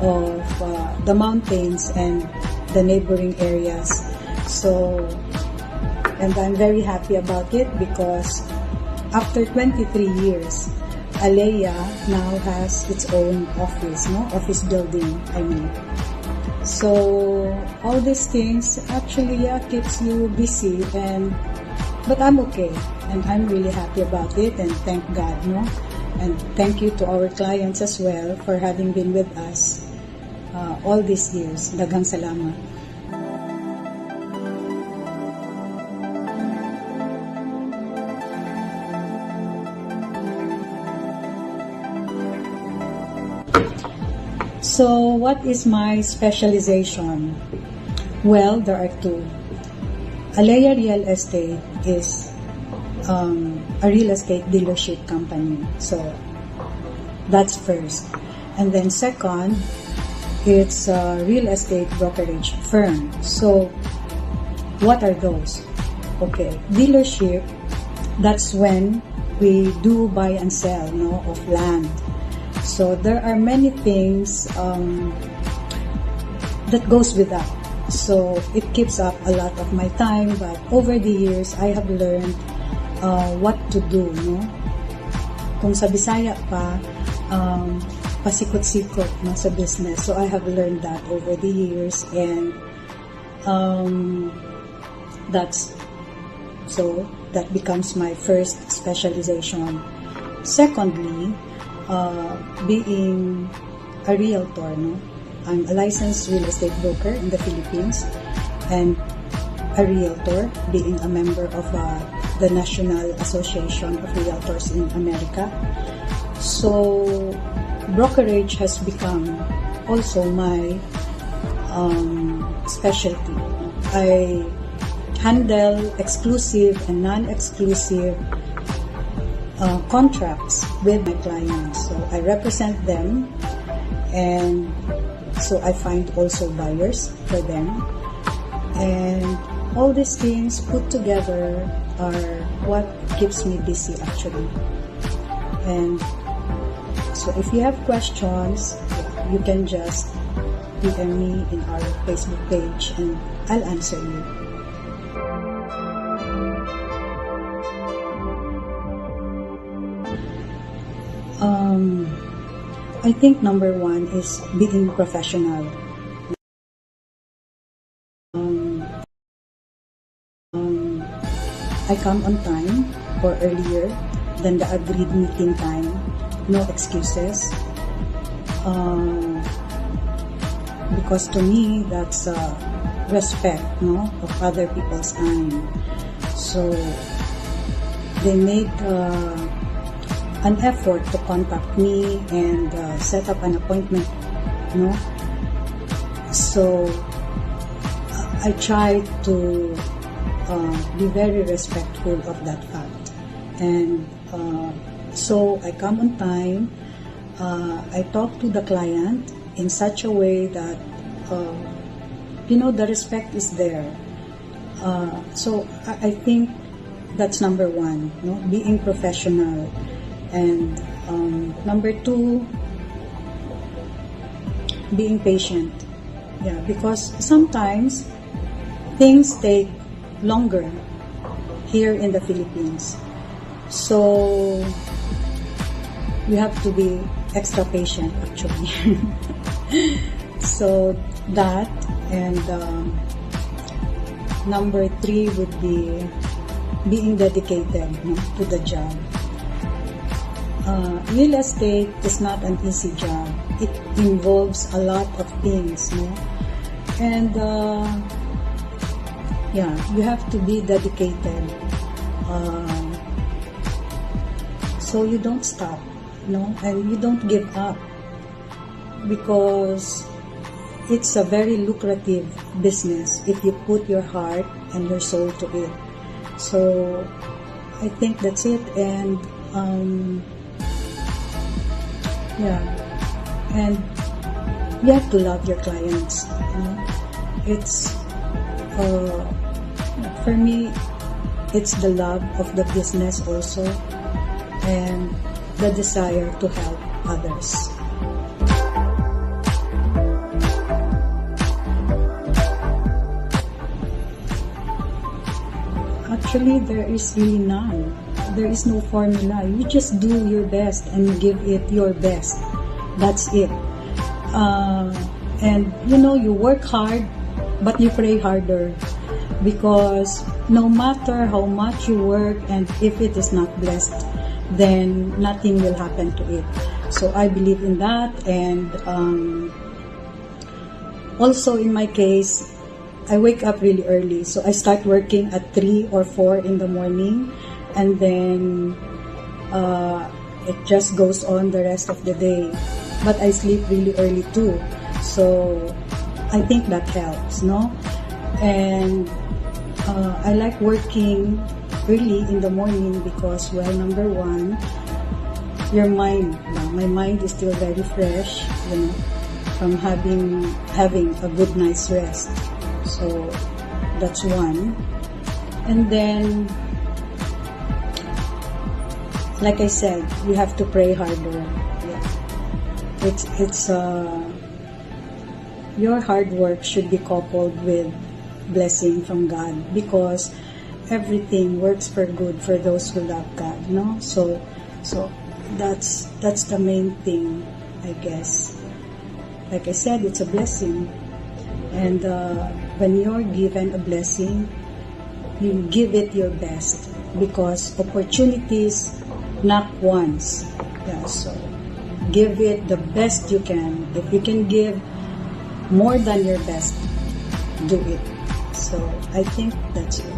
of the mountains and the neighboring areas. So, and I'm very happy about it because after 23 years, Alea now has its own office, office building, I mean. So all these things actually keeps you busy, but I'm okay, and I'm really happy about it, and thank God, and thank you to our clients as well for having been with us all these years. Daghang salamat. So, what is my specialization? Well, there are two. Alea Real Estate is a real estate dealership company. So, that's first. And then second, it's a real estate brokerage firm. So, what are those? Okay, dealership, that's when we do buy and sell of land. So there are many things that goes with that. So it keeps up a lot of my time, but over the years, I have learned what to do, no? Kung sa Bisaya pa, pasikot-sikot, no, sa business. So I have learned that over the years, and that becomes my first specialization. Secondly, being a realtor, no? I'm a licensed real estate broker in the Philippines and a realtor, being a member of the National Association of Realtors in America. So brokerage has become also my specialty. I handle exclusive and non-exclusive contracts with my clients. So I represent them, and so I find also buyers for them. And all these things put together are what keeps me busy actually. And so if you have questions, you can just DM me in our Facebook page and I'll answer you. I think number one is being professional. I come on time or earlier than the agreed meeting time. No excuses. Because to me, that's respect, no, of other people's time. So they make an effort to contact me and set up an appointment, no? So I try to be very respectful of that fact. And so I come on time, I talk to the client in such a way that, the respect is there. So I think that's number one, no? Being professional. And number two, being patient. Yeah, because sometimes things take longer here in the Philippines. So you have to be extra patient actually. So that, and number three would be being dedicated, no, to the job. Real estate is not an easy job. It involves a lot of things, no? And you have to be dedicated. So you don't stop, no? And you don't give up, because it's a very lucrative business if you put your heart and your soul to it. So I think that's it. And and you have to love your clients. It's for me, it's the love of the business also, and the desire to help others. Actually, there is really none. There is no formula. You just do your best and give it your best. That's it. And you work hard, but you pray harder, because no matter how much you work, and if it is not blessed, then nothing will happen to it. So I believe in that. And also in my case, I wake up really early. So I start working at 3 or 4 in the morning, and then it just goes on the rest of the day. But I sleep really early too. So I think that helps, no? And I like working early in the morning because, well, number one, your mind, my mind is still very fresh, from having a good night's rest. So that's one. And then, like I said, you have to pray harder. Yeah. it's your hard work should be coupled with blessing from God, because everything works for good for those who love God, no? So that's the main thing, I guess. Like I said, it's a blessing, and when you're given a blessing, you give it your best, because opportunities knock once. Yeah, so give it the best you can. If you can give more than your best, do it. So I think that's it.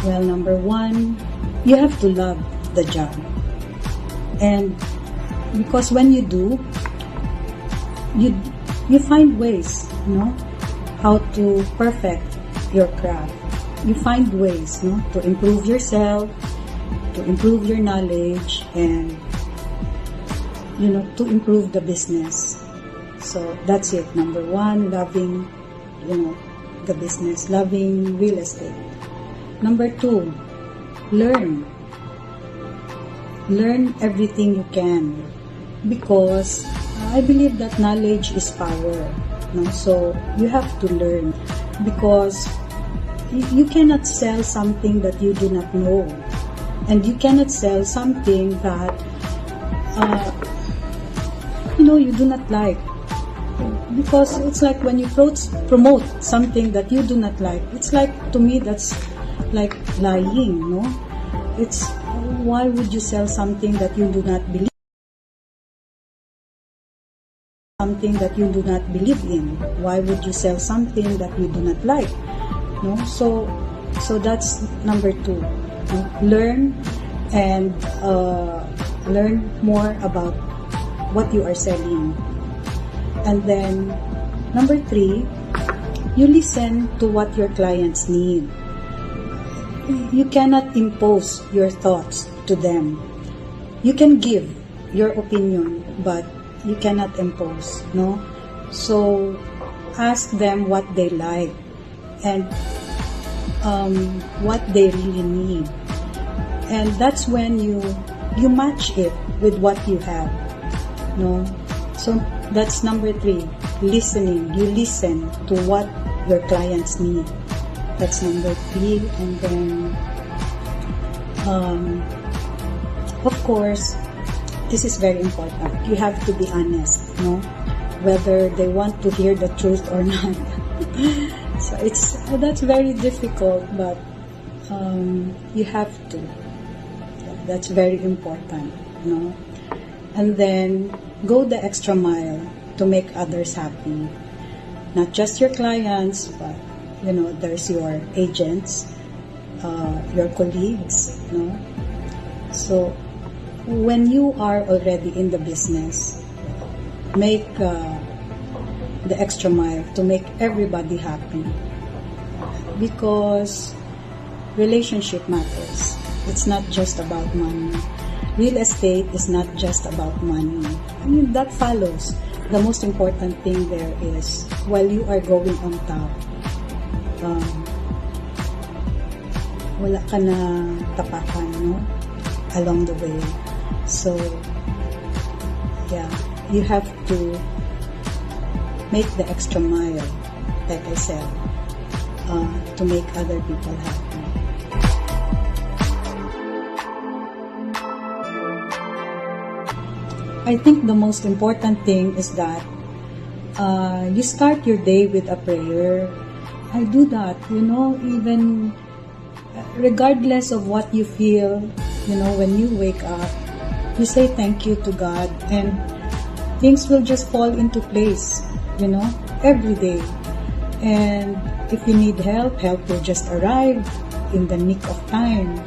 Well, number one, you have to love the job. And because when you do, you find ways, how to perfect your craft. You find ways, to improve yourself, to improve your knowledge, and to improve the business. So that's it. Number one, loving, the business, loving real estate. Number two, learn everything you can, because I believe that knowledge is power. So you have to learn, because you cannot sell something that you do not know, and you cannot sell something that you do not like, because it's like when you promote something that you do not like, it's like, to me, that's like lying, It's, why would you sell something that you do not believe? Something that you do not believe in? Why would you sell something that you do not like? So that's number two. Learn and learn more about what you are selling. And then number three, you listen to what your clients need. You cannot impose your thoughts to them. You can give your opinion, but you cannot impose, So ask them what they like and what they really need. And that's when you match it with what you have, So that's number three, listening. You listen to what your clients need. That's number three. And then, of course, this is very important. You have to be honest, whether they want to hear the truth or not. So that's very difficult, but you have to. That's very important, And then go the extra mile to make others happy. Not just your clients, but there's your agents, your colleagues, So when you are already in the business, make the extra mile to make everybody happy, because relationship matters. It's not just about money. Real estate is not just about money. That follows. The most important thing there is, while you are going on top, wala ka na tapakan, along the way. So, yeah, you have to make the extra mile, like I said, to make other people happy. I think the most important thing is that you start your day with a prayer. I do that, even regardless of what you feel, when you wake up, you say thank you to God, and things will just fall into place, every day. And if you need help will just arrive in the nick of time.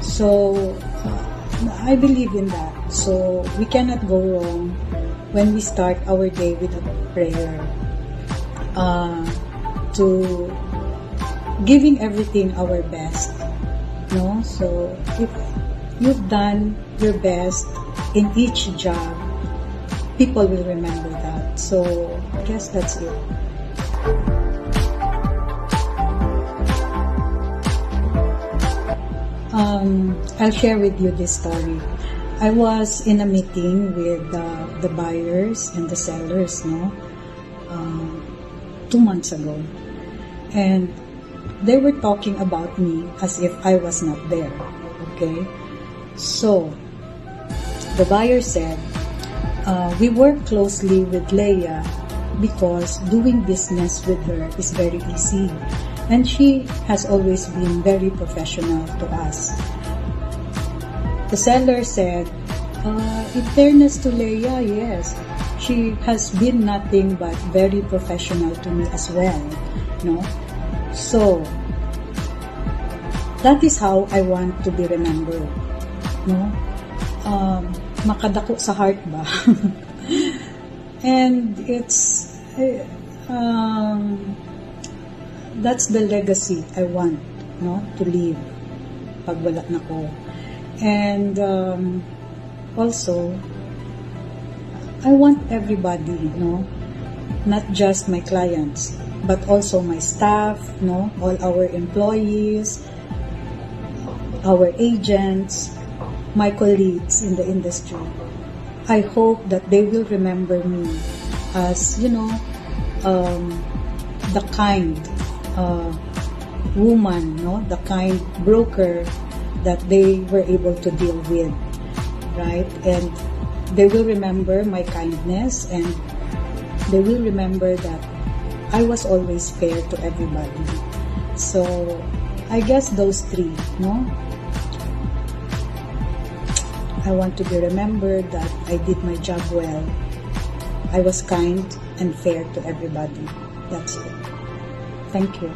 So I believe in that. So we cannot go wrong when we start our day with a prayer, to giving everything our best. So if you've done your best in each job, people will remember that. So I guess that's it. I'll share with you this story. I was in a meeting with the buyers and the sellers, 2 months ago. And they were talking about me as if I was not there. Okay? So, the buyer said, we work closely with Leia because doing business with her is very easy. And she has always been very professional to us. The seller said, in fairness to Leia, yes, she has been nothing but very professional to me as well. No? So, that is how I want to be remembered. No? Makadako sa heart ba? And it's that's the legacy I want, to leave pag wala na ko. And also I want everybody, not just my clients, but also my staff, all our employees, our agents, my colleagues in the industry. I hope that they will remember me as, the kind woman, the kind broker that they were able to deal with, right? And they will remember my kindness, and they will remember that I was always fair to everybody. So, I guess those three, I want to be remembered that I did my job well. I was kind and fair to everybody. That's it. Thank you.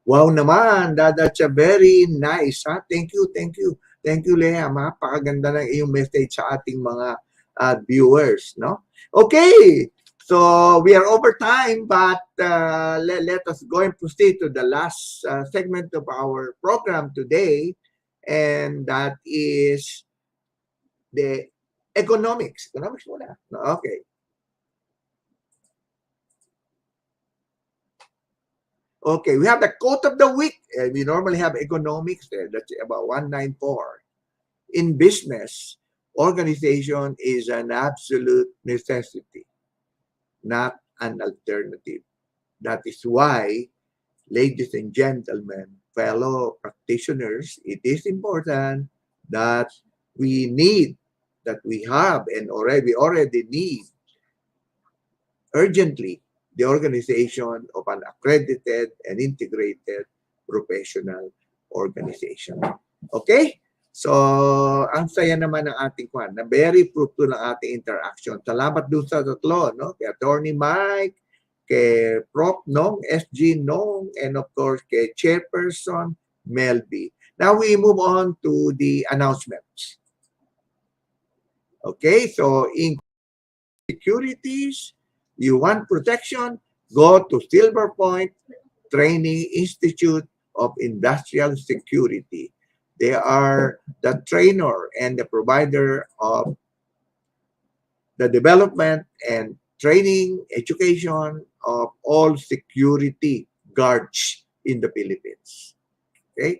Wow naman, that's a very nice. Thank you, thank you. Thank you, Leah. Mapakaganda ng iyong message sa ating mga viewers, Okay, so we are over time, but let us go and proceed to the last segment of our program today, and that is the economics. Economics muna. Okay. Okay, we have the quote of the week. We normally have economics there. That's about 194. In business, organization is an absolute necessity, not an alternative. That is why, ladies and gentlemen, fellow practitioners, it is important that we have, and we already need urgently the organization of an accredited and integrated professional organization. Okay? So, ang saya naman ng ating na very fruitful ng ating interaction. Salamat dun sa tatlo, kay Attorney Mike, kay Prof. Nong, SG Nong, and of course, kay Chairperson Melby. Now, we move on to the announcements. Okay, so in securities, you want protection, go to Silver Point Training Institute of Industrial Security. They are the trainer and the provider of the development and training, education of all security guards in the Philippines. Okay?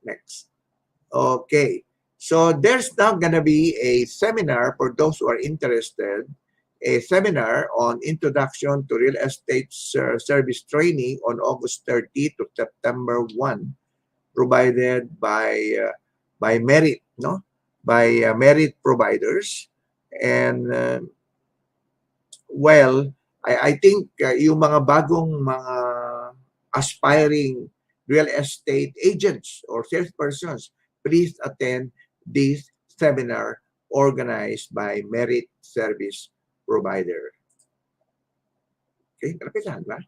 Next. Okay. So there's now going to be a seminar for those who are interested, a seminar on Introduction to Real Estate Service Training on August 30 to September 1, provided by Merit, by Merit providers. And I think yung mga bagong mga aspiring real estate agents or salespersons, please attend this seminar organized by Merit Service Provider. Okay, kalapitan ba?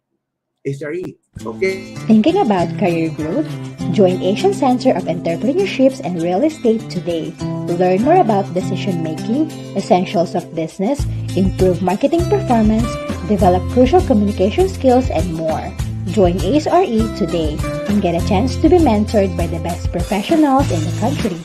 SRE. Okay. Thinking about career growth? Join Asian Center of Entrepreneurships and Real Estate today. Learn more about decision-making, essentials of business, improve marketing performance, develop crucial communication skills, and more. Join ASRE today and get a chance to be mentored by the best professionals in the country.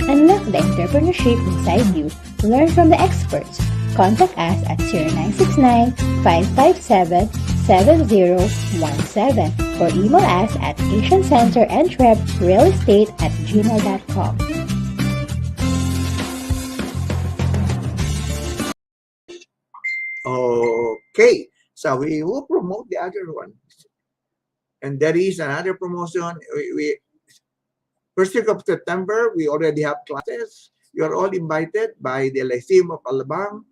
Unlock the entrepreneurship inside you. Learn from the experts. Contact us at 0969-557-6 7017 or email us at asiancenterandtrebrealestate@gmail.com. Okay, so we will promote the other one. And there is another promotion. First week of September, we already have classes. You are all invited by the Lyceum of Alabang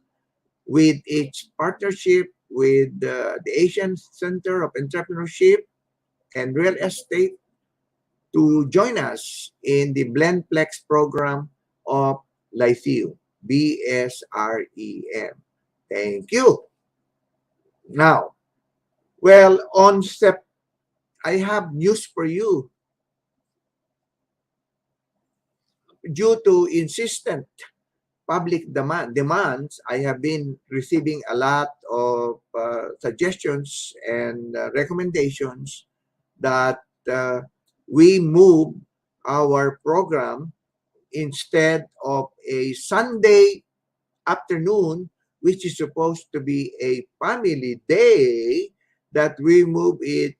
with its partnership with the Asian Center of Entrepreneurship and Real Estate to join us in the Blendplex program of Lyceum, BSREM. Thank you. Now, well, I have news for you. Due to insistent public demands, I have been receiving a lot of suggestions and recommendations that we move our program instead of a Sunday afternoon, which is supposed to be a family day, that we move it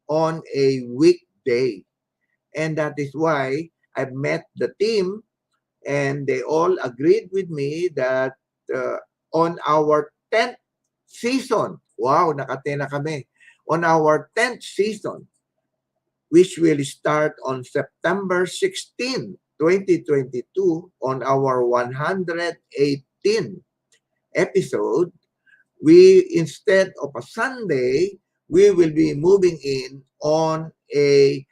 on a weekday. And that is why I've met the team and they all agreed with me that on our 10th season, wow, nakate na kami, on our 10th season, which will start on September 16, 2022, on our 118 episode, instead of a Sunday, we will be moving in on a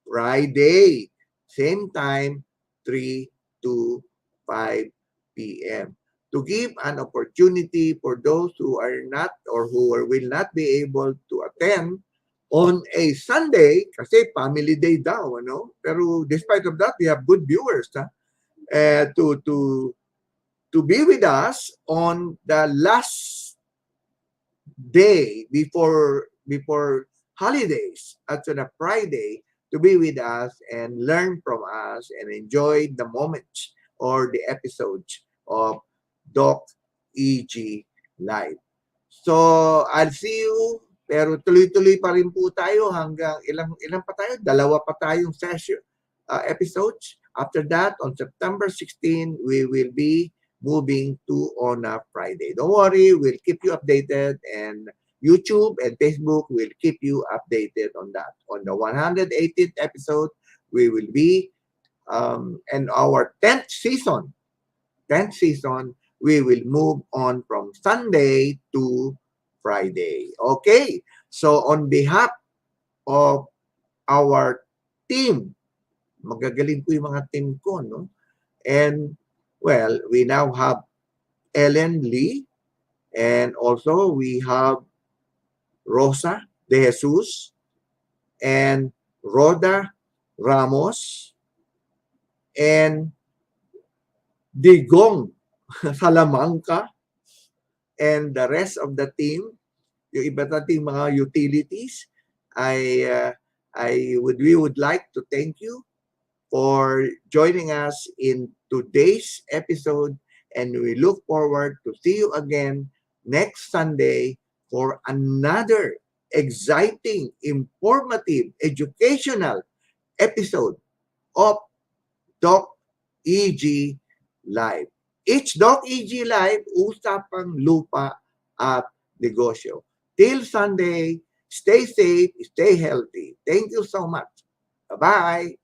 Friday, same time, 3 to 5 p.m. to give an opportunity for those who are not or who will not be able to attend on a Sunday, kasi family day daw, ano? Pero despite of that, we have good viewers, to be with us on the last day before holidays, at on a Friday, to be with us and learn from us and enjoy the moments or the episodes of Doc EG Live. So, I'll see you, pero tuloy-tuloy pa rin po tayo hanggang ilang pa tayo? Dalawa pa tayong episodes. After that, on September 16, we will be moving to on a Friday. Don't worry, we'll keep you updated, and YouTube and Facebook will keep you updated on that. On the 118th episode, we will be, in our 10th season, we will move on from Sunday to Friday. Okay? So, on behalf of our team, magagaling po yung mga team ko, no? And, well, we now have Ellen Lee, and also we have Rosa De Jesus, and Rhoda Ramos, and Digong Salamanca, and the rest of the team, yung iba nating mga utilities. We would like to thank you for joining us in today's episode, and we look forward to see you again next Sunday for another exciting, informative, educational episode of Doc EG Live. It's Doc EG Live, usapang lupa at negosyo. Till Sunday, stay safe, stay healthy. Thank you so much. Bye-bye.